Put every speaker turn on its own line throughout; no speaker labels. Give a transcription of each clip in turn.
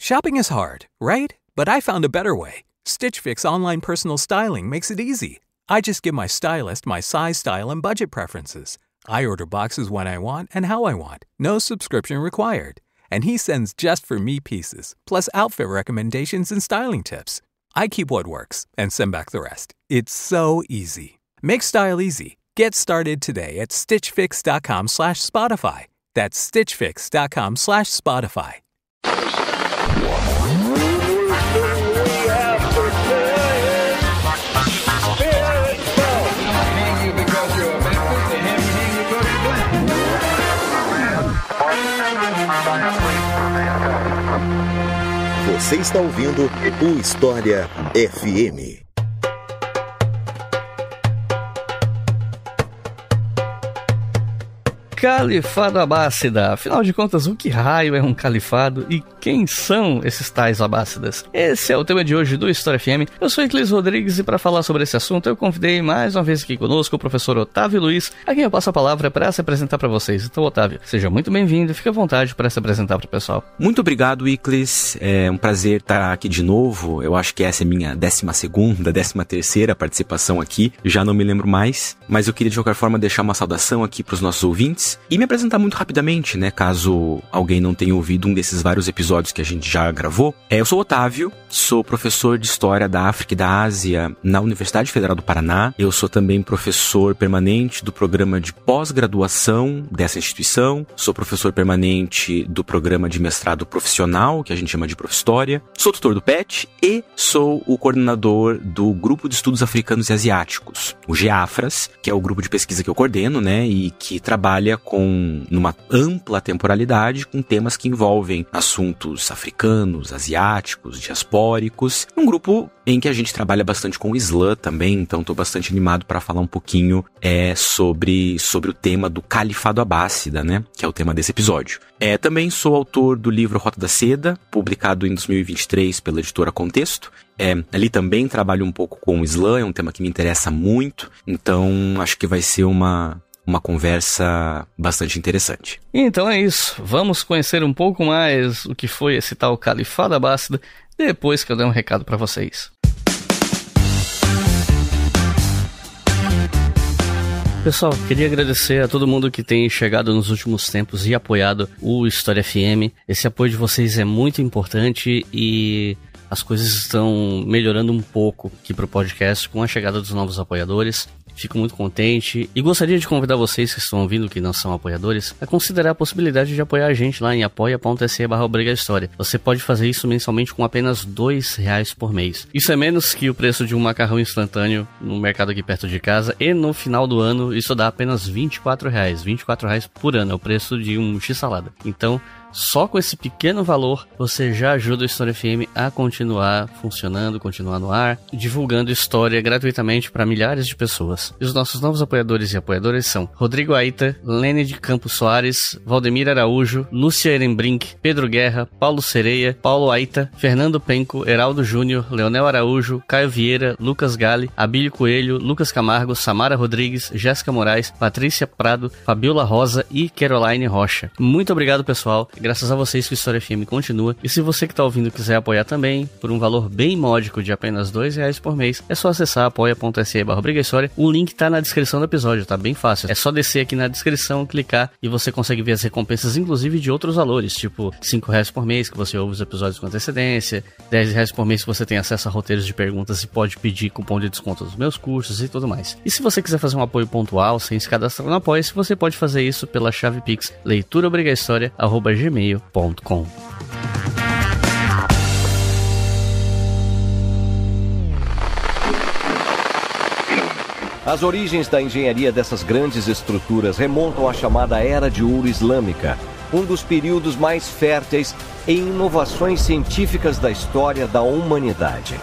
Shopping is hard, right? But I found a better way. Stitch Fix online personal styling makes it easy. I just give my stylist my size, style, and budget preferences. I order boxes when I want and how I want. No subscription required. And he sends just for me pieces, plus outfit recommendations and styling tips. I keep what works and send back the rest. It's so easy. Make style easy. Get started today at stitchfix.com/Spotify. That's stitchfix.com/Spotify.
Você está ouvindo o História FM.
Califado Abássida. Afinal de contas, o que raio é um califado e quem são esses tais abássidas? Esse é o tema de hoje do História FM. Eu sou Iclis Rodrigues e para falar sobre esse assunto eu convidei mais uma vez aqui conosco o professor Otávio Luiz, a quem eu passo a palavra para se apresentar para vocês. Então, Otávio, seja muito bem-vindo e fique à vontade para se apresentar para o pessoal.
Muito obrigado, Iclis. É um prazer estar aqui de novo. Eu acho que essa é minha 12ª, 13ª participação aqui. Já não me lembro mais, mas eu queria de qualquer forma deixar uma saudação aqui para os nossos ouvintes. E me apresentar muito rapidamente, né, caso alguém não tenha ouvido um desses vários episódios que a gente já gravou. Eu sou o Otávio, sou professor de História da África e da Ásia na Universidade Federal do Paraná. Eu sou também professor permanente do programa de pós-graduação dessa instituição. Sou professor permanente do programa de mestrado profissional, que a gente chama de Profhistória. Sou tutor do PET e sou o coordenador do Grupo de Estudos Africanos e Asiáticos, o GEAFRAS, que é o grupo de pesquisa que eu coordeno, né, e que trabalha numa ampla temporalidade com temas que envolvem assuntos africanos, asiáticos, diaspóricos. Um grupo em que a gente trabalha bastante com o Islã também, então estou bastante animado para falar um pouquinho sobre o tema do Califado Abássida, né, que é o tema desse episódio. Também sou autor do livro Rota da Seda, publicado em 2023 pela editora Contexto. Ali também trabalho um pouco com o Islã, é um tema que me interessa muito, então acho que vai ser uma conversa bastante interessante.
Então é isso, vamos conhecer um pouco mais o que foi esse tal Califado Abássida depois que eu der um recado para vocês. Pessoal, queria agradecer a todo mundo que tem chegado nos últimos tempos e apoiado o História FM. Esse apoio de vocês é muito importante e as coisas estão melhorando um pouco aqui pro podcast com a chegada dos novos apoiadores. Fico muito contente e gostaria de convidar vocês que estão ouvindo, que não são apoiadores, a considerar a possibilidade de apoiar a gente lá em apoia.se/obrigahistoria. Você pode fazer isso mensalmente com apenas R$2 por mês. Isso é menos que o preço de um macarrão instantâneo no mercado aqui perto de casa e no final do ano isso dá apenas R$24. R$24 por ano é o preço de um x-salada. Então, só com esse pequeno valor, você já ajuda o História FM a continuar funcionando, continuar no ar, divulgando história gratuitamente para milhares de pessoas. E os nossos novos apoiadores e apoiadoras são Rodrigo Aita, Lene de Campos Soares, Valdemir Araújo, Lúcia Ehrenbrink, Pedro Guerra, Paulo Sereia, Paulo Aita, Fernando Penco, Heraldo Júnior, Leonel Araújo, Caio Vieira, Lucas Gale, Abílio Coelho, Lucas Camargo, Samara Rodrigues, Jéssica Moraes, Patrícia Prado, Fabiola Rosa e Caroline Rocha. Muito obrigado, pessoal. Graças a vocês que o História FM continua. E se você que está ouvindo quiser apoiar também, por um valor bem módico de apenas R$2 por mês, é só acessar apoia.se/obrigahistoria. O link tá na descrição do episódio, tá bem fácil. É só descer aqui na descrição, clicar e você consegue ver as recompensas, inclusive de outros valores, tipo R$5 por mês que você ouve os episódios com antecedência, R$10 por mês que você tem acesso a roteiros de perguntas e pode pedir cupom de desconto dos meus cursos e tudo mais. E se você quiser fazer um apoio pontual sem se cadastrar no Apoia-se, você pode fazer isso pela chave Pix leituraobrigahistoria@gmail.com.
As origens da engenharia dessas grandes estruturas remontam à chamada Era de Ouro Islâmica, um dos períodos mais férteis em inovações científicas da história da humanidade.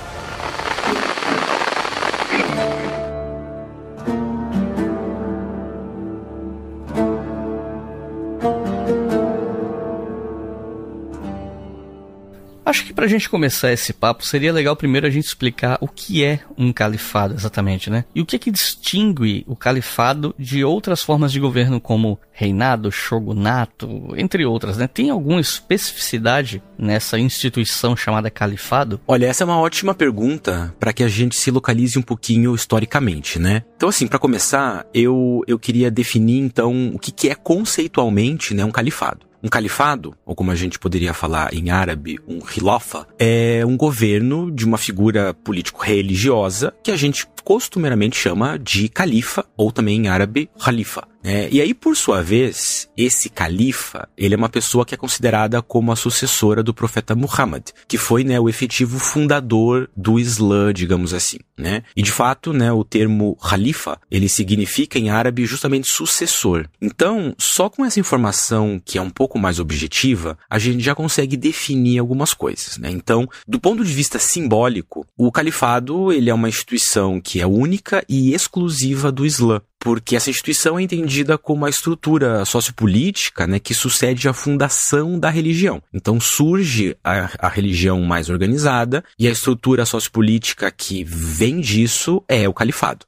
Acho que pra gente começar esse papo, seria legal primeiro a gente explicar o que é um califado exatamente, né? E o que distingue o califado de outras formas de governo como reinado, shogunato, entre outras, né? Tem alguma especificidade nessa instituição chamada califado?
Olha, essa é uma ótima pergunta para que a gente se localize um pouquinho historicamente, né? Então, assim, para começar, eu queria definir, então, o que é conceitualmente, né, um califado. Um califado, ou como a gente poderia falar em árabe, um khilafa, é um governo de uma figura político-religiosa que a gente costumeiramente chama de califa, ou também em árabe, khalifa. E aí, por sua vez, esse califa, ele é uma pessoa que é considerada como a sucessora do profeta Muhammad, que foi, né, o efetivo fundador do Islã, digamos assim, né? E de fato, né, o termo khalifa, ele significa em árabe justamente sucessor. Então, só com essa informação que é um pouco mais objetiva, a gente já consegue definir algumas coisas, né? Então, do ponto de vista simbólico, o califado, ele é uma instituição que é única e exclusiva do Islã, porque essa instituição é entendida como a estrutura sociopolítica, né, que sucede à fundação da religião. Então surge a religião mais organizada e a estrutura sociopolítica que vem disso é o califado.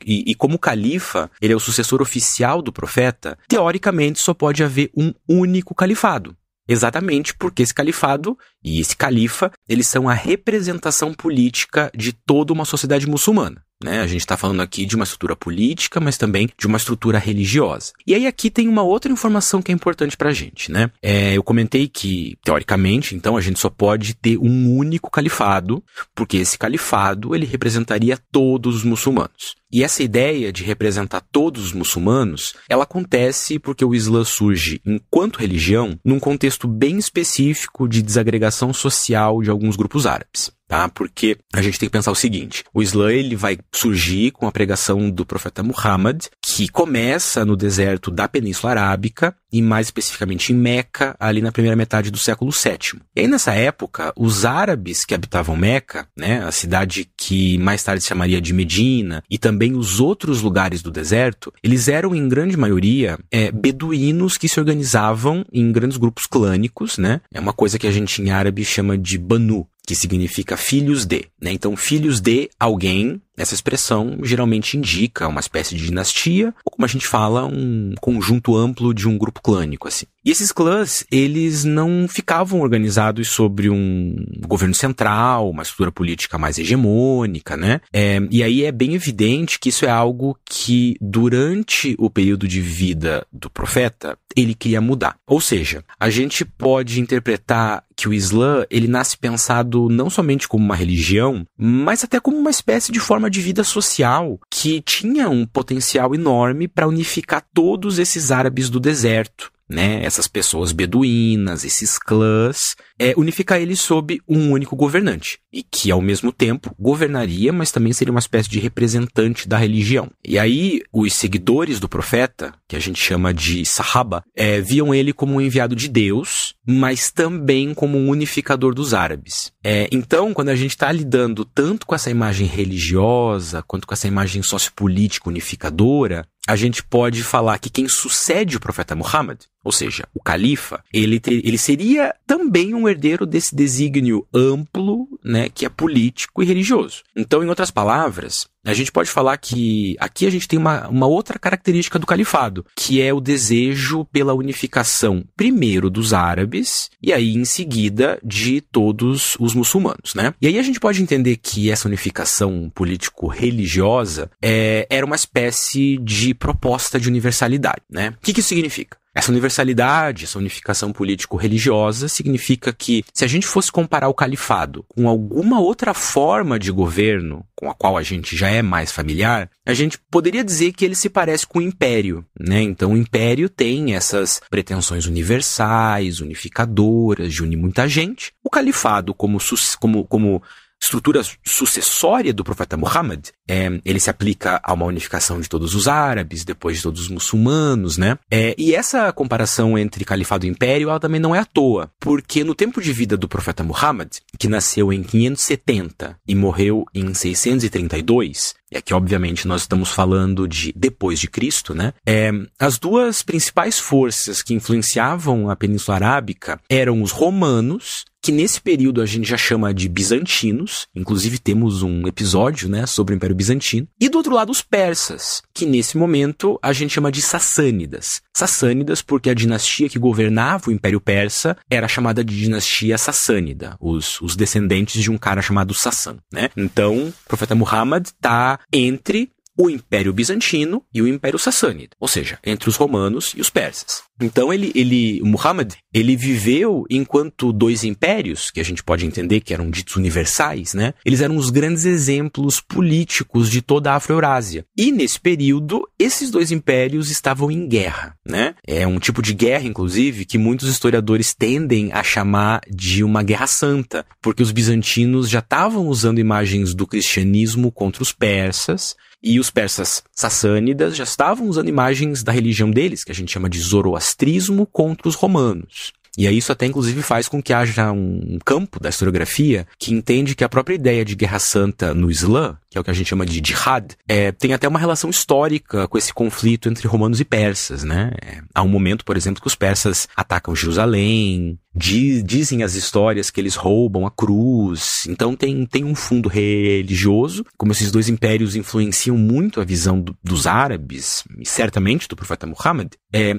E como califa, ele é o sucessor oficial do profeta, teoricamente só pode haver um único califado. Exatamente porque esse califado e esse califa, eles são a representação política de toda uma sociedade muçulmana. A gente está falando aqui de uma estrutura política, mas também de uma estrutura religiosa. E aí aqui tem uma outra informação que é importante pra gente, né? Eu comentei que, teoricamente, então, a gente só pode ter um único califado, porque esse califado, ele representaria todos os muçulmanos. E essa ideia de representar todos os muçulmanos, ela acontece porque o Islã surge, enquanto religião, num contexto bem específico de desagregação social de alguns grupos árabes. Porque a gente tem que pensar o seguinte, o Islã, ele vai surgir com a pregação do profeta Muhammad, que começa no deserto da Península Arábica e mais especificamente em Meca, ali na primeira metade do século VII. E aí nessa época, os árabes que habitavam Meca, né, a cidade que mais tarde se chamaria de Medina, e também os outros lugares do deserto, eles eram em grande maioria beduínos que se organizavam em grandes grupos clânicos, né? É uma coisa que a gente em árabe chama de Banu, que significa filhos de, né? Então, filhos de alguém, essa expressão geralmente indica uma espécie de dinastia, ou como a gente fala, um conjunto amplo de um grupo clânico, assim. E esses clãs, eles não ficavam organizados sobre um governo central, uma estrutura política mais hegemônica, né? E aí é bem evidente que isso é algo que, durante o período de vida do profeta, ele queria mudar. Ou seja, a gente pode interpretar que o Islã, ele nasce pensado não somente como uma religião, mas até como uma espécie de forma de vida social que tinha um potencial enorme para unificar todos esses árabes do deserto, né? Essas pessoas beduínas, esses clãs, unificar eles sob um único governante, e que ao mesmo tempo governaria, mas também seria uma espécie de representante da religião. E aí os seguidores do profeta, que a gente chama de Sahaba, viam ele como um enviado de Deus, mas também como um unificador dos árabes. Então, quando a gente está lidando tanto com essa imagem religiosa, quanto com essa imagem sociopolítica unificadora, a gente pode falar que quem sucede o profeta Muhammad, ou seja, o califa, ele seria também um herdeiro desse desígnio amplo, né, que é político e religioso. Então, em outras palavras, a gente pode falar que aqui a gente tem uma outra característica do califado, que é o desejo pela unificação, primeiro dos árabes, e aí em seguida de todos os muçulmanos, né? E aí a gente pode entender que essa unificação político-religiosa era uma espécie de proposta de universalidade, né? O que isso significa? Essa universalidade, essa unificação político-religiosa significa que, se a gente fosse comparar o califado com alguma outra forma de governo com a qual a gente já é mais familiar, a gente poderia dizer que ele se parece com o império, né? Então o império tem essas pretensões universais, unificadoras, de unir muita gente. O califado, como estrutura sucessória do profeta Muhammad, ele se aplica a uma unificação de todos os árabes, depois de todos os muçulmanos, né? E essa comparação entre califado e império, ela também não é à toa, porque no tempo de vida do profeta Muhammad, que nasceu em 570 e morreu em 632, e aqui obviamente nós estamos falando de depois de Cristo, né? As duas principais forças que influenciavam a Península Arábica eram os romanos que nesse período a gente já chama de bizantinos, inclusive temos um episódio, né, sobre o Império Bizantino, e do outro lado os persas, que nesse momento a gente chama de sassânidas. Sassânidas porque a dinastia que governava o Império Persa era chamada de dinastia sassânida, os descendentes de um cara chamado Sassan, né? Então, o profeta Muhammad está entre o Império Bizantino e o Império Sassânida, ou seja, entre os romanos e os persas. Então, o Muhammad, ele viveu enquanto dois impérios, que a gente pode entender que eram ditos universais, né? Eles eram os grandes exemplos políticos de toda a Afro-Eurásia. E, nesse período, esses dois impérios estavam em guerra, né? É um tipo de guerra, inclusive, que muitos historiadores tendem a chamar de uma guerra santa, porque os bizantinos já estavam usando imagens do cristianismo contra os persas, e os persas sassânidas já estavam usando imagens da religião deles, que a gente chama de zoroastrismo, contra os romanos. E aí isso até inclusive faz com que haja um campo da historiografia que entende que a própria ideia de guerra santa no Islã, que é o que a gente chama de jihad, tem até uma relação histórica com esse conflito entre romanos e persas, né? Há um momento, por exemplo, que os persas atacam Jerusalém, dizem as histórias que eles roubam a cruz, então tem um fundo religioso. Como esses dois impérios influenciam muito a visão dos árabes, e certamente do profeta Muhammad,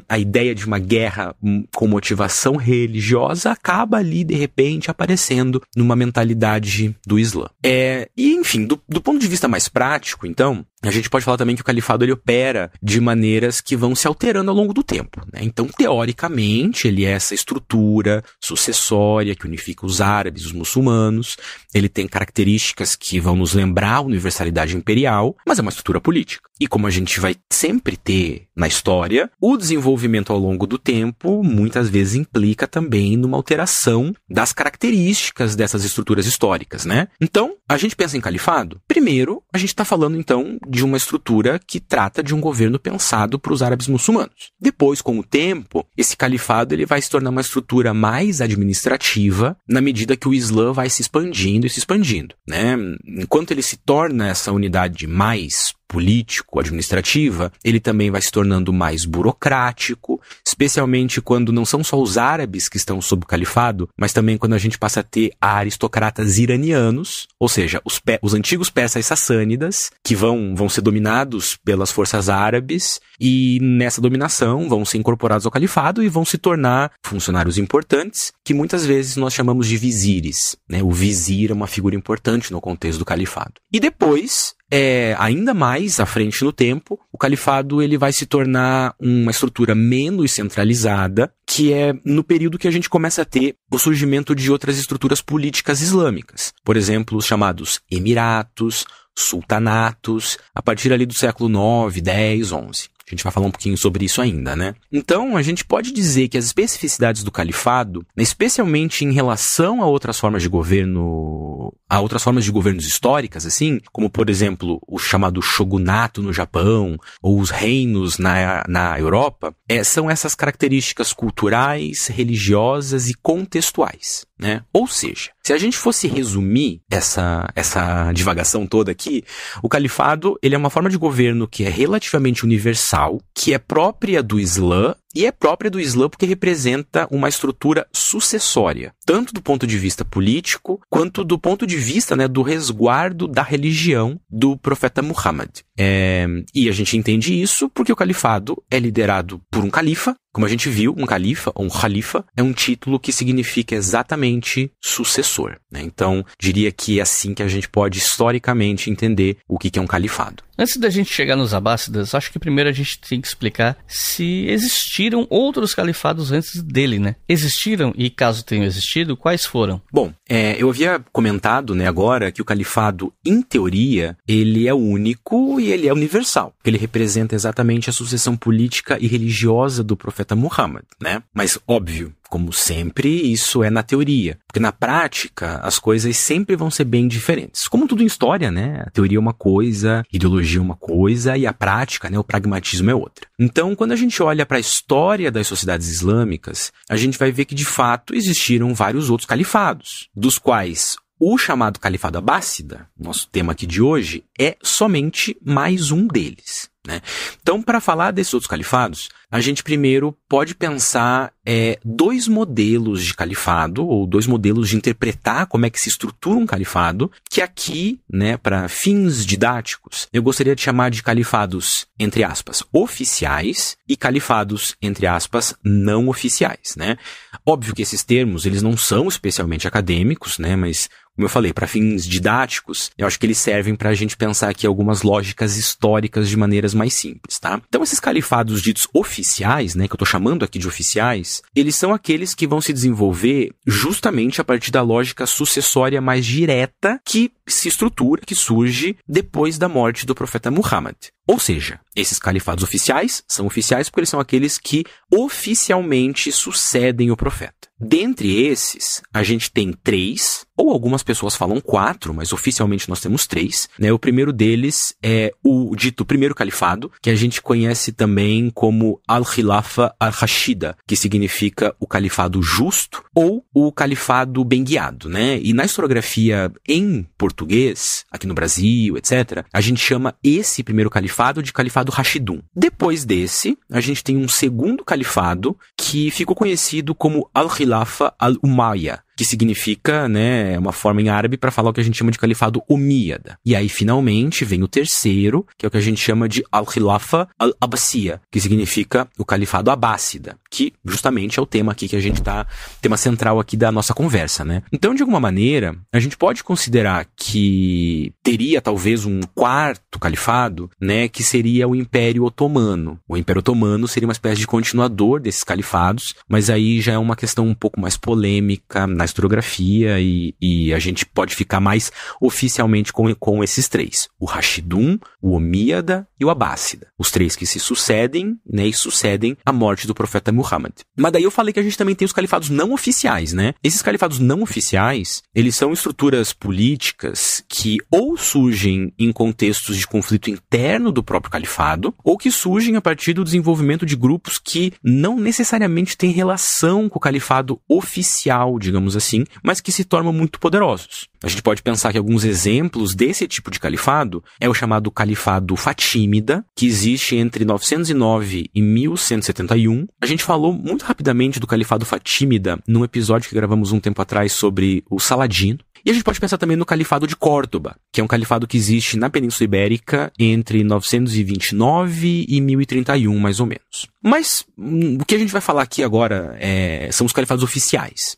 a ideia de uma guerra com motivação religiosa acaba ali, de repente, aparecendo numa mentalidade do Islã. E, enfim, do ponto de vista mais prático, então, a gente pode falar também que o califado ele opera de maneiras que vão se alterando ao longo do tempo, né? Então, teoricamente, ele é essa estrutura sucessória que unifica os árabes e os muçulmanos. Ele tem características que vão nos lembrar a universalidade imperial, mas é uma estrutura política. E como a gente vai sempre ter na história, o desenvolvimento ao longo do tempo muitas vezes implica também numa alteração das características dessas estruturas históricas, né? Então, a gente pensa em califado, primeiro, a gente está falando então de uma estrutura que trata de um governo pensado para os árabes muçulmanos. Depois, com o tempo, esse califado ele vai se tornar uma estrutura mais administrativa na medida que o Islã vai se expandindo, né? Enquanto ele se torna essa unidade mais político-administrativa, ele também vai se tornando mais burocrático, especialmente quando não são só os árabes que estão sob o califado, mas também quando a gente passa a ter aristocratas iranianos, ou seja, os antigos persas sassânidas, que vão ser dominados pelas forças árabes, e nessa dominação vão ser incorporados ao califado e vão se tornar funcionários importantes, que muitas vezes nós chamamos de vizires, né? O vizir é uma figura importante no contexto do califado. E depois, ainda mais à frente no tempo, o califado ele vai se tornar uma estrutura menos centralizada, que é no período que a gente começa a ter o surgimento de outras estruturas políticas islâmicas. Por exemplo, os chamados emiratos, sultanatos, a partir ali do século 9, 10, 11. A gente vai falar um pouquinho sobre isso ainda, né? Então, a gente pode dizer que as especificidades do califado, especialmente em relação a outras formas de governo, a outras formas de governos históricas, assim, como, por exemplo, o chamado shogunato no Japão, ou os reinos na Europa, são essas características culturais, religiosas e contextuais, né? Ou seja, se a gente fosse resumir essa divagação toda aqui, o califado ele é uma forma de governo que é relativamente universal, que é própria do Islã, e é própria do Islã porque representa uma estrutura sucessória, tanto do ponto de vista político, quanto do ponto de vista, né, do resguardo da religião do profeta Muhammad. E a gente entende isso porque o califado é liderado por um califa. Como a gente viu, um califa, ou um khalifa, é um título que significa exatamente sucessor, né? Então, diria que é assim que a gente pode historicamente entender o que é um califado.
Antes da gente chegar nos abássidas, acho que primeiro a gente tem que explicar se existiram outros califados antes dele, né? Existiram, e caso tenham existido, quais foram?
Bom, eu havia comentado, né, agora que o califado, em teoria, ele é único e ele é universal. Ele representa exatamente a sucessão política e religiosa do profeta Muhammad, né? Mas, óbvio, como sempre, isso é na teoria. Porque na prática, as coisas sempre vão ser bem diferentes. Como tudo em história, né? A teoria é uma coisa, a ideologia é uma coisa e a prática, né, o pragmatismo é outra. Então, quando a gente olha para a história das sociedades islâmicas, a gente vai ver que, de fato, existiram vários outros califados, dos quais o chamado califado abássida, nosso tema aqui de hoje, é somente mais um deles. né? Então, para falar desses outros califados, a gente primeiro pode pensar dois modelos de califado, ou dois modelos de interpretar como é que se estrutura um califado, que aqui, né, para fins didáticos, eu gostaria de chamar de califados, entre aspas, oficiais e califados, entre aspas, não oficiais, né? Óbvio que esses termos, eles não são especialmente acadêmicos, né, mas como eu falei, para fins didáticos, eu acho que eles servem para a gente pensar aqui algumas lógicas históricas de maneiras mais simples, tá? Então, esses califados ditos oficiais, né, que eu tô chamando aqui de oficiais, eles são aqueles que vão se desenvolver justamente a partir da lógica sucessória mais direta que se estrutura, que surge depois da morte do profeta Muhammad. Ou seja, esses califados oficiais são oficiais porque eles são aqueles que oficialmente sucedem o profeta. Dentre esses, a gente tem 3, ou algumas pessoas falam 4, mas oficialmente nós temos 3, né? O primeiro deles é o dito primeiro califado, que a gente conhece também como Al-Khilafa Al-Rashida, que significa o califado justo, ou o califado bem guiado, né? E na historiografia em português, aqui no Brasil, etc., a gente chama esse primeiro califado de califado Rashidun. Depois desse, a gente tem um segundo califado que ficou conhecido como Al-Khilafa Al-Umayya, que significa, né, uma forma em árabe para falar o que a gente chama de califado omíada. E aí, finalmente, vem o terceiro, que é o que a gente chama de Al-Khilafa Al-Abbasiyya, que significa o califado abássida, que justamente é o tema aqui que a gente tema central aqui da nossa conversa, né? Então, de alguma maneira, a gente pode considerar que teria talvez um quarto califado, né, que seria o Império Otomano. O Império Otomano seria uma espécie de continuador desses califados, mas aí já é uma questão um pouco mais polêmica na historiografia e a gente pode ficar mais oficialmente com esses 3. O Rashidun, o Omíada e o Abássida. Os 3 que se sucedem, né, e sucedem a morte do profeta Muhammad. Mas daí eu falei que a gente também tem os califados não oficiais, né? Esses califados não oficiais, eles são estruturas políticas que ou surgem em contextos de conflito interno do próprio califado, ou que surgem a partir do desenvolvimento de grupos que não necessariamente têm relação com o califado oficial, digamos assim, mas que se tornam muito poderosos. A gente pode pensar que alguns exemplos desse tipo de califado é o chamado califado fatímida, que existe entre 909 e 1171. A gente falou muito rapidamente do califado fatímida num episódio que gravamos um tempo atrás sobre o Saladino. E a gente pode pensar também no califado de Córdoba, que é um califado que existe na Península Ibérica entre 929 e 1031, mais ou menos. Mas o que a gente vai falar aqui agora são os califados oficiais.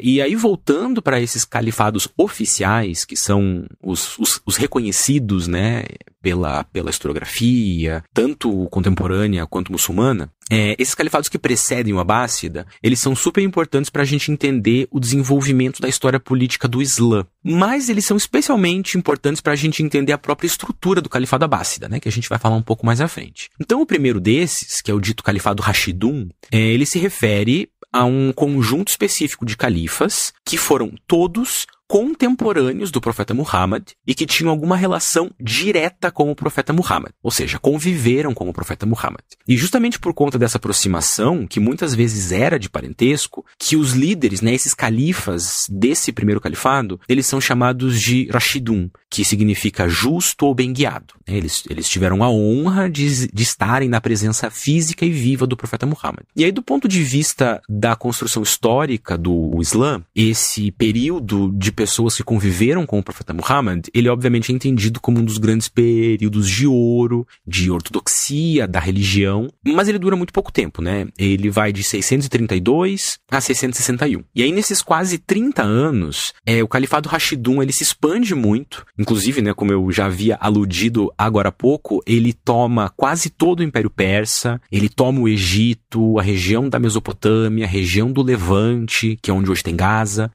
E aí, voltando para esses califados oficiais, que são os reconhecidos, né, pela historiografia, tanto contemporânea quanto muçulmana, esses califados que precedem o Abássida, eles são super importantes para a gente entender o desenvolvimento da história política do Islã. Mas eles são especialmente importantes para a gente entender a própria estrutura do califado Abássida, né, que a gente vai falar um pouco mais à frente. Então, o primeiro desses, que é o dito califado Rashidun, ele se refere a um conjunto específico de califas que foram todos contemporâneos do profeta Muhammad e que tinham alguma relação direta com o profeta Muhammad, ou seja, conviveram com o profeta Muhammad. E justamente por conta dessa aproximação, que muitas vezes era de parentesco, que os líderes, né, esses califas desse primeiro califado, eles são chamados de Rashidun, que significa justo ou bem guiado. Eles tiveram a honra de estarem na presença física e viva do profeta Muhammad. E aí, do ponto de vista da construção histórica do Islã, esse período de pessoas que conviveram com o profeta Muhammad, ele obviamente é entendido como um dos grandes períodos de ouro, de ortodoxia da religião, mas ele dura muito pouco tempo, né? Ele vai de 632 a 661. E aí, nesses quase 30 anos, o califado Rashidun, ele se expande muito, inclusive, né, como eu já havia aludido agora há pouco, ele toma quase todo o Império Persa, ele toma o Egito, a região da Mesopotâmia, a região do Levante, que é onde hoje tem Gaza.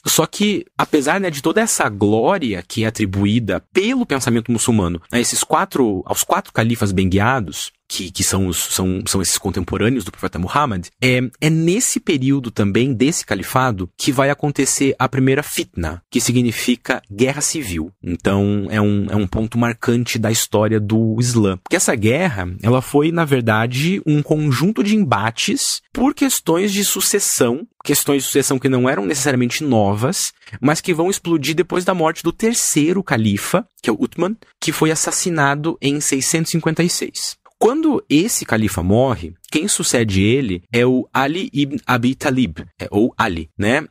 Só que, apesar, né, de toda essa glória que é atribuída pelo pensamento muçulmano aos 4 califas bem guiados, que são esses contemporâneos do profeta Muhammad, é nesse período também desse califado que vai acontecer a primeira fitna, que significa guerra civil. Então é um ponto marcante da história do Islã. Porque essa guerra, ela foi, na verdade, um conjunto de embates por questões de sucessão que não eram necessariamente novas, mas que vão explodir depois da morte do terceiro califa, que é o Uthman, que foi assassinado em 656. Quando esse califa morre, quem sucede ele é o Ali ibn Abi Talib, ou Ali, né?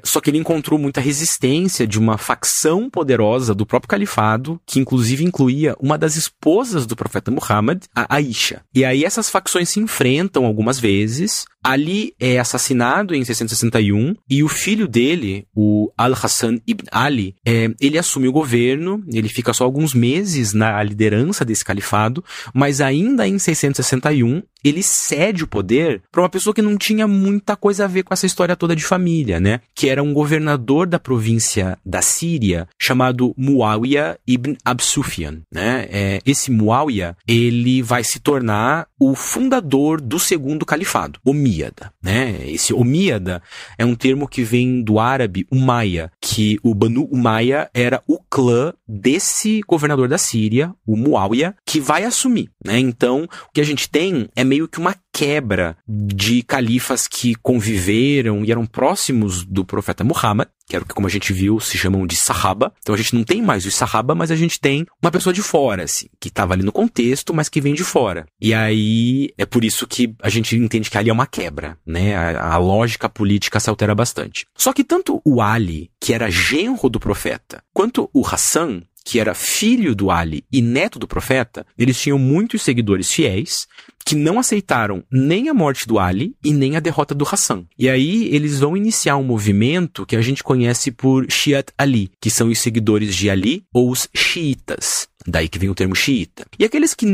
Só que ele encontrou muita resistência de uma facção poderosa do próprio califado, que inclusive incluía uma das esposas do profeta Muhammad, a Aisha. E aí essas facções se enfrentam algumas vezes. Ali é assassinado em 661 e o filho dele, o Al-Hassan ibn Ali, ele assume o governo, ele fica só alguns meses na liderança desse califado, mas ainda em 661 ele cede o poder para uma pessoa que não tinha muita coisa a ver com essa história toda de família, né? Que era um governador da província da Síria chamado Muawiyah ibn Abi Sufyan, né? Esse Muawiyah, ele vai se tornar o fundador do segundo califado, Omíada, né? Esse Omíada é um termo que vem do árabe Umayya, que o Banu Umayya era o clã desse governador da Síria, o Muawiyah, que vai assumir, né? Então, o que a gente tem é meio que uma quebra de califas que conviveram e eram próximos do profeta Muhammad, que era o que, como a gente viu, se chamam de Sahaba. Então a gente não tem mais os Sahaba, mas a gente tem uma pessoa de fora, assim, que estava ali no contexto, mas que vem de fora. E aí é por isso que a gente entende que ali é uma quebra, né? A lógica política se altera bastante. Só que tanto o Ali, que era genro do profeta, quanto o Hassan, que era filho do Ali e neto do profeta, eles tinham muitos seguidores fiéis que não aceitaram nem a morte do Ali e nem a derrota do Hassan. E aí eles vão iniciar um movimento que a gente conhece por Shiat Ali, que são os seguidores de Ali ou os xiitas. Daí que vem o termo xiita. E aqueles que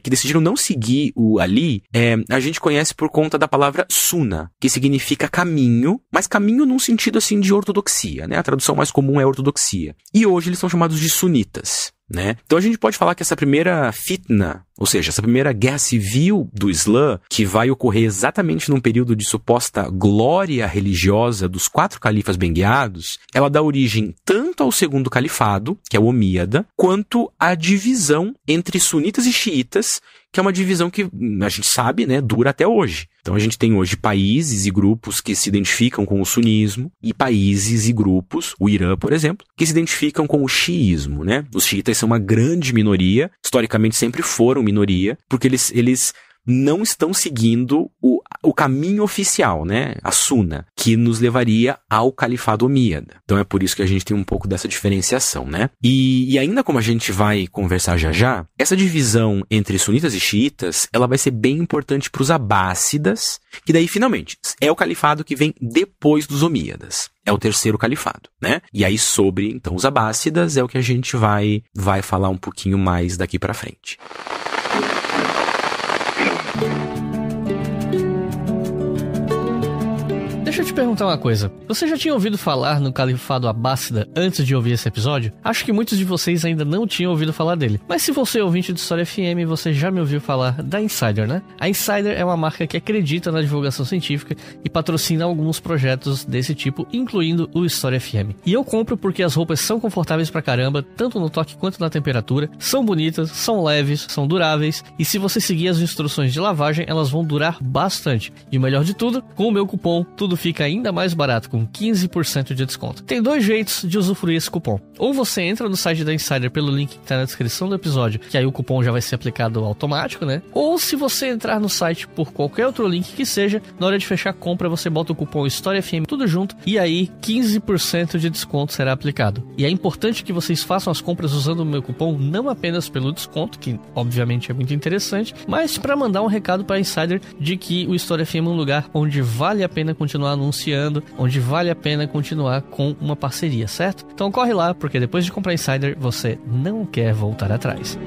que decidiram não seguir o Ali, a gente conhece por conta da palavra sunna, que significa caminho, mas caminho num sentido assim de ortodoxia, né? A tradução mais comum é ortodoxia. E hoje eles são chamados de sunitas, né? Então a gente pode falar que essa primeira fitna, ou seja, essa primeira guerra civil do Islã, que vai ocorrer exatamente num período de suposta glória religiosa dos 4 califas bem guiados, ela dá origem tanto ao segundo califado, que é o Omíada, quanto à divisão entre sunitas e xiitas, que é uma divisão que a gente sabe, né, dura até hoje. Então a gente tem hoje países e grupos que se identificam com o sunismo e países e grupos, o Irã, por exemplo, que se identificam com o xiismo, né? Os xiitas são uma grande minoria, historicamente sempre foram minoria, porque eles não estão seguindo o caminho oficial, né? A Sunna, que nos levaria ao califado omíada. Então é por isso que a gente tem um pouco dessa diferenciação, né? E ainda como a gente vai conversar já, essa divisão entre sunitas e xiitas, ela vai ser bem importante para os abássidas, que daí, finalmente, é o califado que vem depois dos omíadas. É o terceiro califado, né? E aí sobre, então, os abássidas é o que a gente vai falar um pouquinho mais daqui para frente.
Deixa eu te perguntar uma coisa. Você já tinha ouvido falar no Califado Abássida antes de ouvir esse episódio? Acho que muitos de vocês ainda não tinham ouvido falar dele. Mas se você é ouvinte do História FM, você já me ouviu falar da Insider, né? A Insider é uma marca que acredita na divulgação científica e patrocina alguns projetos desse tipo, incluindo o História FM. E eu compro porque as roupas são confortáveis pra caramba, tanto no toque quanto na temperatura, são bonitas, são leves, são duráveis, e se você seguir as instruções de lavagem, elas vão durar bastante. E o melhor de tudo, com o meu cupom, tudo fica ainda mais barato, com 15% de desconto. Tem 2 jeitos de usufruir esse cupom. Ou você entra no site da Insider pelo link que está na descrição do episódio, que aí o cupom já vai ser aplicado automático, né? Ou se você entrar no site por qualquer outro link que seja, na hora de fechar a compra, você bota o cupom História FM tudo junto, e aí 15% de desconto será aplicado. E é importante que vocês façam as compras usando o meu cupom, não apenas pelo desconto, que obviamente é muito interessante, mas para mandar um recado para a Insider de que o História FM é um lugar onde vale a pena continuar anunciando, onde vale a pena continuar com uma parceria, certo? Então corre lá, porque depois de comprar Insider, você não quer voltar atrás.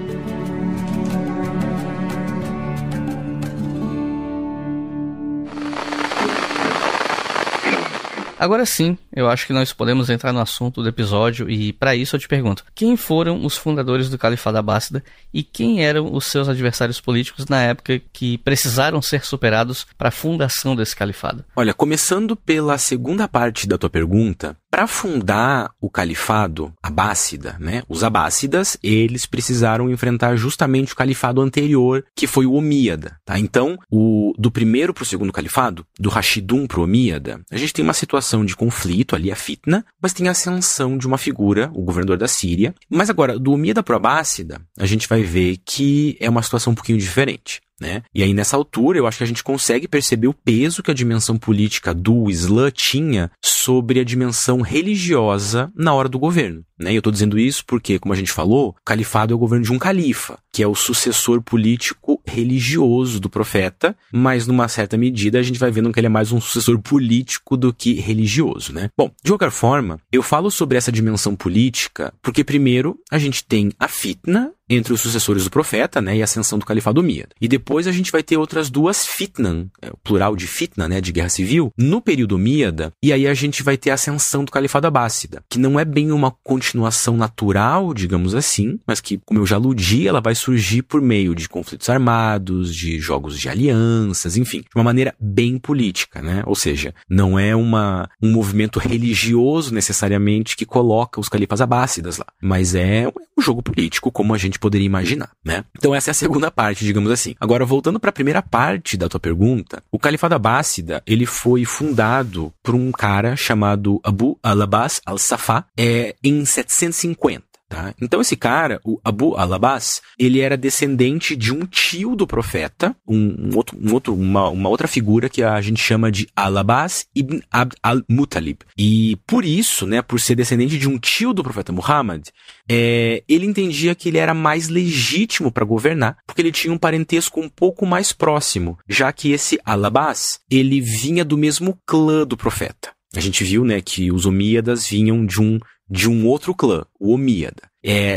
Agora sim, eu acho que nós podemos entrar no assunto do episódio e para isso eu te pergunto, quem foram os fundadores do Califado Abássida e quem eram os seus adversários políticos na época que precisaram ser superados para a fundação desse califado?
Olha, começando pela segunda parte da tua pergunta, para fundar o califado abássida, né, os abássidas, eles precisaram enfrentar justamente o califado anterior, que foi o omíada, tá? Então, do primeiro para o segundo califado, do Rashidun para o omíada, a gente tem uma situação de conflito ali, a fitna, mas tem a ascensão de uma figura, o governador da Síria. Mas agora, do omíada para o abássida, a gente vai ver que é uma situação um pouquinho diferente. Né? E aí nessa altura eu acho que a gente consegue perceber o peso que a dimensão política do Islã tinha sobre a dimensão religiosa na hora do governo. Né? E eu estou dizendo isso porque, como a gente falou, o califado é o governo de um califa, que é o sucessor político religioso do profeta, mas numa certa medida a gente vai vendo que ele é mais um sucessor político do que religioso. Né? Bom, de qualquer forma, eu falo sobre essa dimensão política porque primeiro a gente tem a fitna entre os sucessores do profeta, né, e a ascensão do califado omíada. E depois a gente vai ter outras duas fitnan, o plural de fitna, né, de guerra civil, no período omíada, e aí a gente vai ter a ascensão do califado abássida, que não é bem uma continuação natural, digamos assim, mas que, como eu já aludi, ela vai surgir por meio de conflitos armados, de jogos de alianças, enfim, de uma maneira bem política, né, ou seja, não é um movimento religioso necessariamente que coloca os califas abássidas lá, mas é um jogo político, como a gente poderia imaginar, né? Então essa é a segunda parte, digamos assim. Agora, voltando para a primeira parte da tua pergunta, o Califado Abássida, ele foi fundado por um cara chamado Abu al-Abbas al-Safá em 750. Tá? Então esse cara, o Abu al-Abbas, ele era descendente de um tio do profeta, uma outra figura que a gente chama de Al-Abbas ibn Abd al-Muttalib. E por isso, né, por ser descendente de um tio do profeta Muhammad, ele entendia que ele era mais legítimo para governar, porque ele tinha um parentesco um pouco mais próximo, já que esse Al-Abbas, ele vinha do mesmo clã do profeta. A gente viu, né, que os omíadas vinham de um outro clã, o omíada.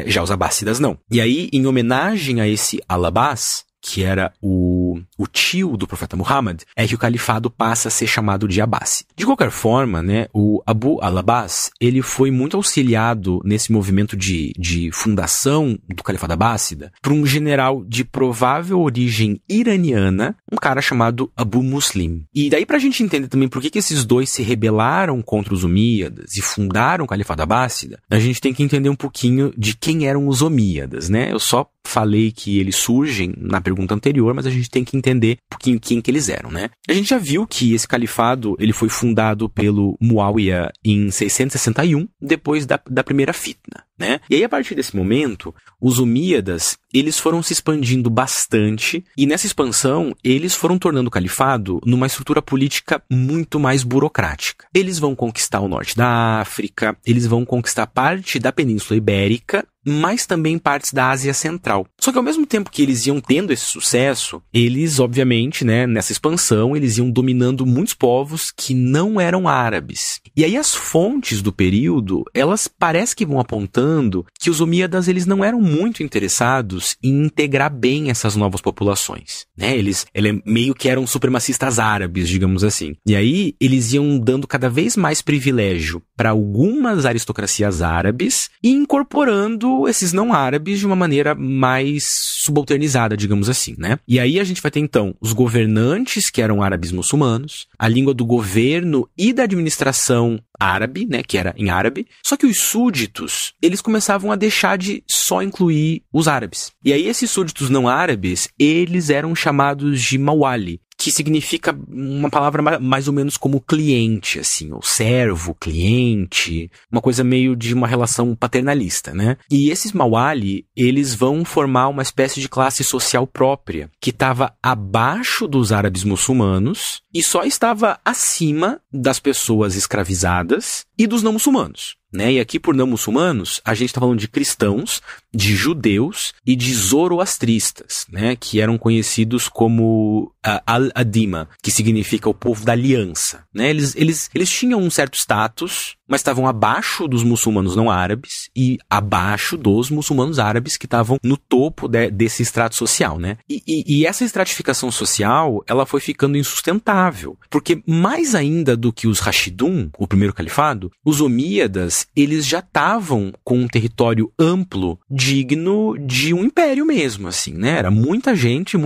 Já os abássidas não. E aí, em homenagem a esse Al-Abbas, que era o tio do profeta Muhammad, é que o califado passa a ser chamado de Abbasi. De qualquer forma, né, o Abu al-Abbas, ele foi muito auxiliado nesse movimento de fundação do califado abássida por um general de provável origem iraniana, um cara chamado Abu Muslim. E daí pra gente entender também por que esses dois se rebelaram contra os omíadas e fundaram o califado abássida, a gente tem que entender um pouquinho de quem eram os omíadas, né? Eu só falei que eles surgem na pergunta anterior, mas a gente tem que entender um pouquinho quem que eles eram, né? A gente já viu que esse califado, ele foi fundado pelo Muawiyah em 661, depois da primeira fitna, né? E aí, a partir desse momento, os omíadas, eles foram se expandindo bastante, e nessa expansão, eles foram tornando o califado numa estrutura política muito mais burocrática. Eles vão conquistar o norte da África, eles vão conquistar parte da Península Ibérica, mas também partes da Ásia Central. Só que ao mesmo tempo que eles iam tendo esse sucesso, eles, obviamente, né, nessa expansão, eles iam dominando muitos povos que não eram árabes. E aí as fontes do período, elas parecem que vão apontando que os omíadas, eles não eram muito interessados em integrar bem essas novas populações, né? Eles meio que eram supremacistas árabes, digamos assim. E aí eles iam dando cada vez mais privilégio para algumas aristocracias árabes e incorporando esses não árabes de uma maneira mais subalternizada, digamos assim, né? E aí a gente vai ter então os governantes que eram árabes muçulmanos, a língua do governo e da administração árabe, né, que era em árabe, só que os súditos, eles começavam a deixar de só incluir os árabes. E aí esses súditos não árabes, eles eram chamados de mawali, que significa uma palavra mais ou menos como cliente, assim, ou servo, cliente, uma coisa meio de uma relação paternalista, né? E esses mawali, eles vão formar uma espécie de classe social própria, que estava abaixo dos árabes muçulmanos e só estava acima das pessoas escravizadas e dos não muçulmanos. Né? E aqui, por não muçulmanos, a gente está falando de cristãos, de judeus e de zoroastristas, né? Que eram conhecidos como Al-Adima, que significa o povo da aliança. Né? Eles tinham um certo status, mas estavam abaixo dos muçulmanos não árabes e abaixo dos muçulmanos árabes que estavam no topo desse extrato social, né? E essa estratificação social, ela foi ficando insustentável, porque mais ainda do que os Rashidun, o primeiro califado, os omíadas, eles já estavam com um território amplo, digno de um império mesmo, assim, né? Era muita gente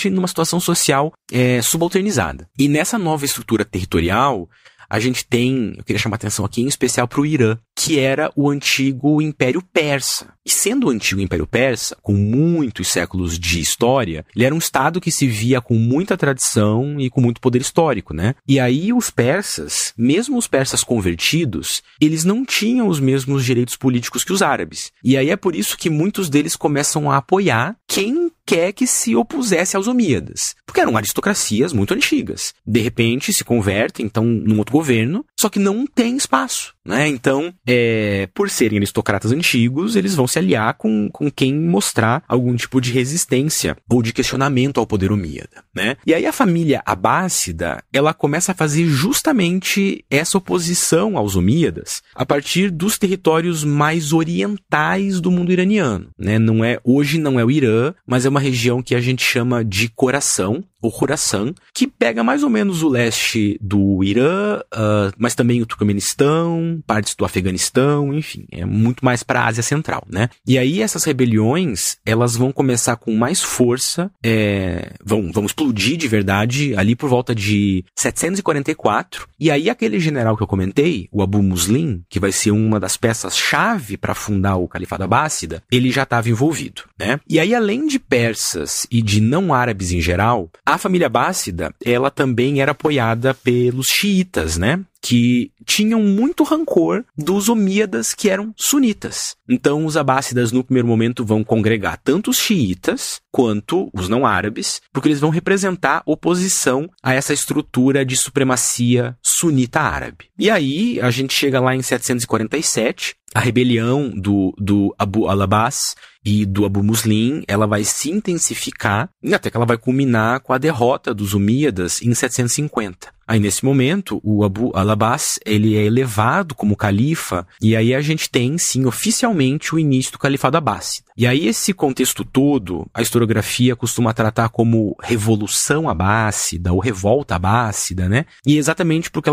numa situação social subalternizada. E nessa nova estrutura territorial, a gente tem, eu queria chamar a atenção aqui em especial para o Irã, que era o antigo Império Persa. E sendo o antigo Império Persa, com muitos séculos de história, ele era um estado que se via com muita tradição e com muito poder histórico, né? E aí os persas, mesmo os persas convertidos, eles não tinham os mesmos direitos políticos que os árabes. E aí é por isso que muitos deles começam a apoiar quem quer que se opusesse aos omíadas, porque eram aristocracias muito antigas. De repente se convertem, então, num outro governo, só que não tem espaço, né? Então, por serem aristocratas antigos, eles vão se aliar com quem mostrar algum tipo de resistência ou de questionamento ao poder omíada, né? E aí a família abássida, ela começa a fazer justamente essa oposição aos omíadas a partir dos territórios mais orientais do mundo iraniano, né? Hoje não é o Irã, mas é uma região que a gente chama de Khorasan, ou Khorasan, que pega mais ou menos o leste do Irã, mas também o Turcomenistão, partes do Afeganistão, enfim, é muito mais para a Ásia Central, né? E aí essas rebeliões, elas vão começar com mais força, vão explodir de verdade ali por volta de 744, e aí aquele general que eu comentei, o Abu Muslim, que vai ser uma das peças-chave para fundar o Califado Abássida, ele já estava envolvido, né? E aí, além de persas e de não árabes em geral, a família abássida, ela também era apoiada pelos xiitas, né? Que tinham muito rancor dos omíadas que eram sunitas. Então, os abássidas, no primeiro momento, vão congregar tanto os xiitas quanto os não árabes, porque eles vão representar oposição a essa estrutura de supremacia sunita árabe. E aí, a gente chega lá em 747, a rebelião do Abu al-Abbas e do Abu Muslim, ela vai se intensificar, até que ela vai culminar com a derrota dos omíadas em 750. Aí, nesse momento, o Abu al-Abbas, ele é elevado como califa, e aí a gente tem, sim, oficialmente o início do Califado Abássida. E aí, esse contexto todo, a historiografia costuma tratar como Revolução Abássida, ou Revolta Abássida, né? E exatamente porque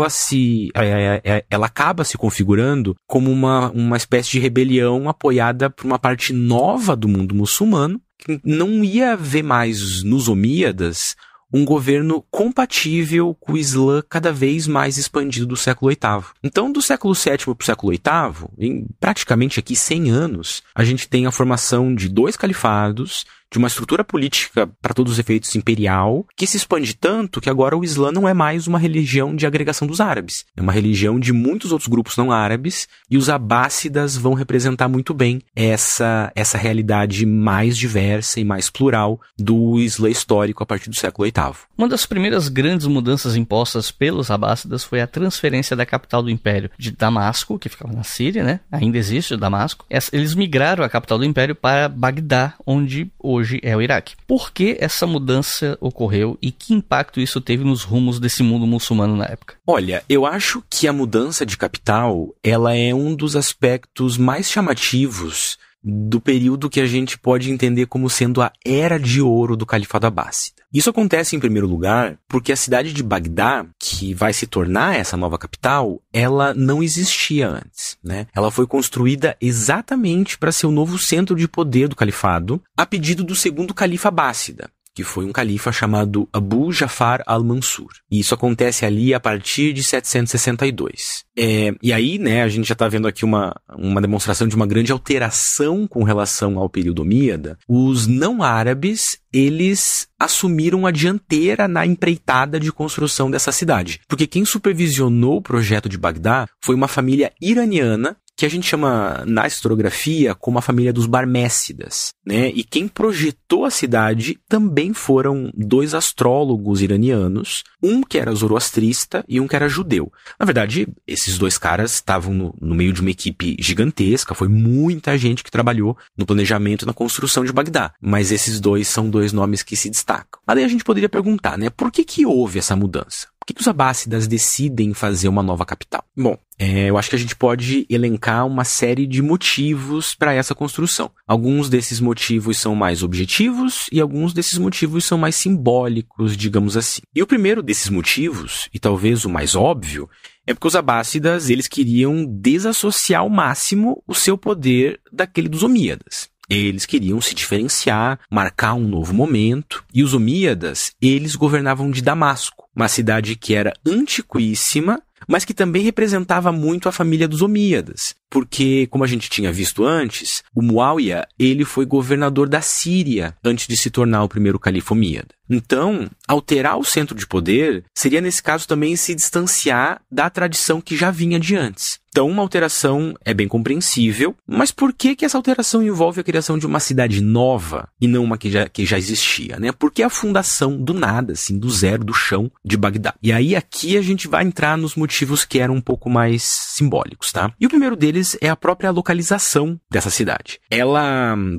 ela acaba se configurando como uma espécie de rebelião apoiada por uma parte nova do mundo muçulmano, que não ia ver mais nos omíadas um governo compatível com o Islã cada vez mais expandido do século VIII. Então, do século VII para o século VIII, em praticamente aqui 100 anos, a gente tem a formação de 2 califados, de uma estrutura política, para todos os efeitos, imperial, que se expande tanto que agora o Islã não é mais uma religião de agregação dos árabes. É uma religião de muitos outros grupos não árabes, e os abássidas vão representar muito bem essa realidade mais diversa e mais plural do Islã histórico a partir do século VIII.
Uma das primeiras grandes mudanças impostas pelos abássidas foi a transferência da capital do império de Damasco, que ficava na Síria, né? Ainda existe Damasco. Eles migraram a capital do império para Bagdá, onde hoje é o Iraque. Por que essa mudança ocorreu e que impacto isso teve nos rumos desse mundo muçulmano na época?
Olha, eu acho que a mudança de capital, ela é um dos aspectos mais chamativos do período que a gente pode entender como sendo a Era de Ouro do Califado Abássida. Isso acontece, em primeiro lugar, porque a cidade de Bagdá, que vai se tornar essa nova capital, ela não existia antes, né? Ela foi construída exatamente para ser o novo centro de poder do califado, a pedido do segundo califa abássida, que foi um califa chamado Abu Jafar al-Mansur. E isso acontece ali a partir de 762. E aí, né, a gente já está vendo aqui uma demonstração de uma grande alteração com relação ao período omíada. Os não árabes, eles assumiram a dianteira na empreitada de construção dessa cidade. Porque quem supervisionou o projeto de Bagdá foi uma família iraniana, que a gente chama na historiografia como a família dos Barmécidas, né? E quem projetou a cidade também foram 2 astrólogos iranianos, um que era zoroastrista e um que era judeu. Na verdade, esses 2 caras estavam no meio de uma equipe gigantesca, foi muita gente que trabalhou no planejamento e na construção de Bagdá, mas esses 2 são 2 nomes que se destacam. Aí a gente poderia perguntar, né, por que houve essa mudança? Por que os abássidas decidem fazer uma nova capital? Bom, eu acho que a gente pode elencar uma série de motivos para essa construção. Alguns desses motivos são mais objetivos e alguns desses motivos são mais simbólicos, digamos assim. E o primeiro desses motivos, e talvez o mais óbvio, é porque os abássidas, eles queriam desassociar ao máximo o seu poder daquele dos omíadas. Eles queriam se diferenciar, marcar um novo momento, e os omíadas, eles governavam de Damasco, uma cidade que era antiquíssima, mas que também representava muito a família dos omíadas, porque, como a gente tinha visto antes, o Muáwia, ele foi governador da Síria antes de se tornar o primeiro califa omíada. Então, alterar o centro de poder seria, nesse caso, também se distanciar da tradição que já vinha de antes. Então, uma alteração é bem compreensível, mas por que essa alteração envolve a criação de uma cidade nova e não uma que já existia, né? Por que a fundação do nada, assim, do zero, do chão de Bagdá? E aí, aqui a gente vai entrar nos motivos que eram um pouco mais simbólicos, tá? E o primeiro deles é a própria localização dessa cidade.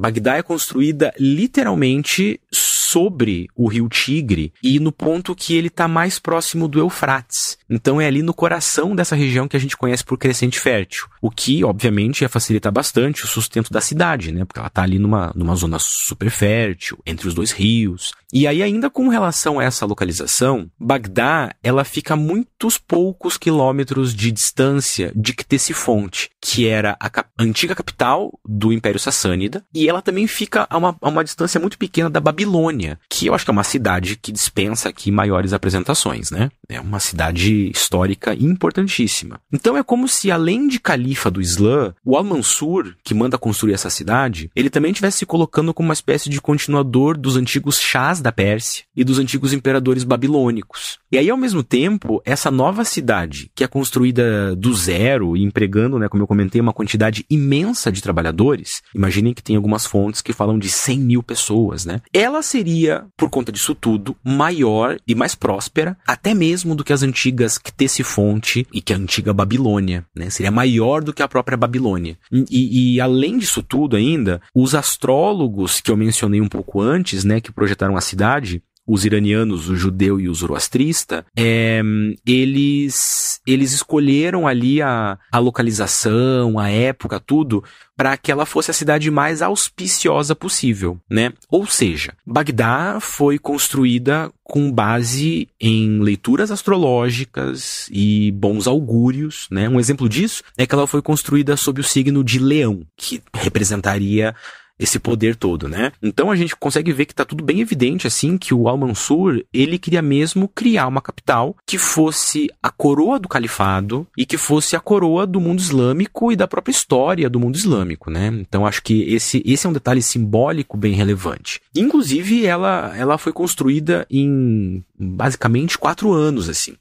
Bagdá é construída literalmente sobre o rio Tigre e no ponto que ele está mais próximo do Eufrates. Então é ali no coração dessa região que a gente conhece por crescente fértil, o que obviamente ia facilitar bastante o sustento da cidade, né? Porque ela está ali numa zona super fértil, entre os dois rios. E aí, ainda com relação a essa localização, Bagdá, ela fica a muitos poucos quilômetros de distância de Ctesifonte, que era a antiga capital do Império Sassânida, e ela também fica a uma distância muito pequena da Babilônia, que eu acho que é uma cidade que dispensa aqui maiores apresentações, né? É uma cidade histórica importantíssima. Então é como se, além de califa do Islã, o Al-Mansur, que manda construir essa cidade, ele também estivesse se colocando como uma espécie de continuador dos antigos chás da Pérsia e dos antigos imperadores babilônicos. E aí, ao mesmo tempo, essa nova cidade, que é construída do zero e empregando, né, como eu comentei, uma quantidade imensa de trabalhadores, imaginem que tem algumas fontes que falam de 100 mil pessoas, né? Ela seria, por conta disso tudo, maior e mais próspera, até mesmo do que as antigas Ctesifonte e que a antiga Babilônia, né? Seria maior do que a própria Babilônia. E além disso tudo ainda, os astrólogos que eu mencionei um pouco antes, né, que projetaram a cidade, os iranianos, o judeu e o zoroastrista, eles escolheram ali a localização, a época, tudo, para que ela fosse a cidade mais auspiciosa possível, né? Ou seja, Bagdá foi construída com base em leituras astrológicas e bons augúrios, né? Um exemplo disso é que ela foi construída sob o signo de Leão, que representaria esse poder todo, né? Então a gente consegue ver que tá tudo bem evidente, assim, que o Al-Mansur, ele queria mesmo criar uma capital que fosse a coroa do califado e que fosse a coroa do mundo islâmico e da própria história do mundo islâmico, né? Então acho que esse é um detalhe simbólico bem relevante. Inclusive, ela foi construída em basicamente 4 anos, assim.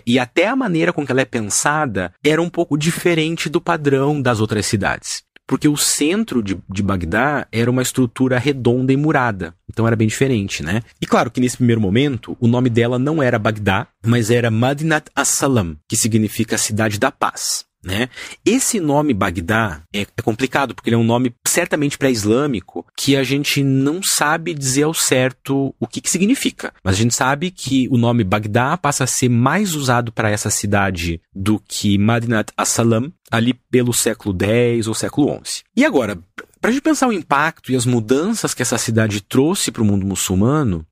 E até a maneira com que ela é pensada era um pouco diferente do padrão das outras cidades. Porque o centro de Bagdá era uma estrutura redonda e murada. Então era bem diferente, né? E claro que nesse primeiro momento, o nome dela não era Bagdá, mas era Madinat as-Salam, que significa Cidade da Paz, né? Esse nome Bagdá é complicado, porque ele é um nome certamente pré-islâmico que a gente não sabe dizer ao certo o que significa. Mas a gente sabe que o nome Bagdá passa a ser mais usado para essa cidade do que Madinat as-Salam, ali pelo século X ou século XI. E agora, para a gente pensar o impacto e as mudanças que essa cidade trouxe para o mundo muçulmano,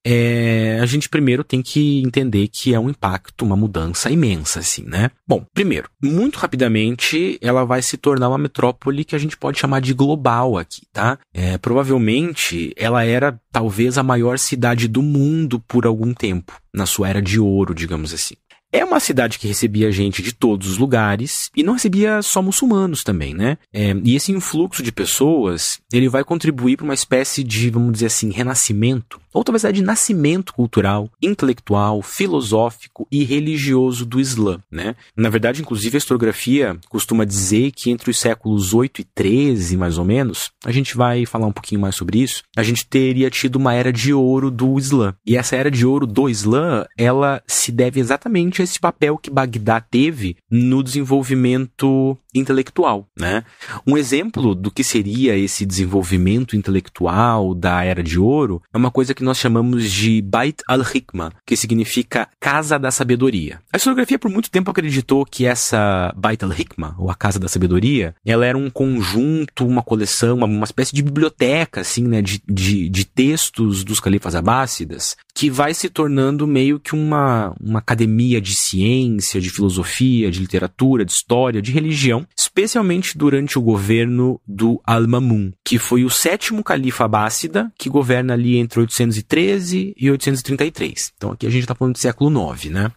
a gente primeiro tem que entender que é um impacto, uma mudança imensa, assim, né? Bom, primeiro, muito rapidamente, ela vai se tornar uma metrópole que a gente pode chamar de global aqui, tá? Provavelmente, ela era talvez a maior cidade do mundo por algum tempo, na sua era de ouro, digamos assim. É uma cidade que recebia gente de todos os lugares e não recebia só muçulmanos também, né? E esse influxo de pessoas, ele vai contribuir para uma espécie de, vamos dizer assim, renascimento, ou talvez de nascimento cultural, intelectual, filosófico e religioso do Islã, né? Na verdade, inclusive, a historiografia costuma dizer que entre os séculos 8 e 13, mais ou menos, a gente vai falar um pouquinho mais sobre isso, a gente teria tido uma era de ouro do Islã. E essa era de ouro do Islã, ela se deve exatamente a esse papel que Bagdá teve no desenvolvimento intelectual, né? Um exemplo do que seria esse desenvolvimento intelectual da Era de Ouro é uma coisa que nós chamamos de Bait al-Hikma, que significa Casa da Sabedoria. A historiografia por muito tempo acreditou que essa Bait al-Hikma, ou a Casa da Sabedoria, ela era um conjunto, uma coleção, uma espécie de biblioteca, assim, né, de textos dos califas abássidas, que vai se tornando meio que uma academia de ciência, de filosofia, de literatura, de história, de religião, especialmente durante o governo do Al-Mamun, que foi o 7º califa abássida, que governa ali entre 813 e 833. Então aqui a gente está falando do século IX, né?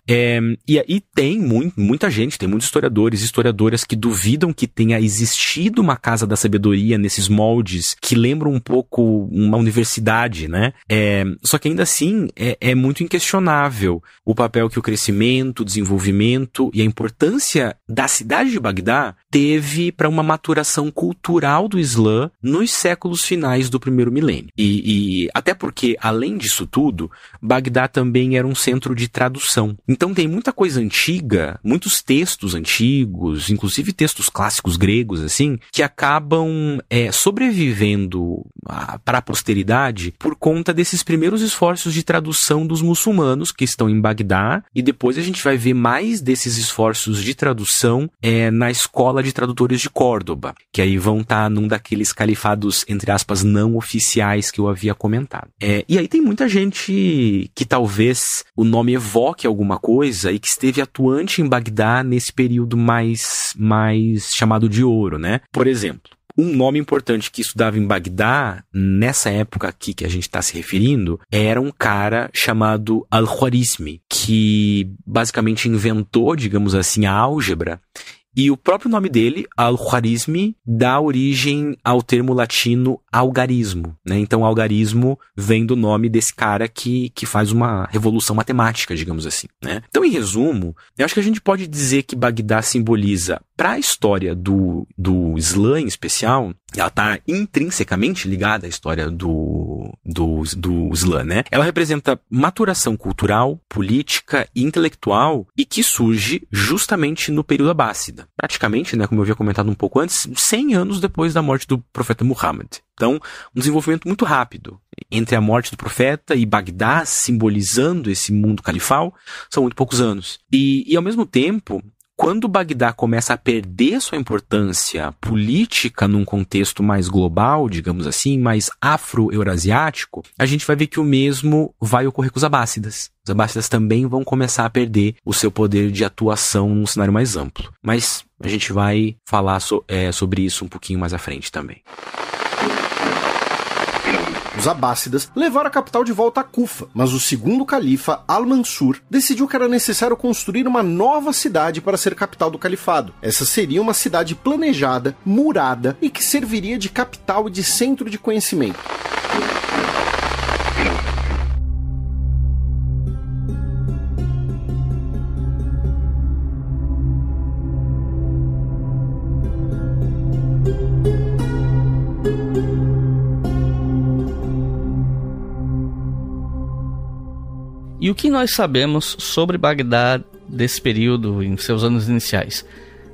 E aí tem muita gente, tem muitos historiadores e historiadoras que duvidam que tenha existido uma Casa da Sabedoria nesses moldes que lembram um pouco uma universidade, né? Só que ainda assim é muito inquestionável o papel que o crescimento, o desenvolvimento e a importância da cidade de Bagdá teve para uma maturação cultural do Islã nos séculos finais do primeiro milênio. E até porque, além disso tudo, Bagdá também era um centro de tradução. Então tem muita coisa antiga, muitos textos antigos, inclusive textos clássicos gregos, assim, que acabam sobrevivendo para a posteridade por conta desses primeiros esforços de tradução dos muçulmanos que estão em Bagdá, e depois a gente vai ver mais desses esforços de tradução na escola de tradutores de Córdoba, que aí vão estar num daqueles califados, entre aspas, não oficiais que eu havia comentado. E aí tem muita gente que talvez o nome evoque alguma coisa e que esteve atuante em Bagdá nesse período mais chamado de ouro, né? Por exemplo, um nome importante que estudava em Bagdá, nessa época aqui que a gente está se referindo, era um cara chamado Al-Khwarizmi, que basicamente inventou, digamos assim, a álgebra. E o próprio nome dele, Al-Khwarizmi, dá origem ao termo latino algarismo, né? Então, algarismo vem do nome desse cara que faz uma revolução matemática, digamos assim, né? Então, em resumo, eu acho que a gente pode dizer que Bagdá simboliza, para a história do Islã em especial, ela está intrinsecamente ligada à história do Islã, né? Ela representa maturação cultural, política e intelectual, e que surge justamente no período abássida. Praticamente, né, como eu havia comentado um pouco antes, 100 anos depois da morte do profeta Muhammad. Então, um desenvolvimento muito rápido entre a morte do profeta e Bagdá, simbolizando esse mundo califal, são muito poucos anos. E ao mesmo tempo, quando Bagdá começa a perder sua importância política num contexto mais global, digamos assim, mais afro-eurasiático, a gente vai ver que o mesmo vai ocorrer com os abássidas. Os abássidas também vão começar a perder o seu poder de atuação num cenário mais amplo. Mas a gente vai falar sobre isso um pouquinho mais à frente também.
Os abássidas levaram a capital de volta a Kufa, mas o segundo califa, Al-Mansur, decidiu que era necessário construir uma nova cidade para ser capital do califado. Essa seria uma cidade planejada, murada e que serviria de capital e de centro de conhecimento.
E o que nós sabemos sobre Bagdá desse período, em seus anos iniciais?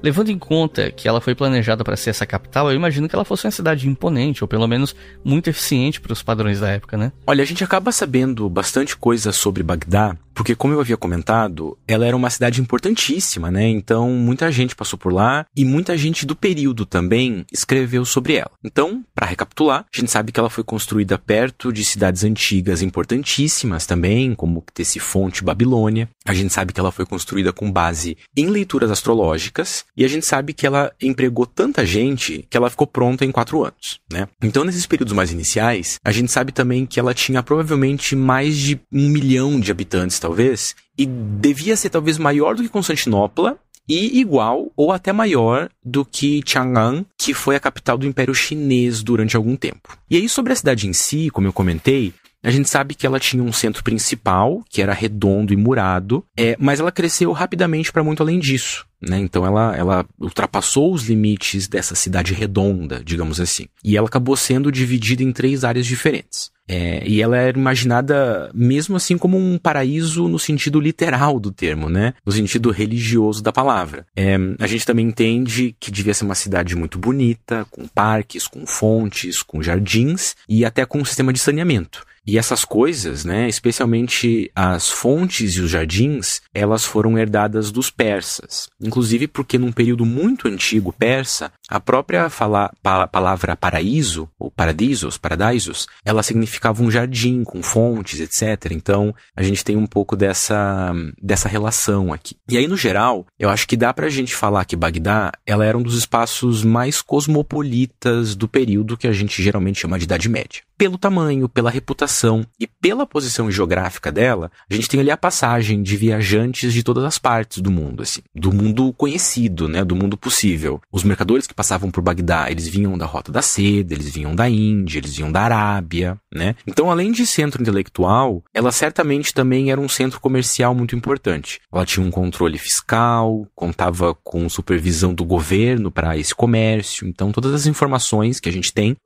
Levando em conta que ela foi planejada para ser essa capital, eu imagino que ela fosse uma cidade imponente, ou pelo menos muito eficiente para os padrões da época, né?
Olha, a gente acaba sabendo bastante coisa sobre Bagdá, porque, como eu havia comentado, ela era uma cidade importantíssima, né? Então, muita gente passou por lá e muita gente do período também escreveu sobre ela. Então, para recapitular, a gente sabe que ela foi construída perto de cidades antigas importantíssimas também, como Ctesifonte, Babilônia. A gente sabe que ela foi construída com base em leituras astrológicas e a gente sabe que ela empregou tanta gente que ela ficou pronta em 4 anos, né? Então, nesses períodos mais iniciais, a gente sabe também que ela tinha provavelmente mais de 1 milhão de habitantes, talvez, e devia ser talvez maior do que Constantinopla e igual ou até maior do que Chang'an, que foi a capital do Império Chinês durante algum tempo. E aí, sobre a cidade em si, como eu comentei, a gente sabe que ela tinha um centro principal, que era redondo e murado, mas ela cresceu rapidamente para muito além disso, né? Então ela ultrapassou os limites dessa cidade redonda, digamos assim. E ela acabou sendo dividida em 3 áreas diferentes. E ela era imaginada mesmo assim como um paraíso no sentido literal do termo, né? No sentido religioso da palavra. A gente também entende que devia ser uma cidade muito bonita, com parques, com fontes, com jardins e até com um sistema de saneamento. E essas coisas, né, especialmente as fontes e os jardins, elas foram herdadas dos persas. Inclusive porque num período muito antigo persa, a própria palavra paraíso, ou paradisos, ela significava um jardim com fontes, etc. Então, a gente tem um pouco dessa relação aqui. E aí, no geral, eu acho que dá pra gente falar que Bagdá, ela era um dos espaços mais cosmopolitas do período que a gente geralmente chama de Idade Média. Pelo tamanho, pela reputação e pela posição geográfica dela, a gente tem ali a passagem de viajantes de todas as partes do mundo, assim, do mundo conhecido, né, do mundo possível. Os mercadores que passavam por Bagdá, eles vinham da Rota da Seda, eles vinham da Índia, eles vinham da Arábia, né? Então, além de centro intelectual, ela certamente também era um centro comercial muito importante. Ela tinha um controle fiscal, contava com supervisão do governo para esse comércio. Então, todas as informações que a gente tem,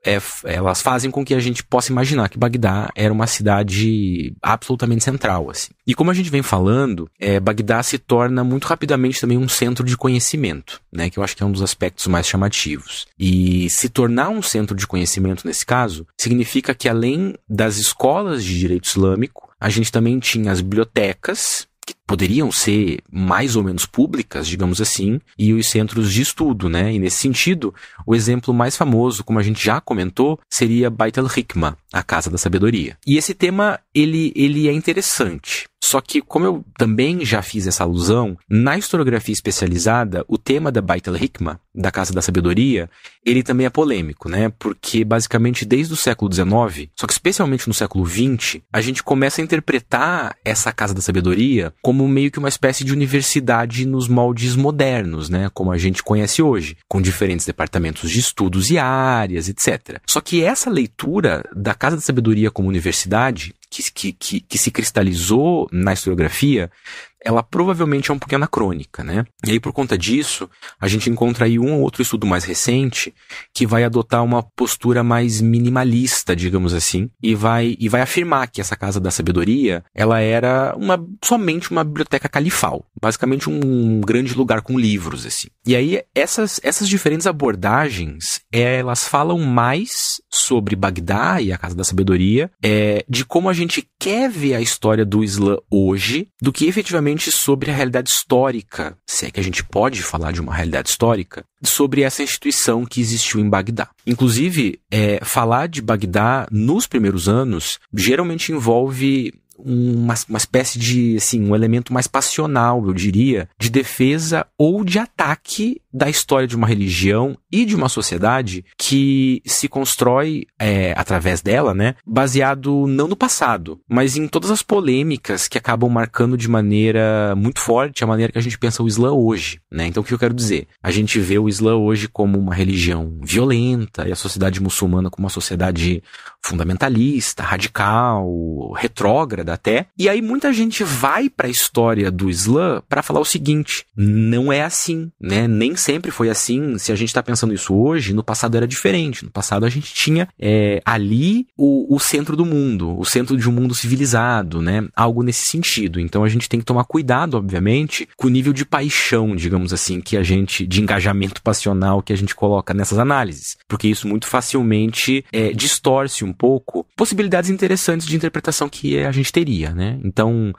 elas fazem com que a gente possa imaginar que Bagdá era uma cidade absolutamente central, assim. E como a gente vem falando, Bagdá se torna muito rapidamente também um centro de conhecimento, né? Que eu acho que é um dos aspectos mais chamativos. E se tornar um centro de conhecimento nesse caso, significa que além das escolas de direito islâmico, a gente também tinha as bibliotecas, que poderiam ser mais ou menos públicas, digamos assim, e os centros de estudo, né? E nesse sentido, o exemplo mais famoso, como a gente já comentou, seria Bait al-Hikmah, a Casa da Sabedoria. E esse tema, ele é interessante. Só que, como eu também já fiz essa alusão, na historiografia especializada, o tema da Bait al-Hikmah, da Casa da Sabedoria, ele também é polêmico, né? Porque, basicamente, desde o século XIX, só que especialmente no século XX, a gente começa a interpretar essa Casa da Sabedoria como meio que uma espécie de universidade nos moldes modernos, né? Como a gente conhece hoje, com diferentes departamentos de estudos e áreas, etc. Só que essa leitura da Casa da Sabedoria como universidade, que se cristalizou na historiografia, ela provavelmente é um pouquinho anacrônica, né? E aí, por conta disso, a gente encontra aí um ou outro estudo mais recente que vai adotar uma postura mais minimalista, digamos assim, e vai afirmar que essa Casa da Sabedoria, ela era somente uma biblioteca califal, basicamente um grande lugar com livros, assim. E aí, essas diferentes abordagens, elas falam mais sobre Bagdá e a Casa da Sabedoria, de como a gente quer ver a história do Islã hoje, do que efetivamente sobre a realidade histórica, se é que a gente pode falar de uma realidade histórica, sobre essa instituição que existiu em Bagdá. Inclusive, falar de Bagdá nos primeiros anos geralmente envolve uma espécie de, assim, um elemento mais passional, eu diria, de defesa ou de ataque da história de uma religião e de uma sociedade que se constrói através dela, né, baseado não no passado, mas em todas as polêmicas que acabam marcando de maneira muito forte a maneira que a gente pensa o Islã hoje, né? Então, o que eu quero dizer? A gente vê o Islã hoje como uma religião violenta e a sociedade muçulmana como uma sociedade fundamentalista, radical, retrógrada até. E aí muita gente vai para a história do Islã para falar o seguinte: não é assim, né? Nem sempre foi assim. Se a gente está pensando isso hoje, no passado era diferente. No passado a gente tinha ali o centro do mundo, o centro de um mundo civilizado, né? Algo nesse sentido. Então a gente tem que tomar cuidado, obviamente, com o nível de paixão, digamos assim, de engajamento passional que a gente coloca nessas análises. Porque isso muito facilmente distorce um pouco possibilidades interessantes de interpretação que a gente teria, né? Então,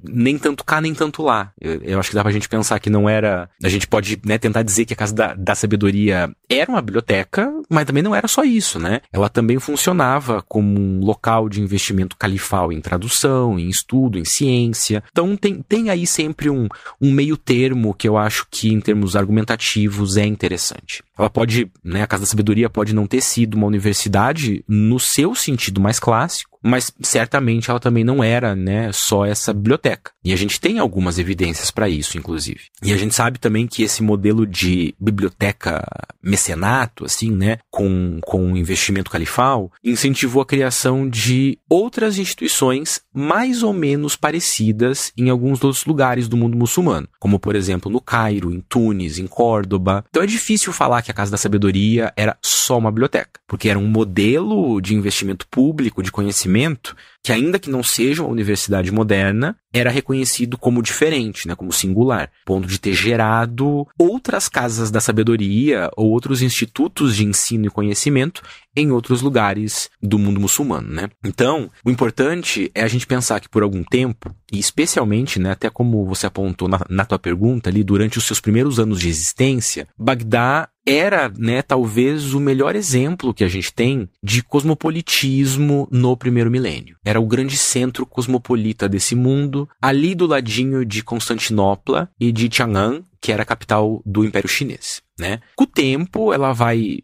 nem tanto cá, nem tanto lá. Eu acho que dá pra gente pensar que não era... A gente pode, né, tentar dizer que a Casa da Sabedoria era uma biblioteca, mas também não era só isso, né? Ela também funcionava como um local de investimento califal em tradução, em estudo, em ciência. Então, tem aí sempre um meio termo que eu acho que, em termos argumentativos, é interessante. Ela pode, né, a Casa da Sabedoria pode não ter sido uma universidade no seu sentido mais clássico, mas certamente ela também não era, né, só essa biblioteca. E a gente tem algumas evidências para isso, inclusive. E a gente sabe também que esse modelo de biblioteca mecenato, assim, né, com investimento califal, incentivou a criação de outras instituições mais ou menos parecidas em alguns outros lugares do mundo muçulmano, como, por exemplo, no Cairo, em Tunis, em Córdoba. Então é difícil falar que a Casa da Sabedoria era só uma biblioteca, porque era um modelo de investimento público, de conhecimento, que ainda que não seja uma universidade moderna, era reconhecido como diferente, né, como singular, ponto de ter gerado outras casas da sabedoria ou outros institutos de ensino e conhecimento em outros lugares do mundo muçulmano, né? Então, o importante é a gente pensar que por algum tempo, e especialmente, né, até como você apontou na tua pergunta ali, durante os seus primeiros anos de existência, Bagdá era, né, talvez o melhor exemplo que a gente tem de cosmopolitismo no primeiro milênio. Era o grande centro cosmopolita desse mundo, ali do ladinho de Constantinopla e de Chang'an, que era a capital do Império Chinês, né? Com o tempo, ela vai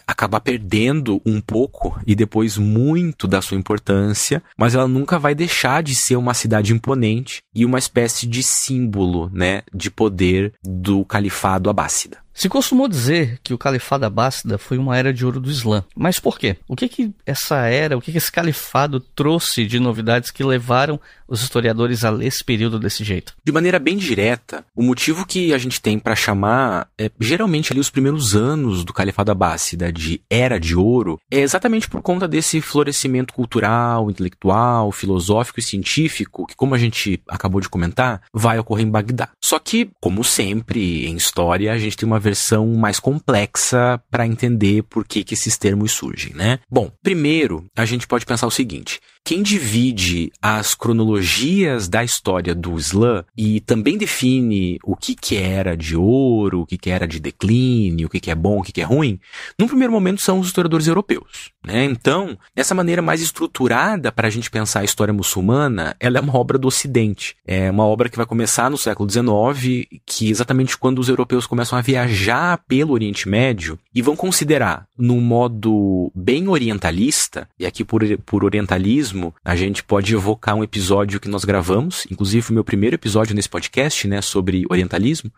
acabar perdendo um pouco e depois muito da sua importância, mas ela nunca vai deixar de ser uma cidade imponente e uma espécie de símbolo, né, de poder do califado abássida.
Se costumou dizer que o califado abássida foi uma era de ouro do Islã. Mas por quê? O que essa era, o que esse califado trouxe de novidades que levaram os historiadores a ler esse período desse jeito?
De maneira bem direta, o motivo que a gente tem para chamar, geralmente ali os primeiros anos do califado abássida de Era de Ouro, é exatamente por conta desse florescimento cultural, intelectual, filosófico e científico que, como a gente acabou de comentar, vai ocorrer em Bagdá. Só que, como sempre em história, a gente tem uma versão mais complexa para entender por que esses termos surgem, né? Bom, primeiro, a gente pode pensar o seguinte: quem divide as cronologias da história do Islã e também define o que era de ouro, o que era de declínio, o que é bom, o que é ruim, num primeiro momento são os historiadores europeus, né? Então, essa maneira mais estruturada para a gente pensar a história muçulmana, ela é uma obra do Ocidente. É uma obra que vai começar no século XIX, que exatamente quando os europeus começam a viajar pelo Oriente Médio e vão considerar, num modo bem orientalista, e aqui por orientalismo, a gente pode evocar um episódio que nós gravamos, inclusive o meu primeiro episódio nesse podcast, né, sobre orientalismo.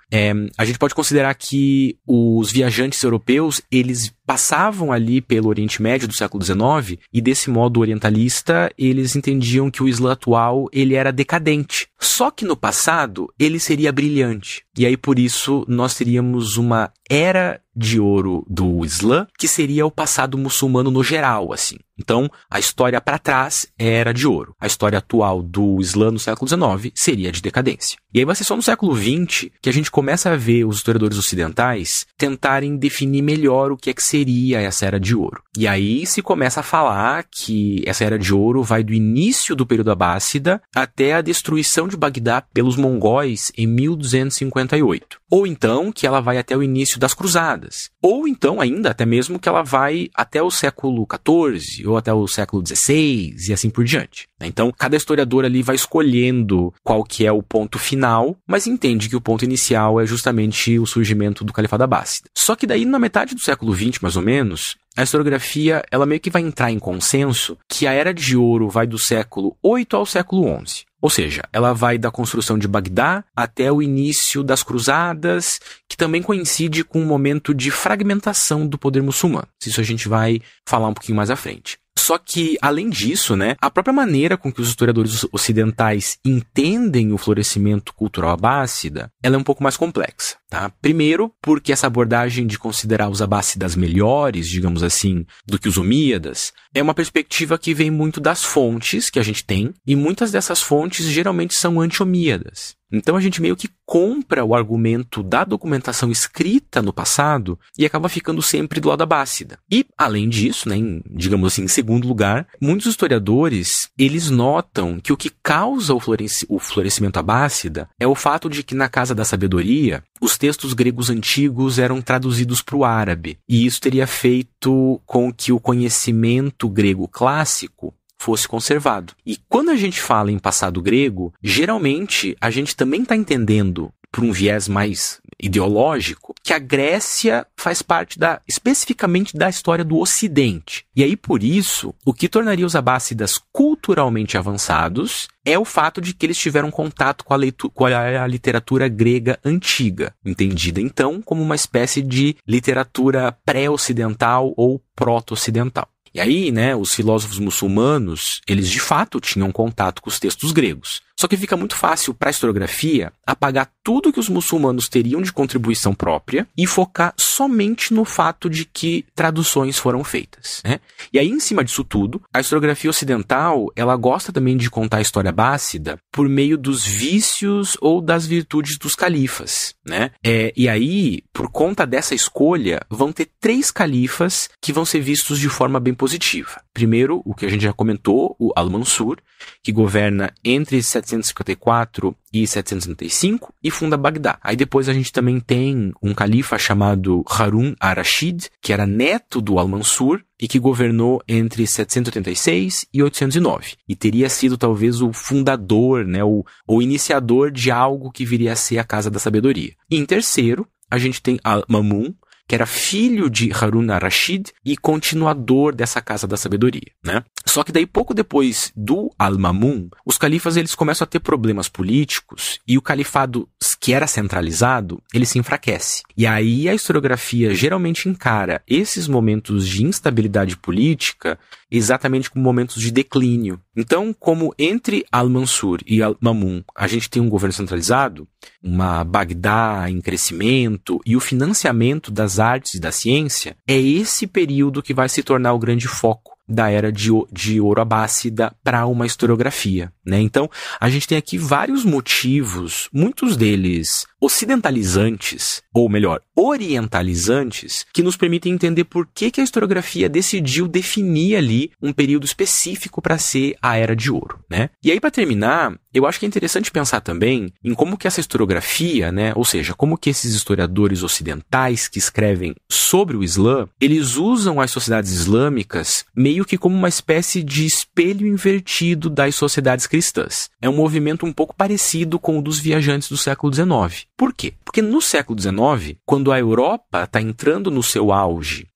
A gente pode considerar que os viajantes europeus, eles passavam ali pelo Oriente Médio do século XIX e desse modo orientalista eles entendiam que o Islã atual ele era decadente. Só que no passado ele seria brilhante. E aí por isso nós teríamos uma era de ouro do Islã, que seria o passado muçulmano no geral, assim. Então, a história para trás era de ouro. A história atual do Islã no século XIX seria de decadência. E aí vai ser só no século XX que a gente começa a ver os historiadores ocidentais tentarem definir melhor o que é que seria essa era de ouro. E aí se começa a falar que essa era de ouro vai do início do período abássida até a destruição de Bagdá pelos mongóis em 1258. Ou então que ela vai até o início das cruzadas. Ou então ainda até mesmo que ela vai até o século XIV ou até o século XVI e assim por diante. Então cada historiador ali vai escolhendo qual que é o ponto final, mas entende que o ponto inicial é justamente o surgimento do califado abássida. Só que daí na metade do século XX mais ou menos, a historiografia ela meio que vai entrar em consenso que a Era de Ouro vai do século VIII ao século XI. Ou seja, ela vai da construção de Bagdá até o início das cruzadas, que também coincide com um momento de fragmentação do poder muçulmano. Isso a gente vai falar um pouquinho mais à frente. Só que, além disso, né, a própria maneira com que os historiadores ocidentais entendem o florescimento cultural abássida, ela é um pouco mais complexa, tá? Primeiro, porque essa abordagem de considerar os abássidas melhores, digamos assim, do que os umíadas, é uma perspectiva que vem muito das fontes que a gente tem, e muitas dessas fontes geralmente são anti-omíadas. Então a gente meio que compra o argumento da documentação escrita no passado e acaba ficando sempre do lado abássida. E, além disso, né, digamos assim, em segundo lugar, muitos historiadores, eles notam que o que causa o florescimento abássida é o fato de que na Casa da Sabedoria, os textos gregos antigos eram traduzidos para o árabe. E isso teria feito com que o conhecimento grego clássico fosse conservado. E quando a gente fala em passado grego, geralmente a gente também está entendendo, por um viés mais ideológico, que a Grécia faz parte especificamente da história do Ocidente. E aí, por isso, o que tornaria os abássidas culturalmente avançados é o fato de que eles tiveram contato com a literatura grega antiga, entendida então como uma espécie de literatura pré-ocidental ou proto-ocidental. E aí, né, os filósofos muçulmanos, eles de fato tinham contato com os textos gregos. Só que fica muito fácil para a historiografia apagar tudo que os muçulmanos teriam de contribuição própria e focar somente no fato de que traduções foram feitas, né? E aí, em cima disso tudo, a historiografia ocidental, ela gosta também de contar a história abássida por meio dos vícios ou das virtudes dos califas, né? E aí, por conta dessa escolha, vão ter 3 califas que vão ser vistos de forma bem positiva. Primeiro, o que a gente já comentou, o Al-Mansur, que governa entre 754 e 735 e funda Bagdá. Aí depois a gente também tem um califa chamado Harun ar-Rashid, que era neto do Al-Mansur e que governou entre 786 e 809. E teria sido talvez o fundador, né, o iniciador de algo que viria a ser a Casa da Sabedoria. E em terceiro, a gente tem Al-Mamun, que era filho de Harun ar-Rashid e continuador dessa Casa da Sabedoria, né? Só que daí, pouco depois do Al-Mamun, os califas eles começam a ter problemas políticos e o califado, que era centralizado, ele se enfraquece. E aí a historiografia geralmente encara esses momentos de instabilidade política exatamente como momentos de declínio. Então, como entre Al-Mansur e Al-Mamun a gente tem um governo centralizado, uma Bagdá em crescimento e o financiamento das artes e da ciência, é esse período que vai se tornar o grande foco da era de ouro abássida para uma historiografia, né? Então, a gente tem aqui vários motivos, muitos deles ocidentalizantes, ou melhor, orientalizantes, que nos permitem entender por que a historiografia decidiu definir ali um período específico para ser a Era de Ouro, né? E aí, para terminar, eu acho que é interessante pensar também em como que essa historiografia, né, ou seja, como que esses historiadores ocidentais que escrevem sobre o Islã, eles usam as sociedades islâmicas meio que como uma espécie de espelho invertido das sociedades cristãs. É um movimento um pouco parecido com o dos viajantes do século XIX. Por quê? Porque no século XIX, quando a Europa está entrando no seu auge,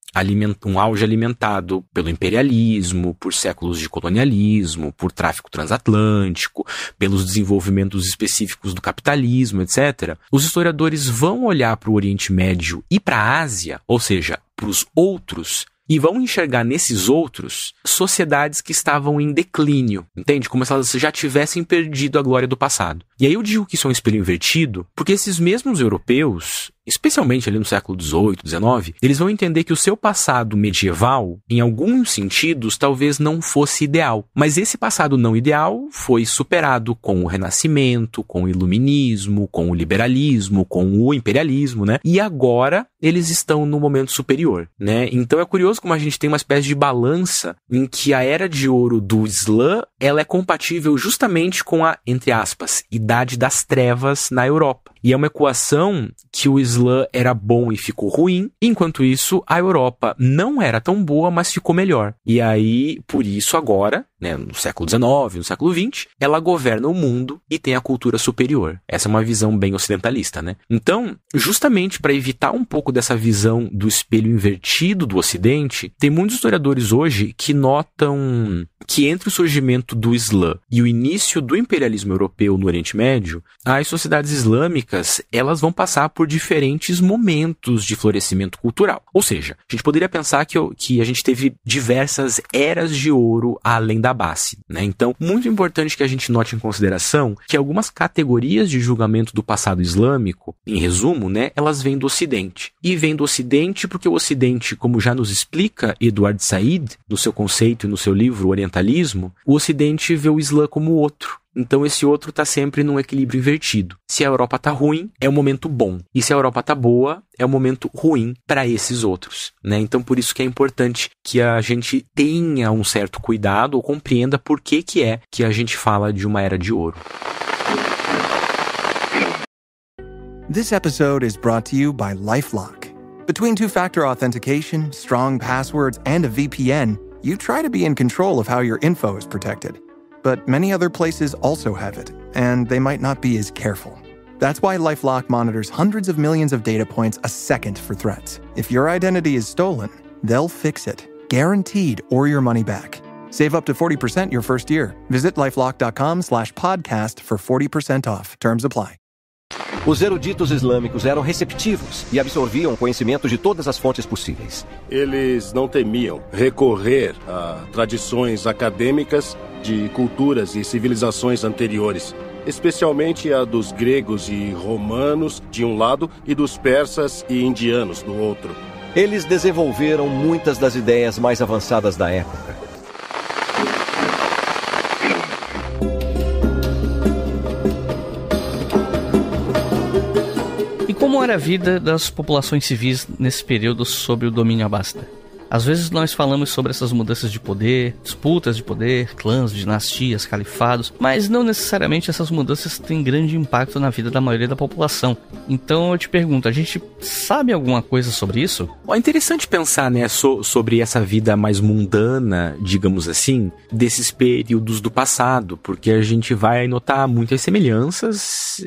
um auge alimentado pelo imperialismo, por séculos de colonialismo, por tráfico transatlântico, pelos desenvolvimentos específicos do capitalismo, etc., os historiadores vão olhar para o Oriente Médio e para a Ásia, ou seja, para os outros, e vão enxergar nesses outros sociedades que estavam em declínio, entende? Como se elas já tivessem perdido a glória do passado. E aí eu digo que isso é um espelho invertido, porque esses mesmos europeus, especialmente ali no século XVIII, XIX, eles vão entender que o seu passado medieval, em alguns sentidos, talvez não fosse ideal. Mas esse passado não ideal foi superado com o Renascimento, com o Iluminismo, com o liberalismo, com o imperialismo, né? E agora eles estão no momento superior, né? Então é curioso como a gente tem uma espécie de balança em que a Era de Ouro do Islã, ela é compatível justamente com a, entre aspas, Idade das Trevas na Europa. E é uma equação que o Islã era bom e ficou ruim, enquanto isso a Europa não era tão boa, mas ficou melhor. E aí, por isso agora, né, no século XIX, no século XX, ela governa o mundo e tem a cultura superior. Essa é uma visão bem ocidentalista, né? Então, justamente para evitar um pouco dessa visão do espelho invertido do Ocidente, tem muitos historiadores hoje que notam que entre o surgimento do Islã e o início do imperialismo europeu no Oriente Médio, as sociedades islâmicas, elas vão passar por diferentes momentos de florescimento cultural. Ou seja, a gente poderia pensar que a gente teve diversas eras de ouro além da base, né? Então, muito importante que a gente note em consideração que algumas categorias de julgamento do passado islâmico, em resumo, né, elas vêm do Ocidente. E vêm do Ocidente porque o Ocidente, como já nos explica Edward Said, no seu conceito e no seu livro Orientalismo, o Ocidente vê o Islã como outro. Então esse outro está sempre num equilíbrio invertido. Se a Europa está ruim, é um momento bom. E se a Europa está boa, é um momento ruim para esses outros, né? Então por isso que é importante que a gente tenha um certo cuidado ou compreenda por que é que a gente fala de uma era de ouro.
This episode is brought to you by LifeLock. Between two-factor authentication, strong passwords, and a VPN, you try to be in control of how your info is protected. But many other places also have it, and they might not be as careful. That's why LifeLock monitors hundreds of millions of data points a second for threats. If your identity is stolen, they'll fix it, guaranteed, or your money back. Save up to 40% your first year. Visit LifeLock.com/podcast for 40% off. Terms apply.
Os eruditos islâmicos eram receptivos e absorviam conhecimento de todas as fontes possíveis.
Eles não temiam recorrer a tradições acadêmicas de culturas e civilizações anteriores. especialmente a dos gregos e romanos de um lado e dos persas e indianos do outro.
Eles desenvolveram muitas das ideias mais avançadas da época.
E como era a vida das populações civis nesse período sob o domínio abássida? Às vezes nós falamos sobre essas mudanças de poder, disputas de poder, clãs, dinastias, califados, mas não necessariamente essas mudanças têm grande impacto na vida da maioria da população. Então eu te pergunto, a gente sabe alguma coisa sobre isso?
É interessante pensar, né, sobre essa vida mais mundana, digamos assim, desses períodos do passado, porque a gente vai notar muitas semelhanças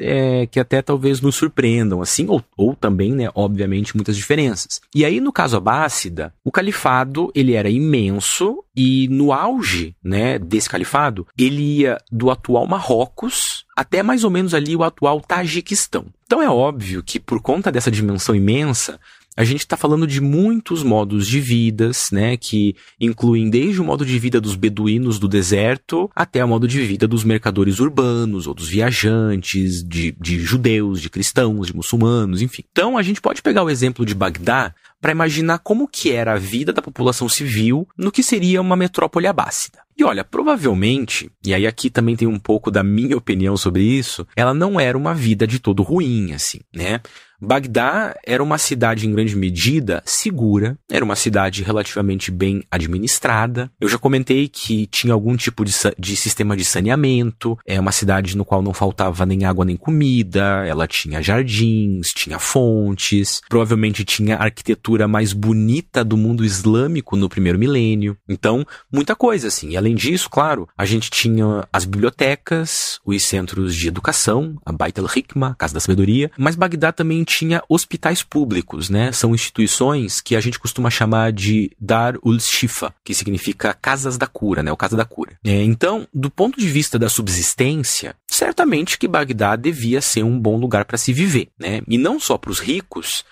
que até talvez nos surpreendam, assim, ou também, né, obviamente, muitas diferenças. E aí, no caso abássida, o califado, ele era imenso e no auge, né, desse califado, ele ia do atual Marrocos até mais ou menos ali o atual Tajiquistão. Então é óbvio que por conta dessa dimensão imensa, a gente está falando de muitos modos de vidas, né, que incluem desde o modo de vida dos beduínos do deserto até o modo de vida dos mercadores urbanos ou dos viajantes, de judeus, de cristãos, de muçulmanos, enfim. Então a gente pode pegar o exemplo de Bagdá para imaginar como que era a vida da população civil no que seria uma metrópole abássida. E olha, provavelmente, e aí aqui também tem um pouco da minha opinião sobre isso, ela não era uma vida de todo ruim, assim, né? Bagdá era uma cidade em grande medida segura, era uma cidade relativamente bem administrada. Eu já comentei que tinha algum tipo de sistema de saneamento, é uma cidade no qual não faltava nem água nem comida, ela tinha jardins, tinha fontes, provavelmente tinha a arquitetura mais bonita do mundo islâmico no primeiro milênio. Então, muita coisa assim. E além disso, claro, a gente tinha as bibliotecas, os centros de educação, a Bait al-Hikmah, a Casa da Sabedoria, mas Bagdá também tinha hospitais públicos, né? São instituições que a gente costuma chamar de Dar ul-Shifa, que significa Casas da Cura, né? O Casa da Cura. Então, do ponto de vista da subsistência, certamente que Bagdá devia ser um bom lugar para se viver, né? E não só para os ricos,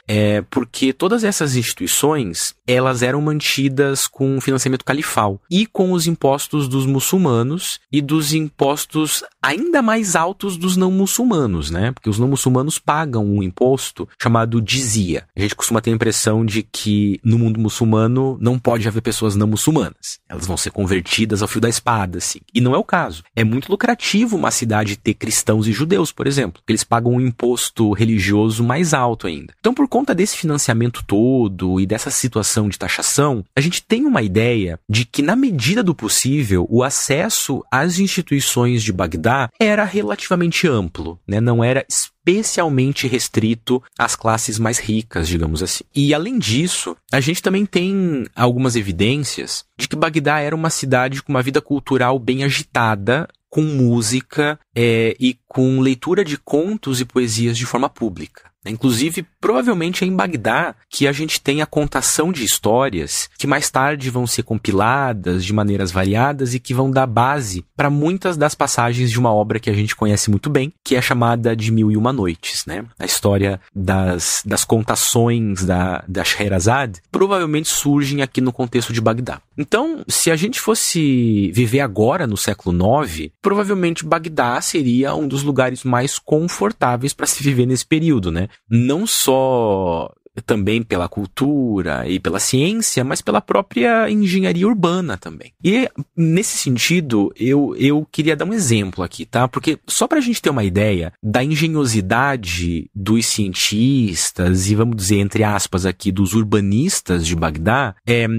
porque todas essas instituições, elas eram mantidas com financiamento califal e com os impostos dos muçulmanos e dos impostos ainda mais altos dos não muçulmanos, né? Porque os não muçulmanos pagam um imposto chamado jizya. A gente costuma ter a impressão de que no mundo muçulmano não pode haver pessoas não muçulmanas. Elas vão ser convertidas ao fio da espada, assim. E não é o caso. É muito lucrativo uma cidade ter cristãos e judeus, por exemplo, porque eles pagam um imposto religioso mais alto ainda. Então, por conta desse financiamento todo e dessa situação de taxação, a gente tem uma ideia de que, na medida do possível, o acesso às instituições de Bagdá era relativamente amplo, né? Não era especialmente restrito às classes mais ricas, digamos assim. E, além disso, a gente também tem algumas evidências de que Bagdá era uma cidade com uma vida cultural bem agitada, com música e com leitura de contos e poesias de forma pública. Inclusive, provavelmente é em Bagdá que a gente tem a contação de histórias que mais tarde vão ser compiladas de maneiras variadas e que vão dar base para muitas das passagens de uma obra que a gente conhece muito bem, que é chamada de Mil e Uma Noites, né? A história das contações da Scheherazade provavelmente surgem aqui no contexto de Bagdá. Então, se a gente fosse viver agora no século IX, provavelmente Bagdá seria um dos lugares mais confortáveis para se viver nesse período, né? Não só também pela cultura e pela ciência, mas pela própria engenharia urbana também. E, nesse sentido, eu queria dar um exemplo aqui, tá? Porque só pra gente ter uma ideia da engenhosidade dos cientistas e, vamos dizer, entre aspas aqui, dos urbanistas de Bagdá,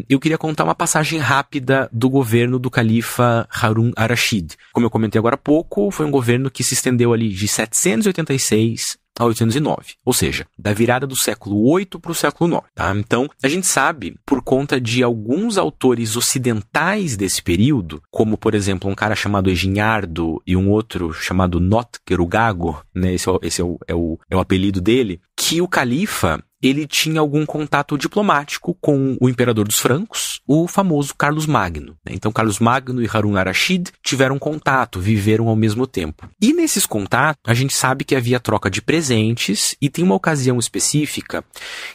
eu queria contar uma passagem rápida do governo do califa Harun ar-Rashid. Como eu comentei agora há pouco, foi um governo que se estendeu ali de 786 a 809, ou seja, da virada do século VIII para o século IX. Tá? Então, a gente sabe, por conta de alguns autores ocidentais desse período, como, por exemplo, um cara chamado Eginhardo e um outro chamado Notker o Gago, né? Esse é o apelido dele, que o califa ele tinha algum contato diplomático com o imperador dos francos, o famoso Carlos Magno. Então, Carlos Magno e Harun ar-Rashid tiveram contato, viveram ao mesmo tempo. E nesses contatos, a gente sabe que havia troca de presentes e tem uma ocasião específica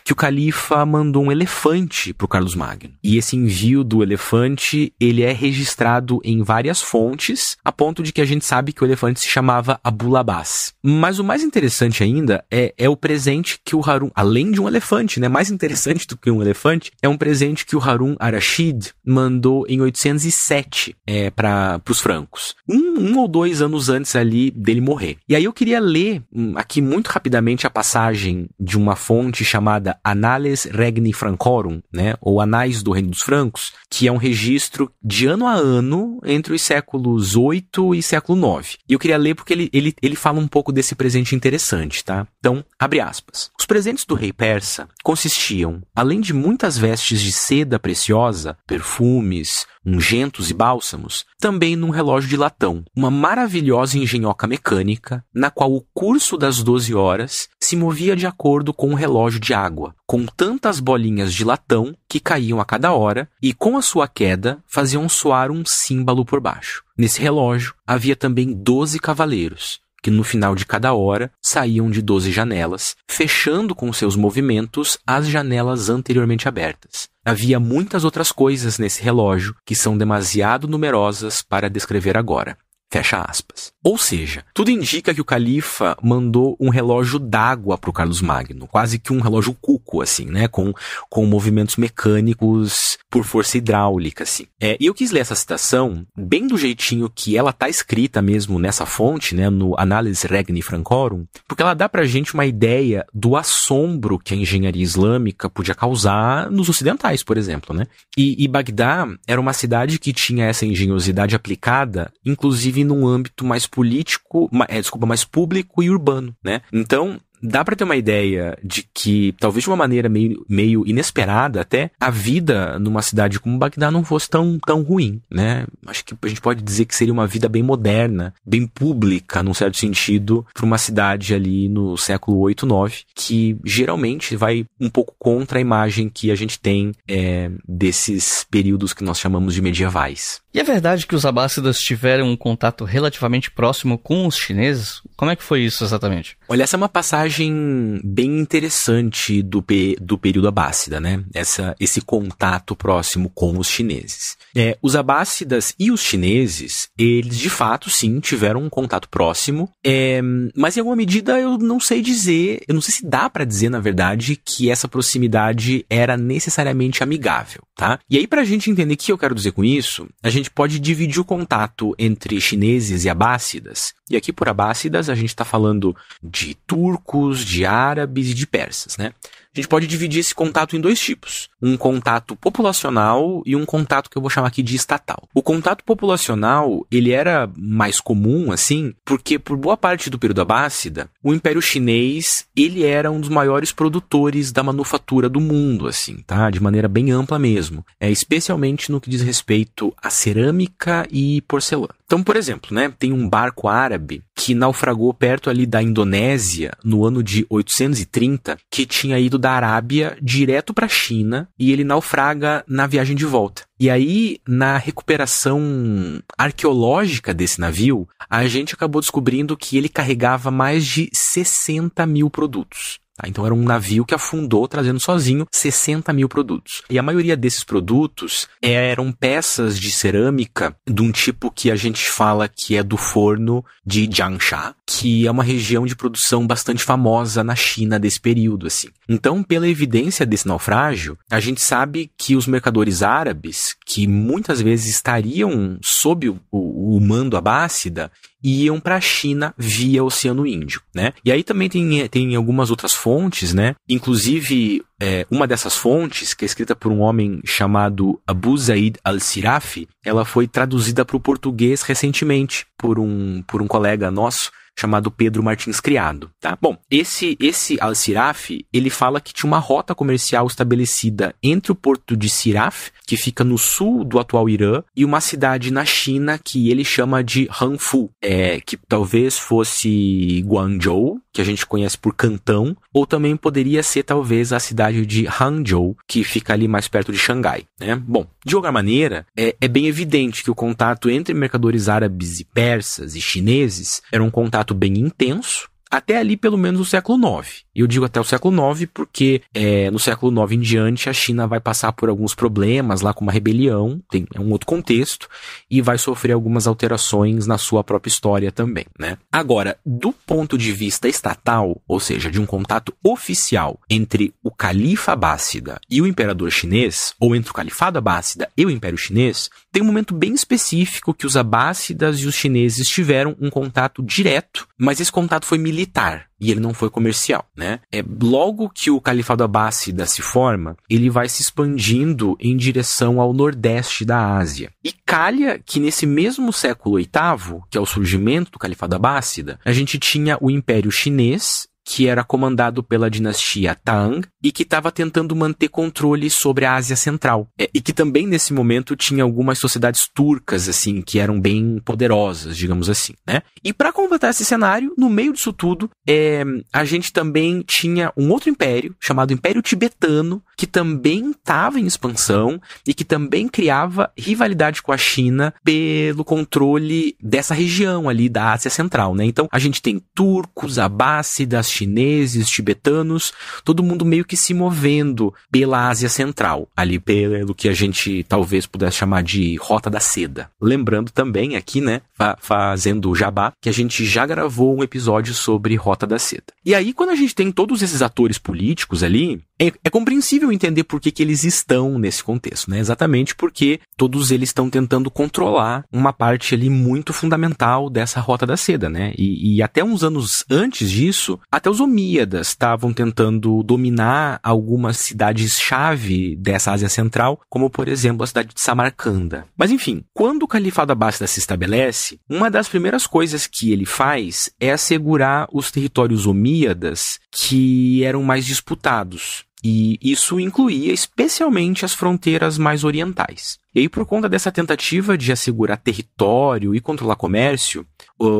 que o califa mandou um elefante para o Carlos Magno. E esse envio do elefante, ele é registrado em várias fontes, a ponto de que a gente sabe que o elefante se chamava Abul Abbas. Mas o mais interessante ainda é o presente que o Harun, além de um elefante, né? Mais interessante do que um elefante, é um presente que o Harun ar-Rashid mandou em 807 para os francos. Um ou 2 anos antes ali dele morrer. E aí eu queria ler aqui muito rapidamente a passagem de uma fonte chamada Annales Regni Francorum, né? Ou Anais do Reino dos Francos, que é um registro de ano a ano entre os séculos 8 e século 9. E eu queria ler porque ele fala um pouco desse presente interessante, tá? Então, abre aspas. Os presentes do rei persa consistiam, além de muitas vestes de seda preciosa, perfumes, ungentos e bálsamos, também num relógio de latão, uma maravilhosa engenhoca mecânica, na qual o curso das 12 horas se movia de acordo com um relógio de água, com tantas bolinhas de latão que caíam a cada hora e, com a sua queda, faziam soar um símbolo por baixo. Nesse relógio havia também 12 cavaleiros, que no final de cada hora saíam de 12 janelas, fechando com seus movimentos as janelas anteriormente abertas. Havia muitas outras coisas nesse relógio que são demasiado numerosas para descrever agora. Fecha aspas. Ou seja, tudo indica que o califa mandou um relógio d'água para o Carlos Magno, quase que um relógio cuco, assim, né, com movimentos mecânicos por força hidráulica, assim. E eu quis ler essa citação bem do jeitinho que ela tá escrita mesmo nessa fonte, né, no Annales Regni Francorum, porque ela dá pra gente uma ideia do assombro que a engenharia islâmica podia causar nos ocidentais, por exemplo, né. E Bagdá era uma cidade que tinha essa engenhosidade aplicada, inclusive num âmbito mais mais público e urbano, né? Então, dá para ter uma ideia de que, talvez de uma maneira meio inesperada até, a vida numa cidade como Bagdá não fosse tão ruim, né? Acho que a gente pode dizer que seria uma vida bem moderna, bem pública, num certo sentido, para uma cidade ali no século 8, 9, que geralmente vai um pouco contra a imagem que a gente tem desses períodos que nós chamamos de medievais.
E é verdade que os abássidas tiveram um contato relativamente próximo com os chineses? Como é que foi isso exatamente?
Olha, essa é uma passagem bem interessante do período abássida, né? Esse contato próximo com os chineses. Os abássidas e os chineses, eles de fato sim tiveram um contato próximo, mas em alguma medida eu não sei se dá para dizer na verdade que essa proximidade era necessariamente amigável, tá? E aí pra gente entender o que eu quero dizer com isso, a gente pode dividir o contato entre chineses e abássidas. E aqui por abássidas a gente está falando de turcos, de árabes e de persas, né? A gente pode dividir esse contato em 2 tipos. Um contato populacional e um contato que eu vou chamar aqui de estatal. O contato populacional, ele era mais comum, assim, porque por boa parte do período abássida, o Império Chinês, ele era um dos maiores produtores da manufatura do mundo, assim, tá? De maneira bem ampla mesmo. Especialmente no que diz respeito à cerâmica e porcelana. Então, por exemplo, né, tem um barco árabe que naufragou perto ali da Indonésia no ano de 830, que tinha ido da Arábia direto para a China, e ele naufraga na viagem de volta. E aí, na recuperação arqueológica desse navio, a gente acabou descobrindo que ele carregava mais de 60 mil produtos. Então era um navio que afundou trazendo sozinho 60 mil produtos. E a maioria desses produtos eram peças de cerâmica de um tipo que a gente fala que é do forno de Jiangsha, que é uma região de produção bastante famosa na China desse período, assim. Então, pela evidência desse naufrágio, a gente sabe que os mercadores árabes, que muitas vezes estariam sob o mando abássida, iam para a China via Oceano Índico, né? E aí também tem algumas outras fontes, né? Inclusive uma dessas fontes, que é escrita por um homem chamado Abu Zaid al-Sirafi, ela foi traduzida para o português recentemente por um colega nosso, chamado Pedro Martins Criado, tá? Bom, esse al-Sirafi, ele fala que tinha uma rota comercial estabelecida entre o porto de Siraf, que fica no sul do atual Irã, e uma cidade na China que ele chama de Hanfu, que talvez fosse Guangzhou, que a gente conhece por Cantão, ou também poderia ser talvez a cidade de Hangzhou, que fica ali mais perto de Xangai, né? Bom, de qualquer maneira, é bem evidente que o contato entre mercadores árabes e persas e chineses era um contato bem intenso, até ali pelo menos o século IX. E eu digo até o século IX porque no século IX em diante a China vai passar por alguns problemas lá com uma rebelião, é um outro contexto, e vai sofrer algumas alterações na sua própria história também, né? Agora, do ponto de vista estatal, ou seja, de um contato oficial entre o califa abássida e o imperador chinês, ou entre o califado abássida e o império chinês, tem um momento bem específico que os abássidas e os chineses tiveram um contato direto, mas esse contato foi militar. E ele não foi comercial, né? Logo que o califado abássida se forma, ele vai se expandindo em direção ao nordeste da Ásia. E calha que nesse mesmo século VIII, que é o surgimento do califado abássida, a gente tinha o Império Chinês, que era comandado pela dinastia Tang e que estava tentando manter controle sobre a Ásia Central. E que também, nesse momento, tinha algumas sociedades turcas, assim, que eram bem poderosas, digamos assim, né? E para completar esse cenário, no meio disso tudo, a gente também tinha um outro império, chamado Império Tibetano, que também estava em expansão e que também criava rivalidade com a China pelo controle dessa região ali da Ásia Central, né? Então, a gente tem turcos, abássidas, chineses, tibetanos, todo mundo meio que se movendo pela Ásia Central, ali pelo que a gente talvez pudesse chamar de Rota da Seda. Lembrando também aqui, né, fazendo o jabá, que a gente já gravou um episódio sobre Rota da Seda. E aí, quando a gente tem todos esses atores políticos ali, é compreensível entender por que eles estão nesse contexto, né? Exatamente porque todos eles estão tentando controlar uma parte ali muito fundamental dessa Rota da Seda, né? E até uns anos antes disso, até os omíadas estavam tentando dominar algumas cidades-chave dessa Ásia Central, como, por exemplo, a cidade de Samarcanda. Mas, enfim, quando o califado abássida se estabelece, uma das primeiras coisas que ele faz é assegurar os territórios omíadas que eram mais disputados. E isso incluía especialmente as fronteiras mais orientais. E aí, por conta dessa tentativa de assegurar território e controlar comércio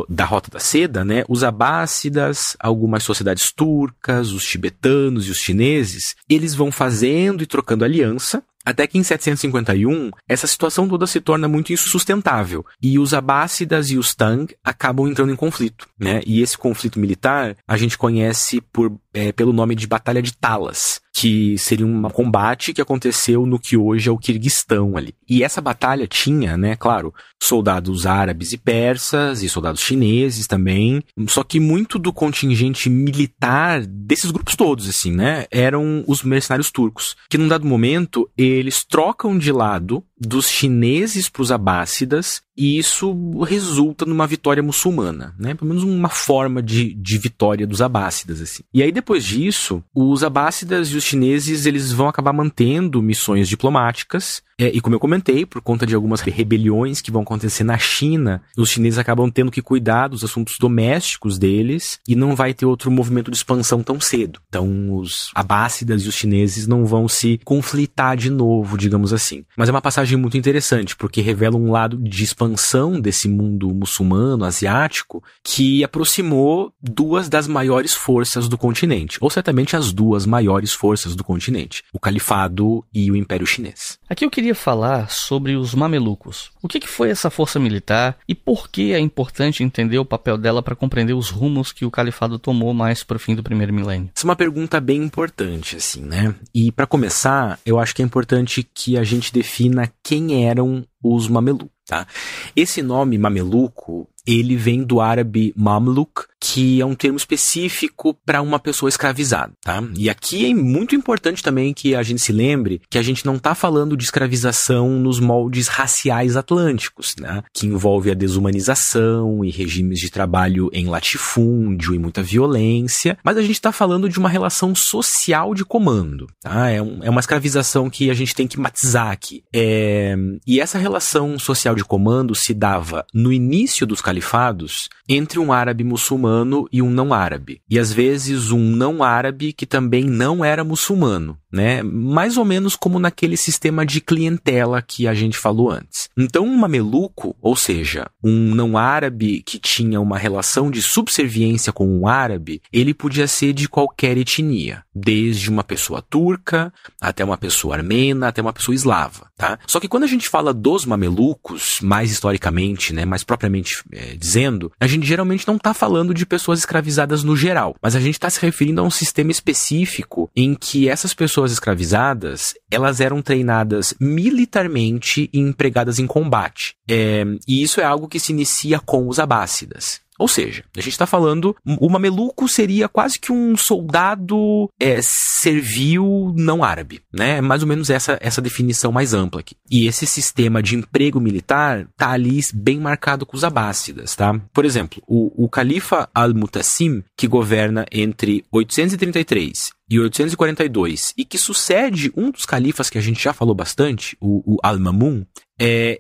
da Rota da Seda, né, os abássidas, algumas sociedades turcas, os tibetanos e os chineses, eles vão fazendo e trocando aliança, até que em 751, essa situação toda se torna muito insustentável. E os abássidas e os Tang acabam entrando em conflito, né? E esse conflito militar a gente conhece pelo nome de Batalha de Talas, que seria um combate que aconteceu no que hoje é o Quirguistão ali. E essa batalha tinha, né, claro, soldados árabes e persas e soldados chineses também, só que muito do contingente militar desses grupos todos, assim, né, eram os mercenários turcos, que num dado momento eles trocam de lado dos chineses para os abássidas e isso resulta numa vitória muçulmana, né? Pelo menos uma forma de vitória dos abássidas, assim. E aí depois disso, os abássidas e os chineses eles vão acabar mantendo missões diplomáticas e como eu comentei, por conta de algumas rebeliões que vão acontecer na China, os chineses acabam tendo que cuidar dos assuntos domésticos deles e não vai ter outro movimento de expansão tão cedo. Então os abássidas e os chineses não vão se conflitar de novo, digamos assim. Mas é uma passagem muito interessante, porque revela um lado de expansão desse mundo muçulmano, asiático, que aproximou duas das maiores forças do continente, ou certamente as duas maiores forças do continente, o Califado e o Império Chinês.
Aqui eu queria falar sobre os mamelucos. O que foi essa força militar e por que é importante entender o papel dela para compreender os rumos que o Califado tomou mais para o fim do primeiro milênio?
Essa é uma pergunta bem importante, assim, né? E para começar, eu acho que é importante que a gente defina quem eram os mamelucos, tá? Esse nome mameluco, ele vem do árabe mamluk, que é um termo específico para uma pessoa escravizada, tá? E aqui é muito importante também que a gente se lembre que a gente não está falando de escravização nos moldes raciais atlânticos, né? Que envolve a desumanização e regimes de trabalho em latifúndio e muita violência, mas a gente está falando de uma relação social de comando, tá? É uma escravização que a gente tem que matizar aqui. E essa relação social de comando se dava no início dos califados entre um árabe muçulmano e um não árabe. E às vezes um não árabe que também não era muçulmano, né? Mais ou menos como naquele sistema de clientela que a gente falou antes. Então um mameluco, ou seja, um não árabe que tinha uma relação de subserviência com um árabe, ele podia ser de qualquer etnia, desde uma pessoa turca até uma pessoa armena, até uma pessoa eslava, tá? Só que quando a gente fala dos mamelucos, mais historicamente, né, mais propriamente dizendo, a gente geralmente não está falando de pessoas escravizadas no geral, mas a gente está se referindo a um sistema específico em que essas pessoas escravizadas, elas eram treinadas militarmente e empregadas em combate. E isso é algo que se inicia com os abássidas. Ou seja, a gente está falando, o mameluco seria quase que um soldado servil não árabe, né? Mais ou menos essa definição mais ampla aqui. E esse sistema de emprego militar tá ali bem marcado com os abássidas, tá? Por exemplo, o califa Al-Mutassim, que governa entre 833 e 842, e que sucede um dos califas que a gente já falou bastante, o Al-Mamun,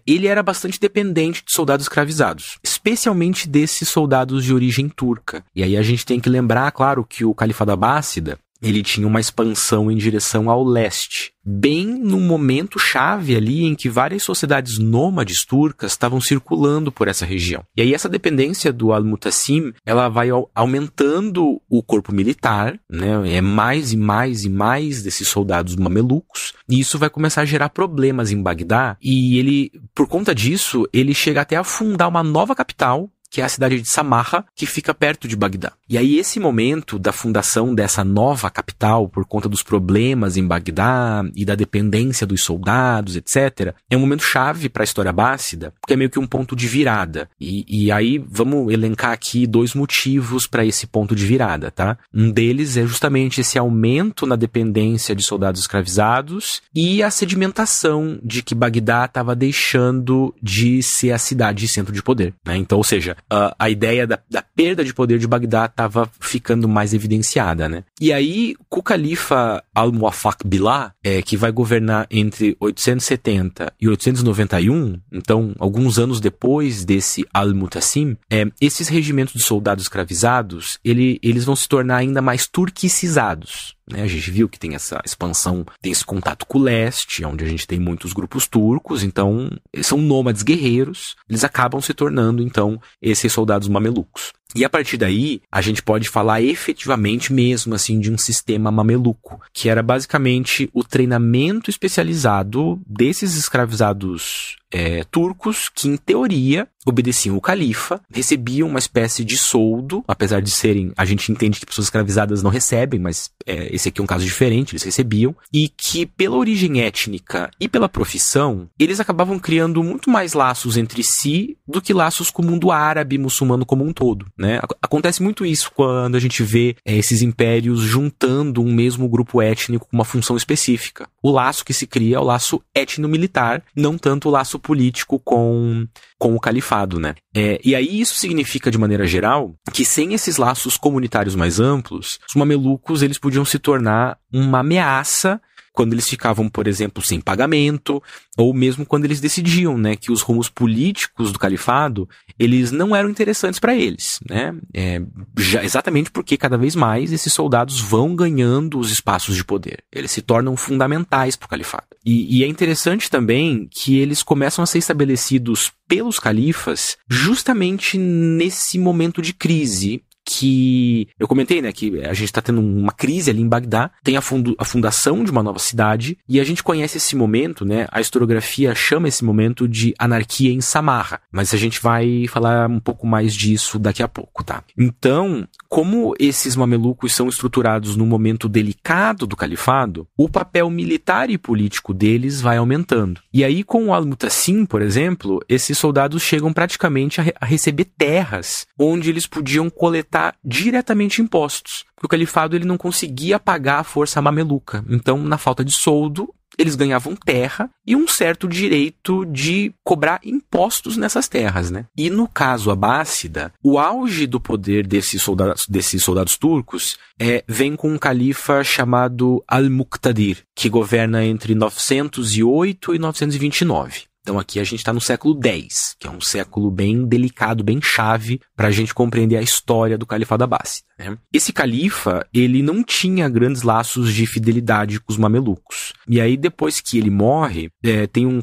ele era bastante dependente de soldados escravizados, especialmente desses soldados de origem turca. E aí a gente tem que lembrar, claro, que o Califado Abássida, ele tinha uma expansão em direção ao leste, bem no momento chave ali em que várias sociedades nômades turcas estavam circulando por essa região. E aí essa dependência do Al-Mutassim, ela vai aumentando o corpo militar, né? É mais e mais e mais desses soldados mamelucos, e isso vai começar a gerar problemas em Bagdá, e ele, por conta disso, ele chega até a fundar uma nova capital, que é a cidade de Samarra, que fica perto de Bagdá. E aí esse momento da fundação dessa nova capital, por conta dos problemas em Bagdá e da dependência dos soldados, etc., é um momento chave para a história abássida, porque é meio que um ponto de virada. E aí vamos elencar aqui 2 motivos para esse ponto de virada, tá? Um deles é justamente esse aumento na dependência de soldados escravizados e a sedimentação de que Bagdá estava deixando de ser a cidade centro de poder, né? Então, ou seja, a ideia da perda de poder de Bagdá estava ficando mais evidenciada, né? E aí, com o califa Al-Muwaffaq Billah, que vai governar entre 870 e 891, então, alguns anos depois desse Al-Mutassim, esses regimentos de soldados escravizados, eles vão se tornar ainda mais turquicizados. Né? A gente viu que tem essa expansão, tem esse contato com o leste, onde a gente tem muitos grupos turcos, então eles são nômades guerreiros, eles acabam se tornando, então, esses soldados mamelucos. E a partir daí, a gente pode falar efetivamente mesmo, assim, de um sistema mameluco, que era basicamente o treinamento especializado desses escravizados turcos, que em teoria obedeciam o califa, recebiam uma espécie de soldo, apesar de serem, a gente entende que pessoas escravizadas não recebem, mas esse aqui é um caso diferente, eles recebiam, e que pela origem étnica e pela profissão, eles acabavam criando muito mais laços entre si do que laços com o mundo árabe e muçulmano como um todo, né? Acontece muito isso quando a gente vê esses impérios juntando um mesmo grupo étnico com uma função específica. O laço que se cria é o laço étnico-militar, não tanto o laço político com o califado, né? E aí isso significa, de maneira geral, que sem esses laços comunitários mais amplos, os mamelucos eles podiam se tornar uma ameaça quando eles ficavam, por exemplo, sem pagamento, ou mesmo quando eles decidiam, né, que os rumos políticos do califado, eles não eram interessantes para eles, né? Exatamente porque cada vez mais esses soldados vão ganhando os espaços de poder. Eles se tornam fundamentais para o califado. E é interessante também que eles começam a ser estabelecidos pelos califas justamente nesse momento de crise, que eu comentei, né, que a gente está tendo uma crise ali em Bagdá, tem a fundação de uma nova cidade, e a gente conhece esse momento, né, a historiografia chama esse momento de anarquia em Samarra, mas a gente vai falar um pouco mais disso daqui a pouco, tá? Então, como esses mamelucos são estruturados num momento delicado do califado, o papel militar e político deles vai aumentando. E aí, com o Al-Mutassim, por exemplo, esses soldados chegam praticamente a receber terras onde eles podiam coletar está diretamente em impostos. Porque o califado ele não conseguia pagar a força mameluca. Então, na falta de soldo, eles ganhavam terra e um certo direito de cobrar impostos nessas terras, né? E no caso abássida, o auge do poder desses soldados turcos vem com um califa chamado Al-Muqtadir, que governa entre 908 e 929. Então aqui a gente está no século X, que é um século bem delicado, bem chave para a gente compreender a história do califado abássida, né? Esse califa, ele não tinha grandes laços de fidelidade com os mamelucos. E aí depois que ele morre, tem um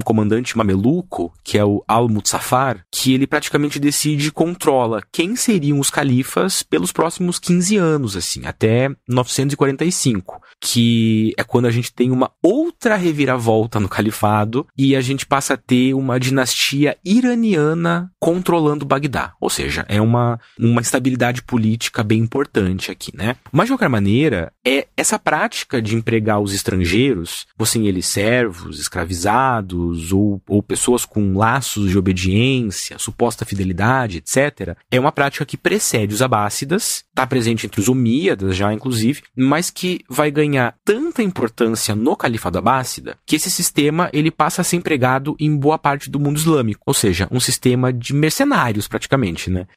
comandante mameluco, que é o Al-Muzaffar, que ele praticamente decide e controla quem seriam os califas pelos próximos 15 anos, assim, até 945, que é quando a gente tem uma outra reviravolta no califado e a gente passa a ter uma dinastia iraniana controlando Bagdá. Ou seja, é uma estabilidade política bem importante aqui, né? Mas, de qualquer maneira, essa prática de empregar os estrangeiros, fossem eles servos, escravizados ou pessoas com laços de obediência, suposta fidelidade, etc., é uma prática que precede os abássidas, está presente entre os omíadas já, inclusive, mas que vai ganhar tanta importância no califado abássida que esse sistema ele passa a ser empregado em boa parte do mundo islâmico, ou seja, um sistema de mercenários praticamente, né?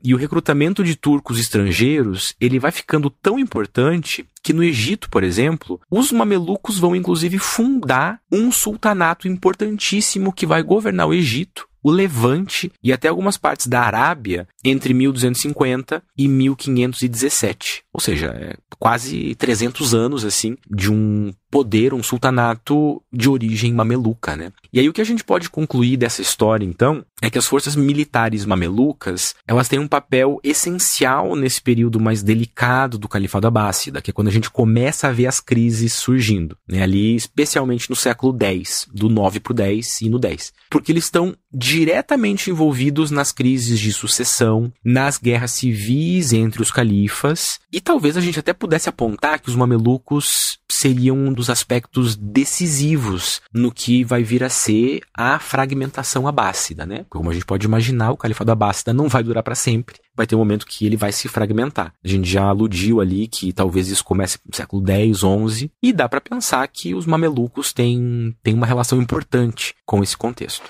E o recrutamento de turcos estrangeiros, ele vai ficando tão importante que no Egito, por exemplo, os mamelucos vão inclusive fundar um sultanato importantíssimo que vai governar o Egito, o Levante e até algumas partes da Arábia entre 1250 e 1517. Ou seja, quase 300 anos, assim, de um poder, um sultanato de origem mameluca, né? E aí o que a gente pode concluir dessa história, então, é que as forças militares mamelucas, elas têm um papel essencial nesse período mais delicado do califado abássida, que é quando a gente começa a ver as crises surgindo, né? Ali, especialmente no século X, do 9 para o 10 e no 10. Porque eles estão diretamente envolvidos nas crises de sucessão, nas guerras civis entre os califas, e talvez a gente até pudesse apontar que os mamelucos seriam um dos aspectos decisivos no que vai vir a ser a fragmentação abássida, né? Como a gente pode imaginar, o califado abássida não vai durar para sempre. Vai ter um momento que ele vai se fragmentar. A gente já aludiu ali que talvez isso comece no século X, XI, e dá para pensar que os mamelucos têm uma relação importante com esse contexto.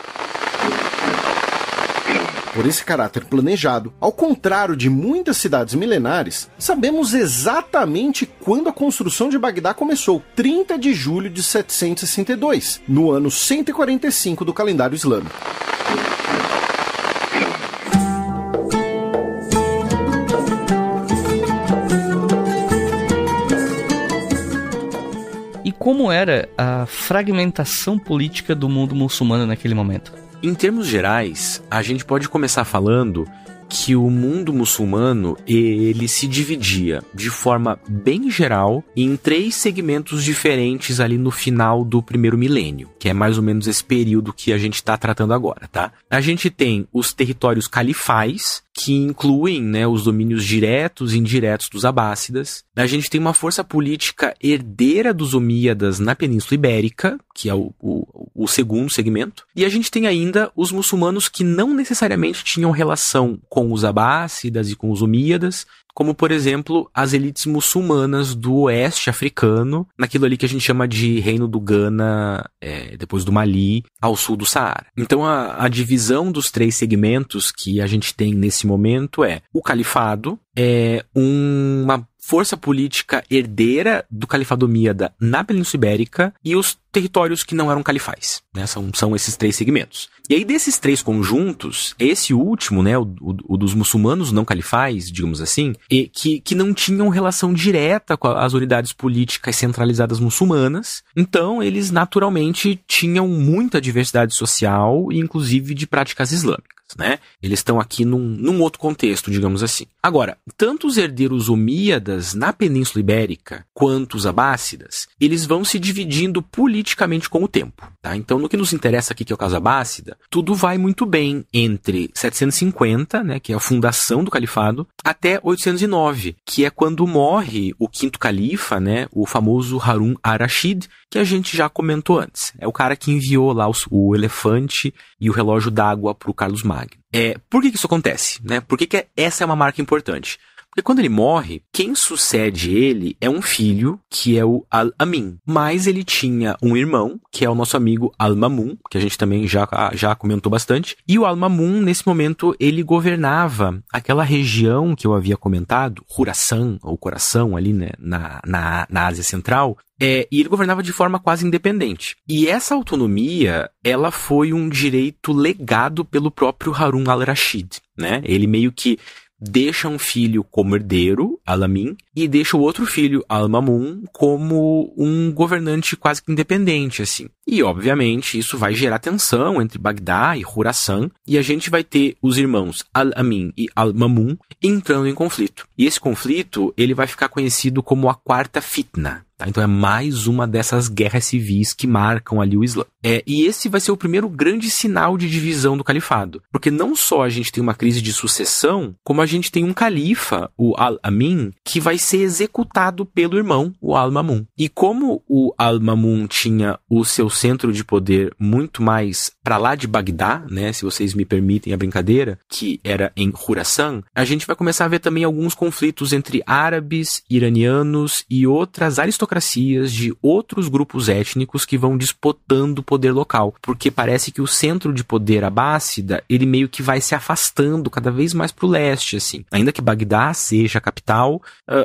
Por esse caráter planejado, ao contrário de muitas cidades milenares, sabemos exatamente quando a construção de Bagdá começou, 30 de julho de 762, no ano 145 do calendário islâmico.
E como era a fragmentação política do mundo muçulmano naquele momento?
Em termos gerais, a gente pode começar falando que o mundo muçulmano, ele se dividia de forma bem geral em 3 segmentos diferentes ali no final do primeiro milênio, que é mais ou menos esse período que a gente está tratando agora, tá? A gente tem os territórios califais, que incluem, né, os domínios diretos e indiretos dos abássidas. A gente tem uma força política herdeira dos omíadas na Península Ibérica, que é o segundo segmento. E a gente tem ainda os muçulmanos que não necessariamente tinham relação com os abássidas e com os omíadas, como, por exemplo, as elites muçulmanas do oeste africano, naquilo ali que a gente chama de Reino do Ghana, depois do Mali, ao sul do Saara. Então, a divisão dos 3 segmentos que a gente tem nesse momento é o califado, uma força política herdeira do califado omíada na Península Ibérica e os territórios que não eram califais, né? São esses 3 segmentos. E aí desses 3 conjuntos, esse último, né, o dos muçulmanos não califais, digamos assim, que não tinham relação direta com as unidades políticas centralizadas muçulmanas, então eles naturalmente tinham muita diversidade social e inclusive de práticas islâmicas, né? Eles estão aqui num outro contexto, digamos assim. Agora, tanto os herdeiros omíadas na Península Ibérica quanto os abássidas, eles vão se dividindo politicamente com o tempo. Tá? Então, no que nos interessa aqui, que é o caso abássida, tudo vai muito bem entre 750, né, que é a fundação do califado, até 809, que é quando morre o quinto califa, né, o famoso Harun ar-Rashid, que a gente já comentou antes. É o cara que enviou lá o elefante e o relógio d'água para o Carlos Magno. Por que isso acontece? Né? Por que essa é uma marca importante? Porque quando ele morre, quem sucede ele é um filho, que é o Al-Amin. Mas ele tinha um irmão, que é o nosso amigo Al-Mamun, que a gente também já comentou bastante. E o Al-Mamun, nesse momento, ele governava aquela região que eu havia comentado, Khurasan, ou Coração, ali, né, na Ásia Central. E ele governava de forma quase independente. E essa autonomia, ela foi um direito legado pelo próprio Harun al-Rashid, né? Ele meio que deixa um filho como herdeiro, Al-Amin, e deixa o outro filho, Al-Mamun, como um governante quase que independente, assim. E, obviamente, isso vai gerar tensão entre Bagdá e Khurasan, e a gente vai ter os irmãos Al-Amin e Al-Mamun entrando em conflito. E esse conflito, ele vai ficar conhecido como a Quarta Fitna. Tá? Então é mais uma dessas guerras civis que marcam ali o Islã. E esse vai ser o primeiro grande sinal de divisão do califado. Porque não só a gente tem uma crise de sucessão, como a gente tem um califa, o Al-Amin, que vai ser executado pelo irmão, o Al-Mamun. E como o Al-Mamun tinha o seu centro de poder muito mais para lá de Bagdá, né, se vocês me permitem a brincadeira, que era em Khurasan, a gente vai começar a ver também alguns conflitos entre árabes, iranianos e outras aristocracias de outros grupos étnicos que vão disputando o poder local, porque parece que o centro de poder abássida, ele meio que vai se afastando cada vez mais para o leste, assim. Ainda que Bagdá seja a capital,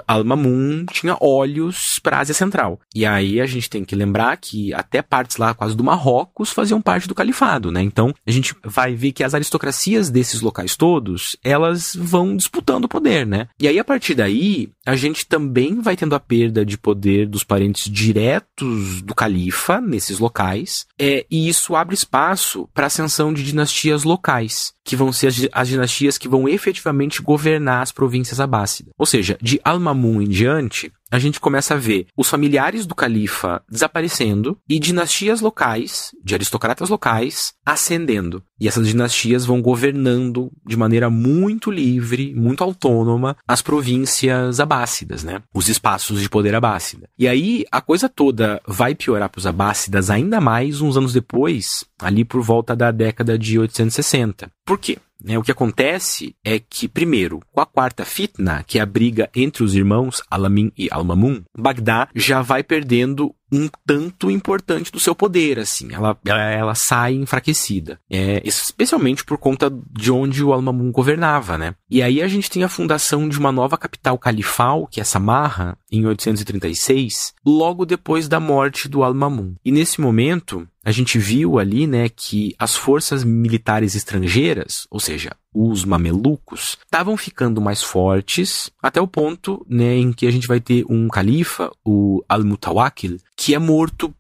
Al-Mamun tinha olhos para a Ásia Central. E aí a gente tem que lembrar que até partes lá quase do Marrocos faziam parte do califado, né? Então a gente vai ver que as aristocracias desses locais todos, elas vão disputando o poder, né? E aí a partir daí, a gente também vai tendo a perda de poder dos parentes diretos do califa nesses locais, e isso abre espaço para a ascensão de dinastias locais, que vão ser as dinastias que vão efetivamente governar as províncias abássidas. Ou seja, de Al-Mamun em diante, a gente começa a ver os familiares do califa desaparecendo e dinastias locais, de aristocratas locais, ascendendo. E essas dinastias vão governando de maneira muito livre, muito autônoma, as províncias abássidas, né? Os espaços de poder abássida. E aí, a coisa toda vai piorar para os abássidas ainda mais uns anos depois, ali por volta da década de 860. Por quê? O que acontece é que, primeiro, com a Quarta Fitna, que é a briga entre os irmãos Al-Amin e Al-Mamun, Bagdá já vai perdendo um tanto importante do seu poder, assim. Ela sai enfraquecida. Especialmente por conta de onde o Al-Mamun governava, né? E aí a gente tem a fundação de uma nova capital califal, que é Samarra, em 836, logo depois da morte do Al-Mamun. E nesse momento, a gente viu ali, né, que as forças militares estrangeiras, ou seja, os mamelucos, estavam ficando mais fortes, até o ponto, né, em que a gente vai ter um califa, o Al-Mutawakkil, que é morto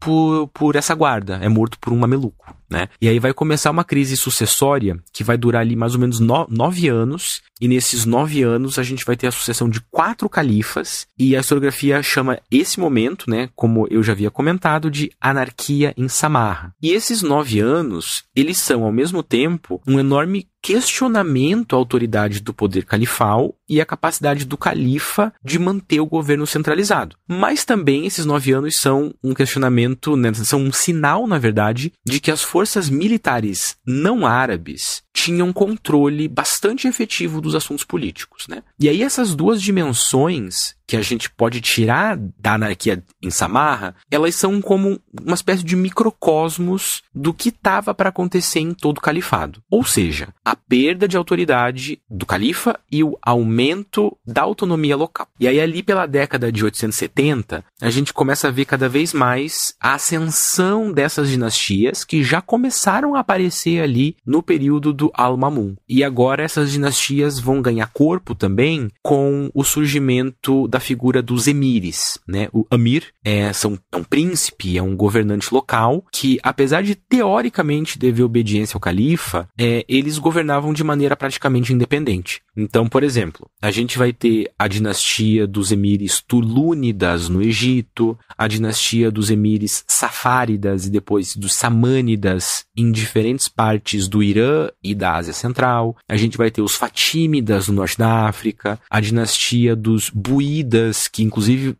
por essa guarda, é morto por um mameluco, né? E aí vai começar uma crise sucessória que vai durar ali mais ou menos 9 anos, e nesses 9 anos a gente vai ter a sucessão de 4 califas, e a historiografia chama esse momento, né, como eu já havia comentado, de anarquia em Samarra. E esses 9 anos, eles são ao mesmo tempo um enorme questionamento à autoridade do poder califal e à capacidade do califa de manter o governo centralizado. Mas também esses 9 anos são um questionamento, né, são um sinal, na verdade, de que as forças militares não árabes tinham controle bastante efetivo dos assuntos políticos, né? E aí essas duas dimensões que a gente pode tirar da anarquia em Samarra, elas são como uma espécie de microcosmos do que estava para acontecer em todo o califado. Ou seja, a perda de autoridade do califa e o aumento da autonomia local. E aí ali pela década de 870, a gente começa a ver cada vez mais a ascensão dessas dinastias que já começaram a aparecer ali no período do Al-Mamun. E agora essas dinastias vão ganhar corpo também com o surgimento da figura dos emires, né? O Amir é um príncipe, é um governante local que, apesar de teoricamente dever obediência ao califa, eles governavam de maneira praticamente independente. Então, por exemplo, a gente vai ter a dinastia dos emires Tulúnidas no Egito, a dinastia dos emires Safáridas e depois dos Samânidas em diferentes partes do Irã e da Ásia Central. A gente vai ter os Fatímidas no norte da África, a dinastia dos Buídas, que inclusive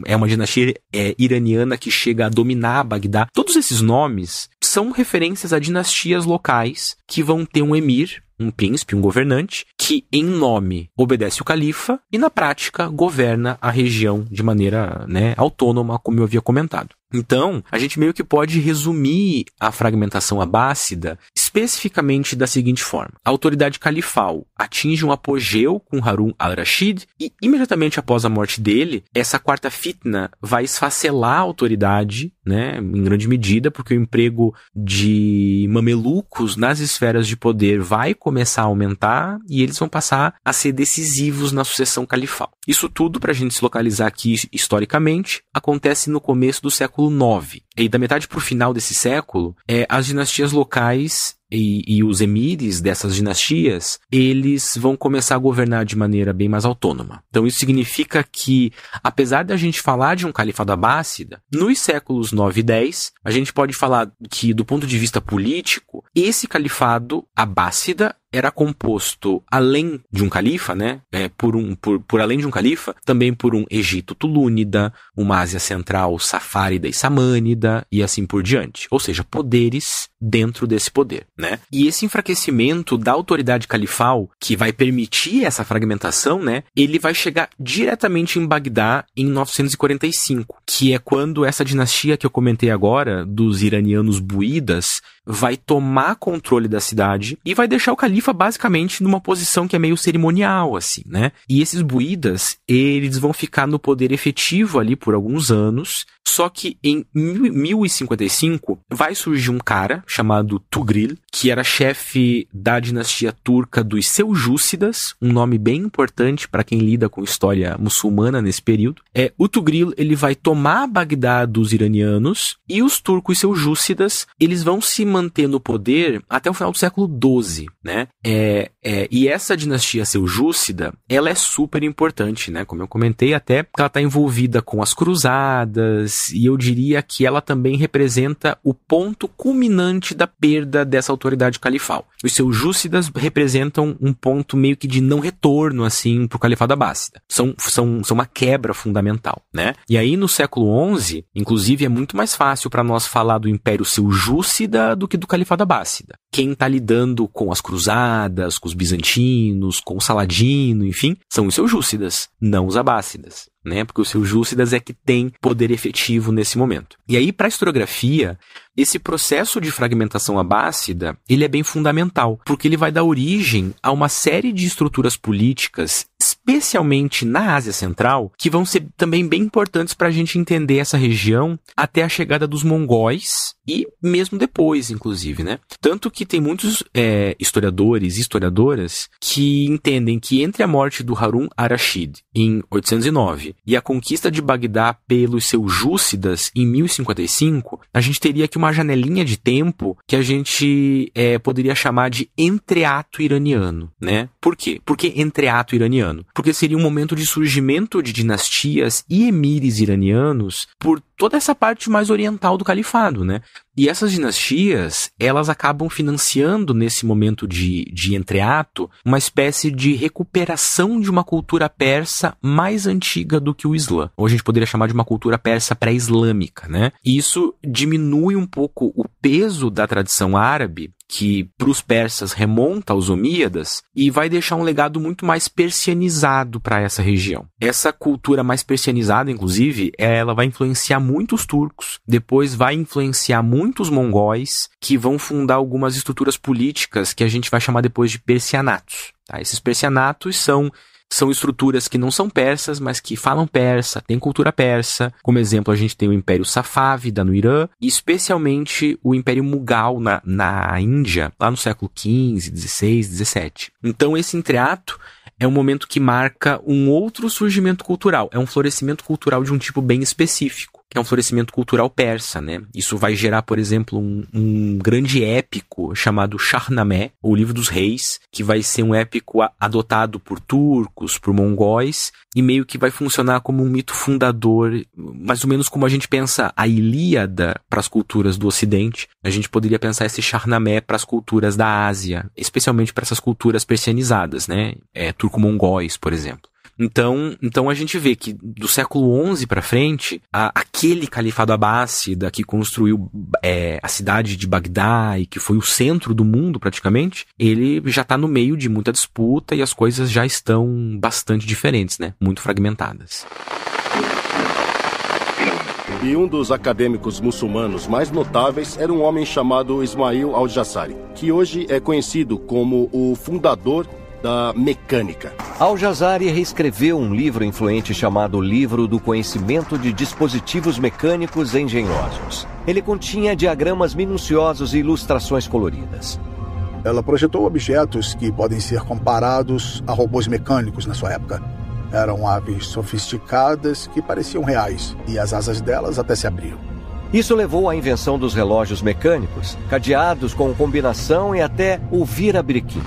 é uma dinastia iraniana que chega a dominar Bagdá. Todos esses nomes são referências a dinastias locais que vão ter um emir, um príncipe, um governante, que em nome obedece o califa e na prática governa a região de maneira, autônoma, como eu havia comentado. Então, a gente meio que pode resumir a fragmentação abássida especificamente da seguinte forma. A autoridade califal atinge um apogeu com Harun al-Rashid e, imediatamente após a morte dele, essa quarta fitna vai esfacelar a autoridade, em grande medida, porque o emprego de mamelucos nas esferas de poder vai começar a aumentar e eles vão passar a ser decisivos na sucessão califal. Isso tudo, para a gente se localizar aqui historicamente, acontece no começo do século IX. E da metade para o final desse século, as dinastias locais e os emires dessas dinastias, eles vão começar a governar de maneira bem mais autônoma. Então isso significa que, apesar da gente falar de um califado abássida, nos séculos 9 e 10, a gente pode falar que, do ponto de vista político, esse califado abássida era composto, além de um califa, por além de um califa, também por um Egito Tulúnida, uma Ásia Central Safárida e Samânida, e assim por diante. Ou seja, poderes dentro desse poder, E esse enfraquecimento da autoridade califal, que vai permitir essa fragmentação, ele vai chegar diretamente em Bagdá em 945, que é quando essa dinastia que eu comentei agora, dos iranianos buídas, vai tomar controle da cidade e vai deixar o califa basicamente numa posição que é meio cerimonial, assim, E esses buídas, eles vão ficar no poder efetivo ali por alguns anos, só que em 1055 vai surgir um cara chamado Tugril, que era chefe da dinastia turca dos Seljúcidas, um nome bem importante para quem lida com história muçulmana nesse período. O Tugril, ele vai tomar Bagdá dos iranianos e os turcos seljúcidas, eles vão se manter no poder até o final do século XII, e essa dinastia seljúcida, ela é super importante, como eu comentei, até porque ela está envolvida com as cruzadas, e eu diria que ela também representa o ponto culminante da perda dessa autoridade califal. Os seljúcidas representam um ponto meio que de não retorno, assim, para o califado abássida. São uma quebra fundamental, E aí, no século XI, inclusive, é muito mais fácil para nós falar do Império Seljúcida do que do califado abássida. Quem está lidando com as cruzadas, com os bizantinos, com o Saladino, enfim, são os seljúcidas, não os abássidas. Porque os seljúcidas é que tem poder efetivo nesse momento. E aí, para a historiografia, esse processo de fragmentação abássida, ele é bem fundamental, porque ele vai dar origem a uma série de estruturas políticas, especialmente na Ásia Central, que vão ser também bem importantes para a gente entender essa região até a chegada dos mongóis e mesmo depois, inclusive, Tanto que tem muitos historiadores e historiadoras que entendem que entre a morte do Harun al-Rashid em 809 e a conquista de Bagdá pelos seljúcidas em 1055, a gente teria aqui uma janelinha de tempo que a gente poderia chamar de entreato iraniano, Por quê? Por que entreato iraniano? Porque seria um momento de surgimento de dinastias e emires iranianos por toda essa parte mais oriental do califado, E essas dinastias, elas acabam financiando nesse momento de entreato uma espécie de recuperação de uma cultura persa mais antiga do que o Islã. Ou a gente poderia chamar de uma cultura persa pré-islâmica, E isso diminui um pouco o peso da tradição árabe, que para os persas remonta aos Omíadas, e vai deixar um legado muito mais persianizado para essa região. Essa cultura mais persianizada, inclusive, ela vai influenciar muitos turcos, depois vai influenciar muitos mongóis, que vão fundar algumas estruturas políticas que a gente vai chamar depois de persianatos. Esses persianatos são são estruturas que não são persas, mas que falam persa, têm cultura persa. Como exemplo, a gente tem o Império Safávida no Irã, e especialmente o Império Mughal na Índia, lá no século XV, XVI, XVII. Então esse entreato é um momento que marca um outro surgimento cultural, é um florescimento cultural de um tipo bem específico, que é um florescimento cultural persa, né? Isso vai gerar, por exemplo, um grande épico chamado Shahnameh, o Livro dos Reis, que vai ser um épico adotado por turcos, por mongóis, e meio que vai funcionar como um mito fundador, mais ou menos como a gente pensa a Ilíada para as culturas do Ocidente, a gente poderia pensar esse Shahnameh para as culturas da Ásia, especialmente para essas culturas persianizadas, né? Turco-mongóis, por exemplo. Então a gente vê que do século XI para frente, aquele califado abássida que construiu a cidade de Bagdá e que foi o centro do mundo praticamente, ele já está no meio de muita disputa e as coisas já estão bastante diferentes, né? Muito fragmentadas.
E um dos acadêmicos muçulmanos mais notáveis era um homem chamado Ismail al-Jazari, que hoje é conhecido como o fundador da mecânica.
Al-Jazari reescreveu um livro influente chamado Livro do Conhecimento de Dispositivos Mecânicos Engenhosos. Ele continha diagramas minuciosos e ilustrações coloridas.
Ela projetou objetos que podem ser comparados a robôs mecânicos na sua época. Eram aves sofisticadas que pareciam reais, e as asas delas até se abriam.
Isso levou à invenção dos relógios mecânicos, cadeados com combinação e até o virabrequim.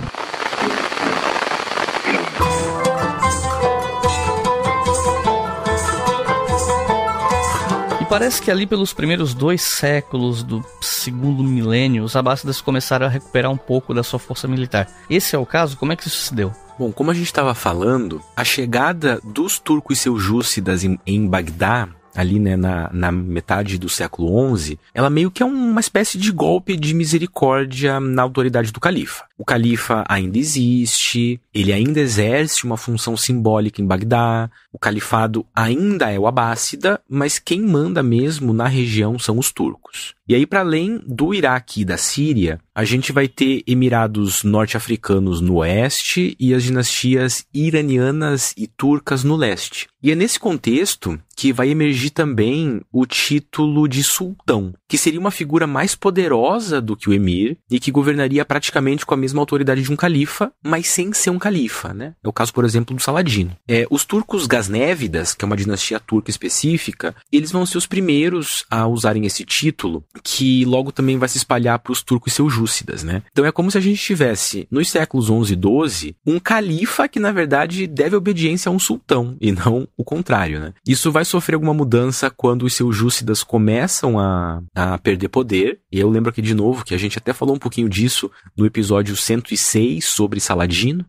Parece que ali pelos primeiros 2 séculos do segundo milênio, os abássidas começaram a recuperar um pouco da sua força militar. Esse é o caso? Como é que isso se deu?
Bom, como a gente estava falando, a chegada dos turcos seljúcidas em Bagdá, ali, né, na metade do século XI, ela meio que é uma espécie de golpe de misericórdia na autoridade do califa. O califa ainda existe, ele ainda exerce uma função simbólica em Bagdá, o califado ainda é o abássida, mas quem manda mesmo na região são os turcos. E aí, para além do Iraque e da Síria, a gente vai ter emirados norte-africanos no oeste e as dinastias iranianas e turcas no leste. E é nesse contexto que vai emergir também o título de sultão, que seria uma figura mais poderosa do que o emir e que governaria praticamente com a mesma autoridade de um califa, mas sem ser um califa, né? É o caso, por exemplo, do Saladino. Os turcos gaznévidas, que é uma dinastia turca específica, eles vão ser os primeiros a usarem esse título, que logo também vai se espalhar para os turcos seljúcidas, né? Então é como se a gente tivesse, nos séculos 11 e 12, um califa que, na verdade, deve obediência a um sultão, e não o contrário, né? Isso vai sofrer alguma mudança quando os seljúcidas começam a perder poder, e eu lembro aqui de novo que a gente até falou um pouquinho disso no episódio 106 sobre Saladino,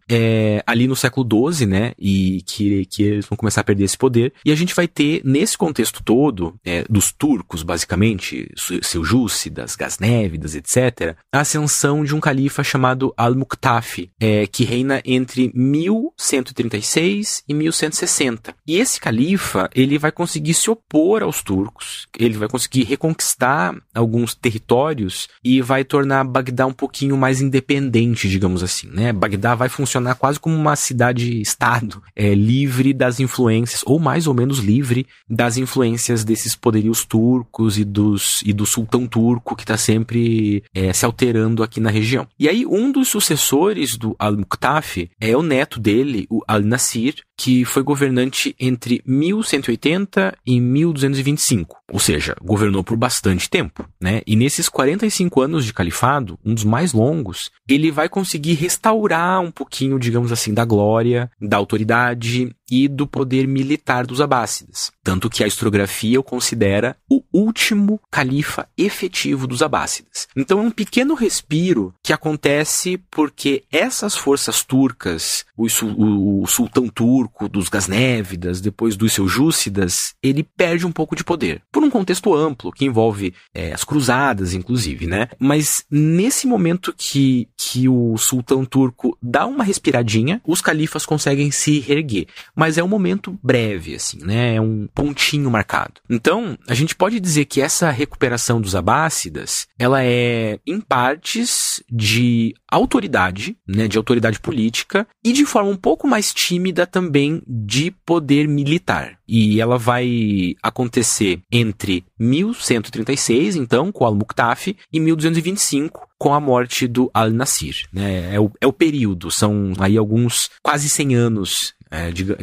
ali no século XII, né? E que eles vão começar a perder esse poder, e a gente vai ter, nesse contexto todo, dos turcos, basicamente, seljúcidas, gaznévidas, etc., a ascensão de um califa chamado Al-Muqtafi, que reina entre 1136 e 1160. E esse califa, ele vai conseguir se opor aos turcos, ele vai conseguir reconquistar alguns territórios e vai tornar Bagdá um pouquinho mais independente, digamos assim, né? Bagdá vai funcionar quase como uma cidade-estado, livre das influências, ou mais ou menos livre das influências desses poderios turcos e do sultão turco que está sempre se alterando aqui na região. E aí um dos sucessores do Al-Muqtafi é o neto dele, o Al-Nasir, que foi governante entre 1180 e 1225, ou seja, governou por bastante tempo, né? E nesses 45 anos de califado, um dos mais longos, ele vai conseguir restaurar um pouquinho, digamos assim, da glória, da autoridade e do poder militar dos abássidas. Tanto que a historiografia o considera o último califa efetivo dos abássidas. Então é um pequeno respiro que acontece porque essas forças turcas, o sultão turco, dos gaznévidas, depois dos seljúcidas, ele perde um pouco de poder. Por um contexto amplo, que envolve as cruzadas, inclusive, né? Mas nesse momento que o sultão turco dá uma respiradinha, os califas conseguem se reerguer. mas é um momento breve, assim, né? É um pontinho marcado. Então, a gente pode dizer que essa recuperação dos abássidas, ela é, em partes, de autoridade, né? De autoridade política, e de forma um pouco mais tímida também de poder militar. E ela vai acontecer entre 1136, então, com Al-Muqtafi, e 1225, com a morte do Al-Nasir, né? É o período, são aí alguns quase 100 anos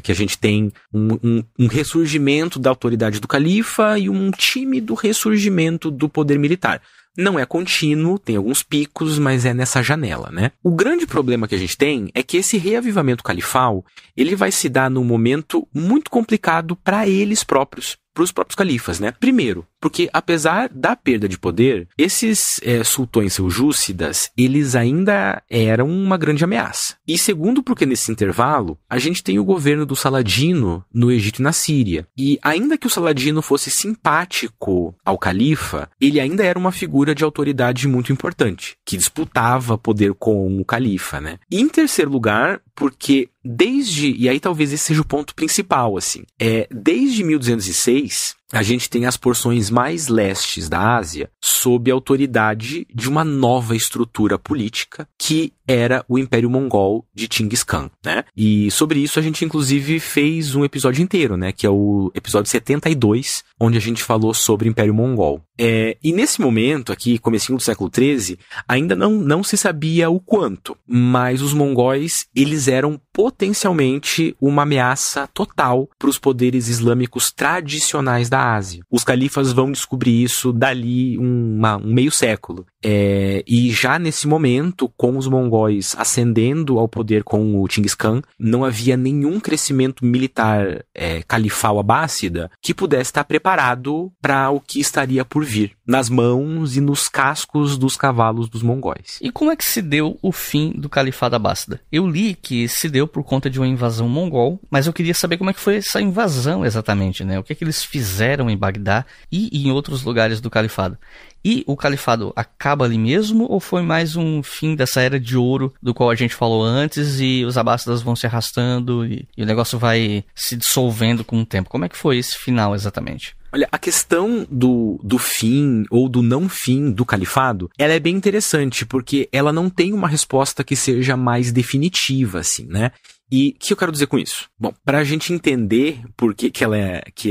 que a gente tem um ressurgimento da autoridade do califa e um tímido ressurgimento do poder militar. Não é contínuo, tem alguns picos, mas é nessa janela, né? O grande problema que a gente tem é que esse reavivamento califal, ele vai se dar num momento muito complicado para eles próprios, para os próprios califas, né? Primeiro, porque apesar da perda de poder, esses sultões seljúcidas, eles ainda eram uma grande ameaça. E segundo, porque nesse intervalo, a gente tem o governo do Saladino no Egito e na Síria. E ainda que o Saladino fosse simpático ao califa, ele ainda era uma figura de autoridade muito importante, que disputava poder com o califa, né? E em terceiro lugar, porque e aí talvez esse seja o ponto principal, assim, desde 1206, a gente tem as porções mais lestes da Ásia sob a autoridade de uma nova estrutura política que era o Império Mongol de Chinggis Khan, né? E sobre isso a gente inclusive fez um episódio inteiro, né? Que é o episódio 72, onde a gente falou sobre o Império Mongol. E nesse momento aqui, comecinho do século XIII, ainda não se sabia o quanto, mas os mongóis, eles eram potencialmente uma ameaça total para os poderes islâmicos tradicionais da Ásia. Os califas vão descobrir isso dali um meio século. E já nesse momento, com os mongóis ascendendo ao poder com o Chinggis Khan, não havia nenhum crescimento militar califal abássida que pudesse estar preparado para o que estaria por vir, nas mãos e nos cascos dos cavalos dos mongóis.
E como é que se deu o fim do califado abássida? Eu li que se deu por conta de uma invasão mongol, mas eu queria saber como é que foi essa invasão exatamente, né? O que é que eles fizeram em Bagdá e em outros lugares do califado? E o califado acaba ali mesmo ou foi mais um fim dessa era de ouro do qual a gente falou antes e os abássidas vão se arrastando e o negócio vai se dissolvendo com o tempo? Como é que foi esse final exatamente?
Olha, a questão do fim ou do não fim do califado, ela é bem interessante, porque ela não tem uma resposta que seja mais definitiva, assim, né? E o que eu quero dizer com isso? Bom, para a gente entender por que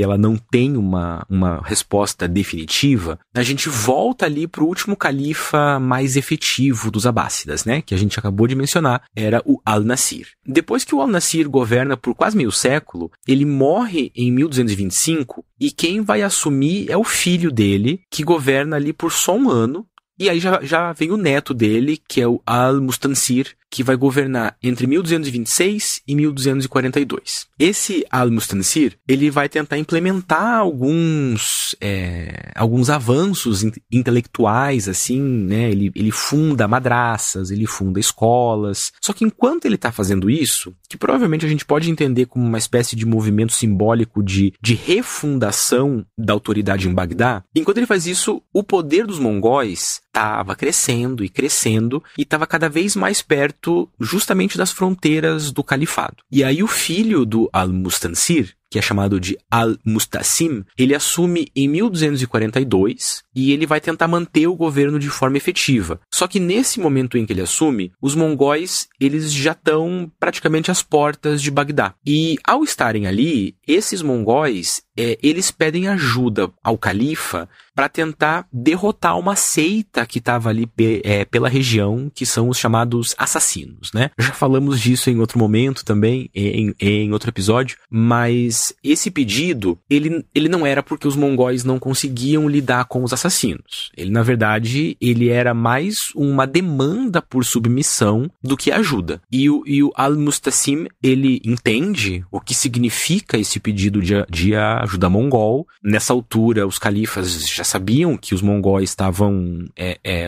ela não tem uma resposta definitiva, a gente volta ali para o último califa mais efetivo dos abássidas, né? Que a gente acabou de mencionar, era o Al-Nasir. Depois que o Al-Nasir governa por quase meio século, ele morre em 1225 e quem vai assumir é o filho dele, que governa ali por só um ano. E aí já vem o neto dele, que é o Al-Mustansir, que vai governar entre 1226 e 1242. Esse Al-Mustansir, ele vai tentar implementar alguns avanços intelectuais, assim, né? Ele funda madraças, ele funda escolas. Só que enquanto ele está fazendo isso, que provavelmente a gente pode entender como uma espécie de movimento simbólico de refundação da autoridade em Bagdá, enquanto ele faz isso, o poder dos mongóis estava crescendo e estava cada vez mais perto justamente das fronteiras do califado. E aí o filho do Al-Mustansir, que é chamado de Al-Mustasim, ele assume em 1242 e ele vai tentar manter o governo de forma efetiva. Só que nesse momento em que ele assume, os mongóis, eles já estão praticamente às portas de Bagdá. E ao estarem ali, esses mongóis, eles pedem ajuda ao califa para tentar derrotar uma seita que estava ali pela região, que são os chamados assassinos, né? Já falamos disso em outro momento também, em outro episódio, mas esse pedido, ele não era porque os mongóis não conseguiam lidar com os assassinos. Ele, na verdade, ele era mais uma demanda por submissão do que ajuda. E o Al-Mustasim, ele entende o que significa esse pedido de ajuda mongol. Nessa altura, os califas já sabiam que os mongóis estavam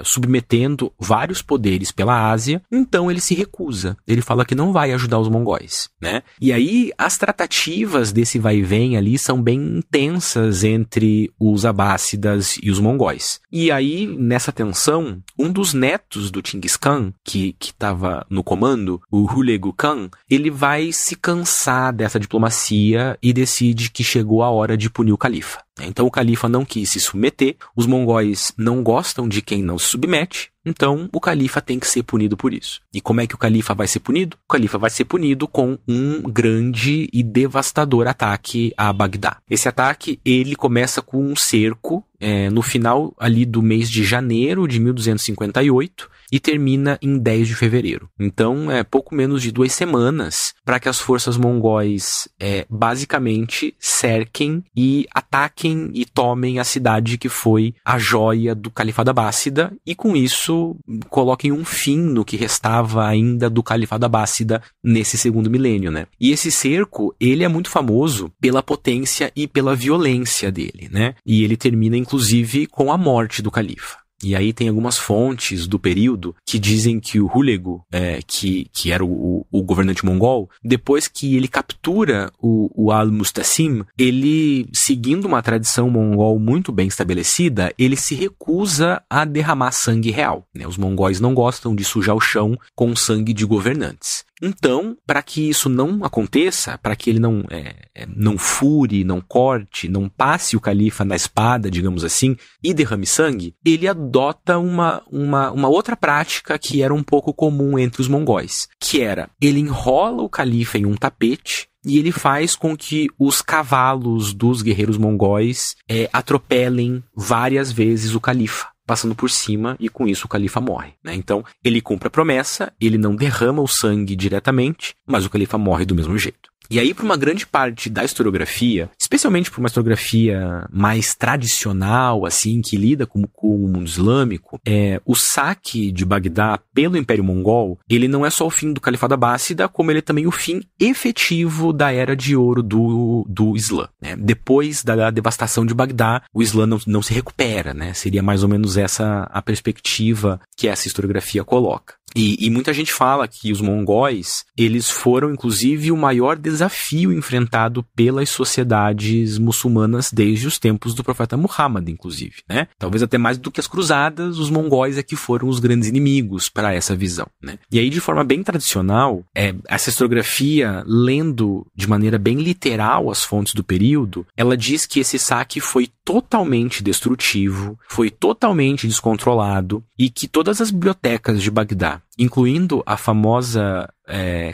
submetendo vários poderes pela Ásia, então ele se recusa. Ele fala que não vai ajudar os mongóis, né? E aí, as tratativas desse vai e vem ali são bem intensas entre os abássidas e os mongóis. E aí, nessa tensão, um dos netos do Chinggis Khan, que estava no comando, o Hulagu Khan, ele vai se cansar dessa diplomacia e decide que chegou a hora de punir o califa. Então o califa não quis se submeter, os mongóis não gostam de quem não se submete, então o califa tem que ser punido por isso. E como é que o califa vai ser punido? O califa vai ser punido com um grande e devastador ataque a Bagdá. Esse ataque, ele começa com um cerco no final ali do mês de janeiro de 1258 e termina em 10 de fevereiro. Então é pouco menos de 2 semanas para que as forças mongóis basicamente cerquem e ataquem e tomem a cidade que foi a joia do Califado Abássida e com isso coloquem um fim no que restava ainda do Califado Abássida nesse segundo milênio, né? E esse cerco, ele é muito famoso pela potência e pela violência dele, né? E ele termina inclusive com a morte do califa. E aí tem algumas fontes do período que dizem que o Hulagu, que era o governante mongol, depois que ele captura o Al-Mustasim, ele, seguindo uma tradição mongol muito bem estabelecida, ele se recusa a derramar sangue real, né? Os mongóis não gostam de sujar o chão com sangue de governantes. Então, para que isso não aconteça, para que ele não fure, não corte, não passe o califa na espada, digamos assim, e derrame sangue, ele adota uma outra prática que era um pouco comum entre os mongóis, que era, ele enrola o califa em um tapete e ele faz com que os cavalos dos guerreiros mongóis atropelem várias vezes o califa, passando por cima, e com isso o califa morre, né? Então, ele cumpre a promessa, ele não derrama o sangue diretamente, mas o califa morre do mesmo jeito. E aí, para uma grande parte da historiografia, especialmente para uma historiografia mais tradicional, assim, que lida com o mundo islâmico, o saque de Bagdá pelo Império Mongol, ele não é só o fim do Califado Abássida, como ele é também o fim efetivo da Era de Ouro do Islã, né? Depois da devastação de Bagdá, o Islã não se recupera, né? Seria mais ou menos essa a perspectiva que essa historiografia coloca. E muita gente fala que os mongóis, eles foram inclusive o maior desafio enfrentado pelas sociedades muçulmanas desde os tempos do profeta Muhammad, inclusive, né? Talvez até mais do que as cruzadas, os mongóis é que foram os grandes inimigos para essa visão, né? E aí, de forma bem tradicional, essa historiografia, lendo de maneira bem literal as fontes do período, ela diz que esse saque foi totalmente destrutivo, foi totalmente descontrolado e que todas as bibliotecas de Bagdá, incluindo a famosa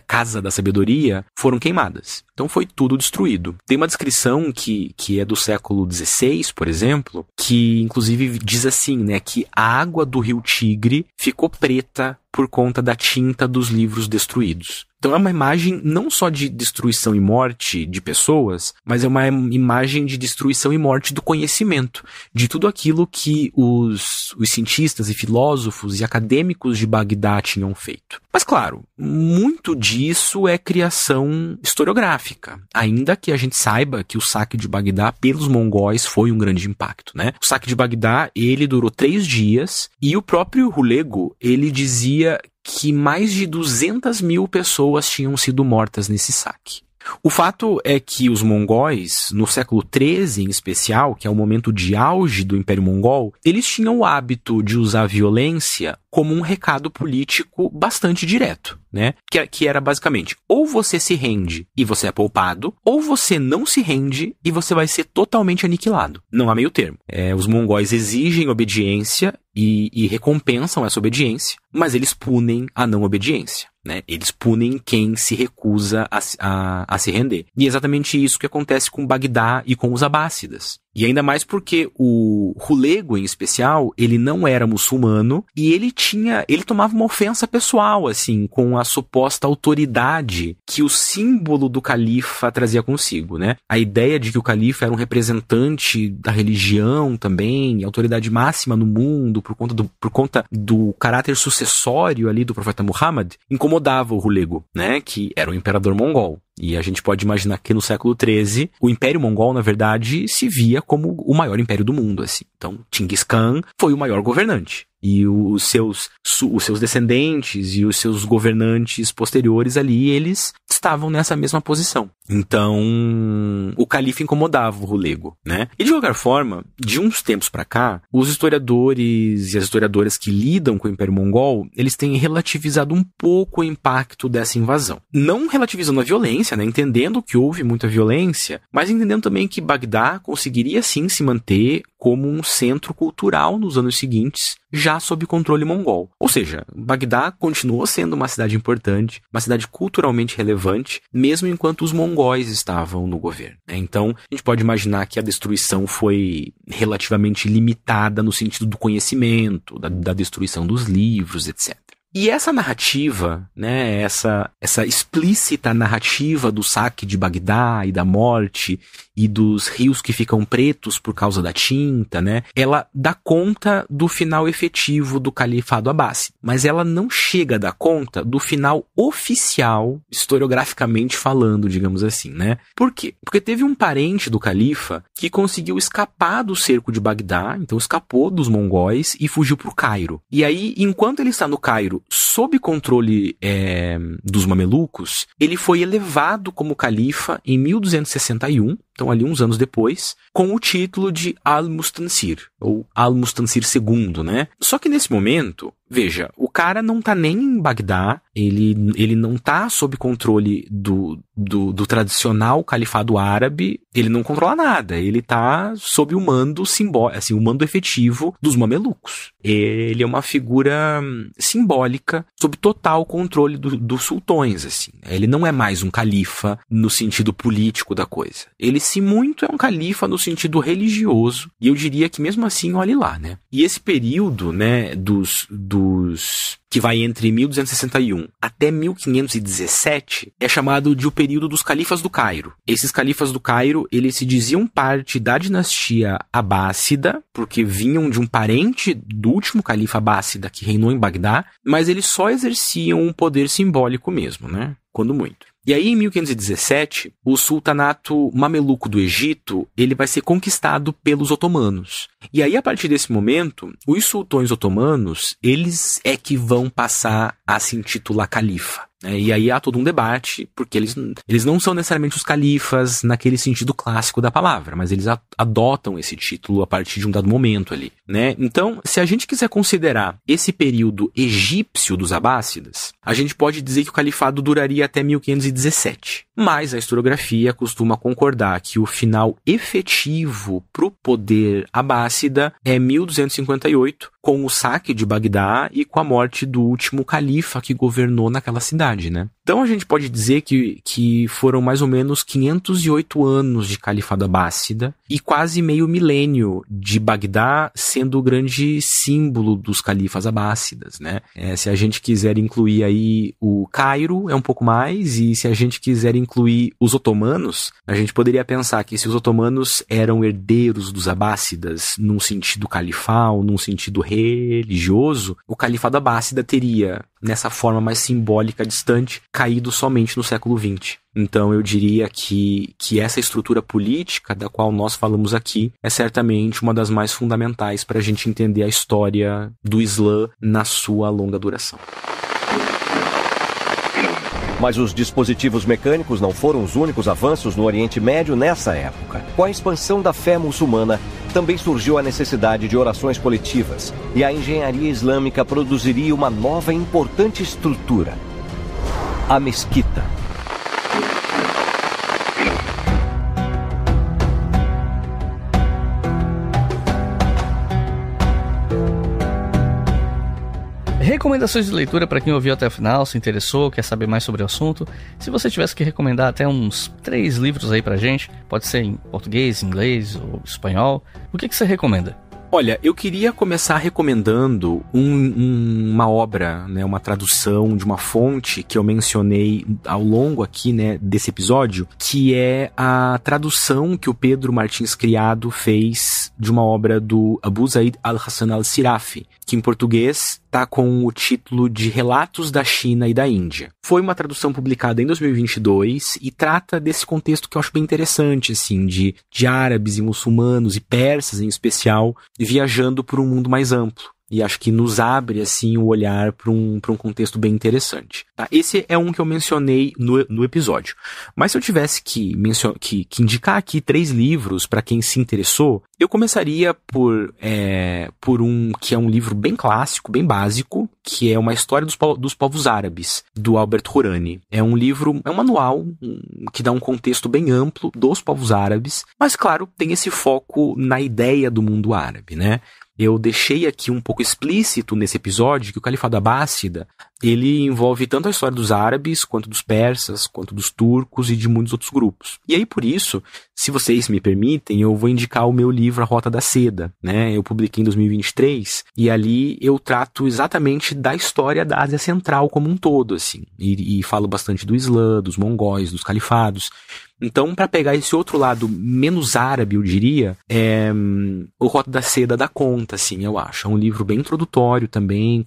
Casa da Sabedoria, foram queimadas. Então foi tudo destruído. Tem uma descrição que é do século XVI, por exemplo, que inclusive diz assim, né, que a água do rio Tigre ficou preta por conta da tinta dos livros destruídos. Então é uma imagem não só de destruição e morte de pessoas, mas é uma imagem de destruição e morte do conhecimento, de tudo aquilo que os cientistas e filósofos e acadêmicos de Bagdá tinham feito. Mas claro, muito disso é criação historiográfica, ainda que a gente saiba que o saque de Bagdá pelos mongóis foi um grande impacto, né? O saque de Bagdá, ele durou 3 dias e o próprio Hulagu, ele dizia que mais de 200 mil pessoas tinham sido mortas nesse saque. O fato é que os mongóis, no século XIII em especial, que é o momento de auge do Império Mongol, eles tinham o hábito de usar a violência como um recado político bastante direto, né? Que era basicamente, ou você se rende e você é poupado, ou você não se rende e você vai ser totalmente aniquilado. Não há meio termo. Os mongóis exigem obediência e recompensam essa obediência, mas eles punem a não obediência, né? Eles punem quem se recusa a se render. E é exatamente isso que acontece com Bagdá e com os abássidas. E ainda mais porque o Hulagu, em especial, ele não era muçulmano e ele tomava uma ofensa pessoal, assim, com a suposta autoridade que o símbolo do califa trazia consigo, né? A ideia de que o califa era um representante da religião também, autoridade máxima no mundo, por conta do caráter sucessório ali do profeta Muhammad, incomodava o Hulagu, né? Que era o imperador mongol. E a gente pode imaginar que no século XIII, o Império Mongol, na verdade, se via como o maior império do mundo, assim. Então, Chinggis Khan foi o maior governante. E os seus descendentes e os seus governantes posteriores ali, eles estavam nessa mesma posição. Então, o califa incomodava o rulego, né? E de qualquer forma, de uns tempos pra cá, os historiadores e as historiadoras que lidam com o Império Mongol, eles têm relativizado um pouco o impacto dessa invasão. Não relativizando a violência, né? Entendendo que houve muita violência, mas entendendo também que Bagdá conseguiria sim se manter como um centro cultural nos anos seguintes, já sob controle mongol. Ou seja, Bagdá continuou sendo uma cidade importante, uma cidade culturalmente relevante, mesmo enquanto os mongóis estavam no governo, né? Então, a gente pode imaginar que a destruição foi relativamente limitada no sentido do conhecimento, da destruição dos livros, etc. E essa narrativa, né, essa explícita narrativa do saque de Bagdá e da morte e dos rios que ficam pretos por causa da tinta, né, ela dá conta do final efetivo do Califado Abássida, mas ela não chega a dar conta do final oficial, historiograficamente falando, digamos assim, né? Por quê? Porque teve um parente do califa que conseguiu escapar do cerco de Bagdá, então escapou dos mongóis e fugiu para o Cairo. E aí, enquanto ele está no Cairo, sob controle dos mamelucos, ele foi elevado como califa em 1261, então ali uns anos depois, com o título de Al-Mustansir, ou Al-Mustansir II, né? Só que nesse momento, veja, o cara não tá nem em Bagdá, ele não tá sob controle do tradicional califado árabe, ele não controla nada, ele tá sob o mando simbólico, assim, o mando efetivo dos mamelucos. Ele é uma figura simbólica sob total controle dos sultões, assim. Ele não é mais um califa no sentido político da coisa. Ele, se muito, é um califa no sentido religioso, e eu diria que mesmo assim, olhe lá, né? E esse período, né, que vai entre 1261 até 1517, é chamado de o período dos califas do Cairo. Esses califas do Cairo, eles se diziam parte da dinastia abássida, porque vinham de um parente do último califa abássida que reinou em Bagdá, mas eles só exerciam um poder simbólico mesmo, né? Quando muito. E aí, em 1517, o sultanato mameluco do Egito, ele vai ser conquistado pelos otomanos. E aí, a partir desse momento, os sultões otomanos, eles é que vão passar a se intitular califa. E aí há todo um debate, porque eles não são necessariamente os califas naquele sentido clássico da palavra, mas eles adotam esse título a partir de um dado momento ali, né? Então, se a gente quiser considerar esse período egípcio dos abássidas, a gente pode dizer que o califado duraria até 1517. Mas a historiografia costuma concordar que o final efetivo para o poder abássida é 1258, com o saque de Bagdá e com a morte do último califa que governou naquela cidade, né? Então a gente pode dizer que foram mais ou menos 508 anos de califado abássida e quase meio milênio de Bagdá sendo o grande símbolo dos califas abássidas, né? Se a gente quiser incluir aí o Cairo, é um pouco mais, e se a gente quiser incluir os otomanos, a gente poderia pensar que se os otomanos eram herdeiros dos abássidas num sentido califal, num sentido religioso, o califado abássida teria, nessa forma mais simbólica distante, caído somente no século XX. Então eu diria que essa estrutura política da qual nós falamos aqui é certamente uma das mais fundamentais para a gente entender a história do Islã na sua longa duração.
Mas os dispositivos mecânicos não foram os únicos avanços no Oriente Médio nessa época. Com a expansão da fé muçulmana, também surgiu a necessidade de orações coletivas, e a engenharia islâmica produziria uma nova e importante estrutura: a mesquita.
Recomendações de leitura para quem ouviu até o final, se interessou, quer saber mais sobre o assunto. Se você tivesse que recomendar até uns 3 livros aí pra gente, pode ser em português, inglês ou espanhol, o que você recomenda?
Olha, eu queria começar recomendando uma obra, né, uma tradução de uma fonte que eu mencionei ao longo aqui, né, desse episódio, que é a tradução que o Pedro Martins Criado fez de uma obra do Abu Zaid al-Hassan al-Sirafi, que em português está com o título de Relatos da China e da Índia. Foi uma tradução publicada em 2022 e trata desse contexto que eu acho bem interessante, assim, de árabes e muçulmanos e persas em especial, viajando por um mundo mais amplo. e acho que nos abre assim o olhar para um contexto bem interessante. Tá? Esse é um que eu mencionei no episódio. Mas se eu tivesse que indicar aqui 3 livros para quem se interessou, eu começaria por um que é um livro bem clássico, bem básico, que é Uma História dos Povos Árabes, do Albert Hourani. É um livro, é um manual que dá um contexto bem amplo dos povos árabes, mas claro, tem esse foco na ideia do mundo árabe, né? Eu deixei aqui um pouco explícito nesse episódio que o Califado Abássida, ele envolve tanto a história dos árabes, quanto dos persas, quanto dos turcos e de muitos outros grupos. E aí, por isso, se vocês me permitem, eu vou indicar o meu livro A Rota da Seda, né? Eu publiquei em 2023, e ali eu trato exatamente da história da Ásia Central como um todo, assim. E falo bastante do Islã, dos mongóis, dos califados. Então, para pegar esse outro lado menos árabe, eu diria, o Rota da Seda dá conta, assim, eu acho. É um livro bem introdutório também,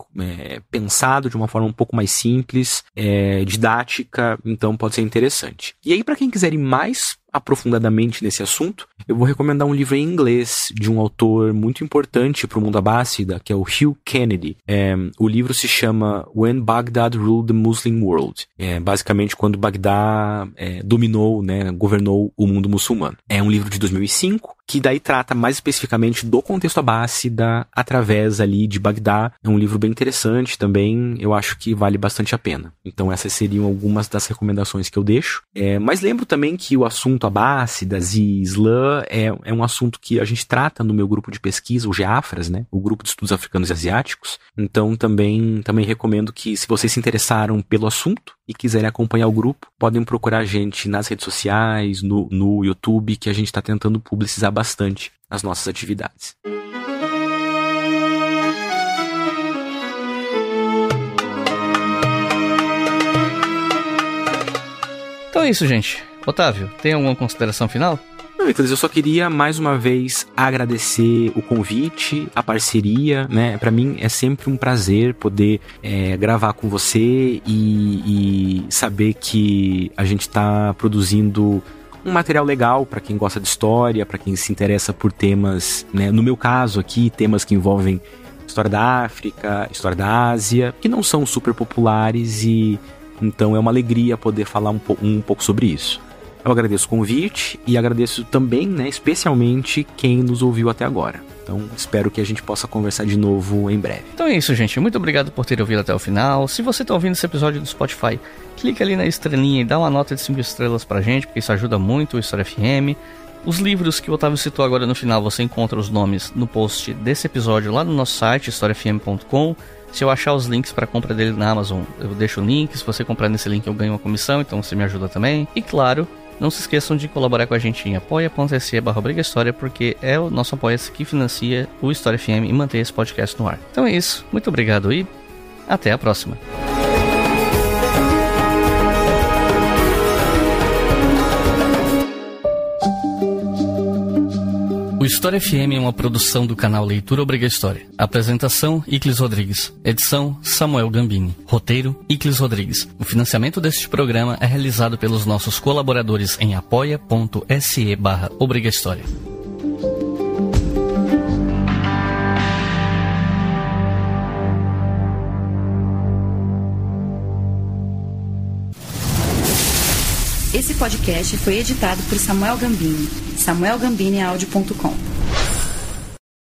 pensado de uma forma um pouco mais simples, didática, então pode ser interessante. E aí, para quem quiser ir mais aprofundadamente nesse assunto, eu vou recomendar um livro em inglês de um autor muito importante para o mundo abássida, que é o Hugh Kennedy. O livro se chama When Baghdad Ruled the Muslim World. Basicamente quando Bagdá dominou, né, governou o mundo muçulmano. É um livro de 2005, que daí trata mais especificamente do contexto abássida através ali de Bagdá. É um livro bem interessante também, eu acho que vale bastante a pena. Então essas seriam algumas das recomendações que eu deixo. Mas lembro também que o assunto abássidas e Islã é um assunto que a gente trata no meu grupo de pesquisa, o GEAFRAS, né? O Grupo de Estudos Africanos e Asiáticos. Então também recomendo que, se vocês se interessaram pelo assunto e quiserem acompanhar o grupo, podem procurar a gente nas redes sociais, no YouTube, que a gente está tentando publicizar bastante as nossas atividades.
Então é isso, gente. Otávio, tem alguma consideração final?
Não, Nicolas, eu só queria mais uma vez agradecer o convite, a parceria, né? Para mim é sempre um prazer poder gravar com você e saber que a gente está produzindo um material legal para quem gosta de história, para quem se interessa por temas, né? No meu caso aqui, temas que envolvem história da África, história da Ásia, que não são super populares, e então é uma alegria poder falar um pouco sobre isso. Eu agradeço o convite e agradeço também, né, especialmente quem nos ouviu até agora. Então, espero que a gente possa conversar de novo em breve.
Então é isso, gente. Muito obrigado por ter ouvido até o final. Se você está ouvindo esse episódio do Spotify, clica ali na estrelinha e dá uma nota de 5 estrelas pra gente, porque isso ajuda muito o História FM. Os livros que o Otávio citou agora no final, você encontra os nomes no post desse episódio lá no nosso site, historiafm.com. Se eu achar os links para compra dele na Amazon, eu deixo o link. Se você comprar nesse link, eu ganho uma comissão, então você me ajuda também. E claro, não se esqueçam de colaborar com a gente em apoia.se/obrigahistoria, porque é o nosso apoia-se que financia o História FM e mantém esse podcast no ar. Então é isso, muito obrigado e até a próxima. O História FM é uma produção do canal Leitura Obriga História. Apresentação, Iclis Rodrigues. Edição, Samuel Gambini. Roteiro, Iclis Rodrigues. O financiamento deste programa é realizado pelos nossos colaboradores em apoia.se/Obriga História.
Esse podcast foi editado por Samuel Gambini, samuelgambiniaudio.com.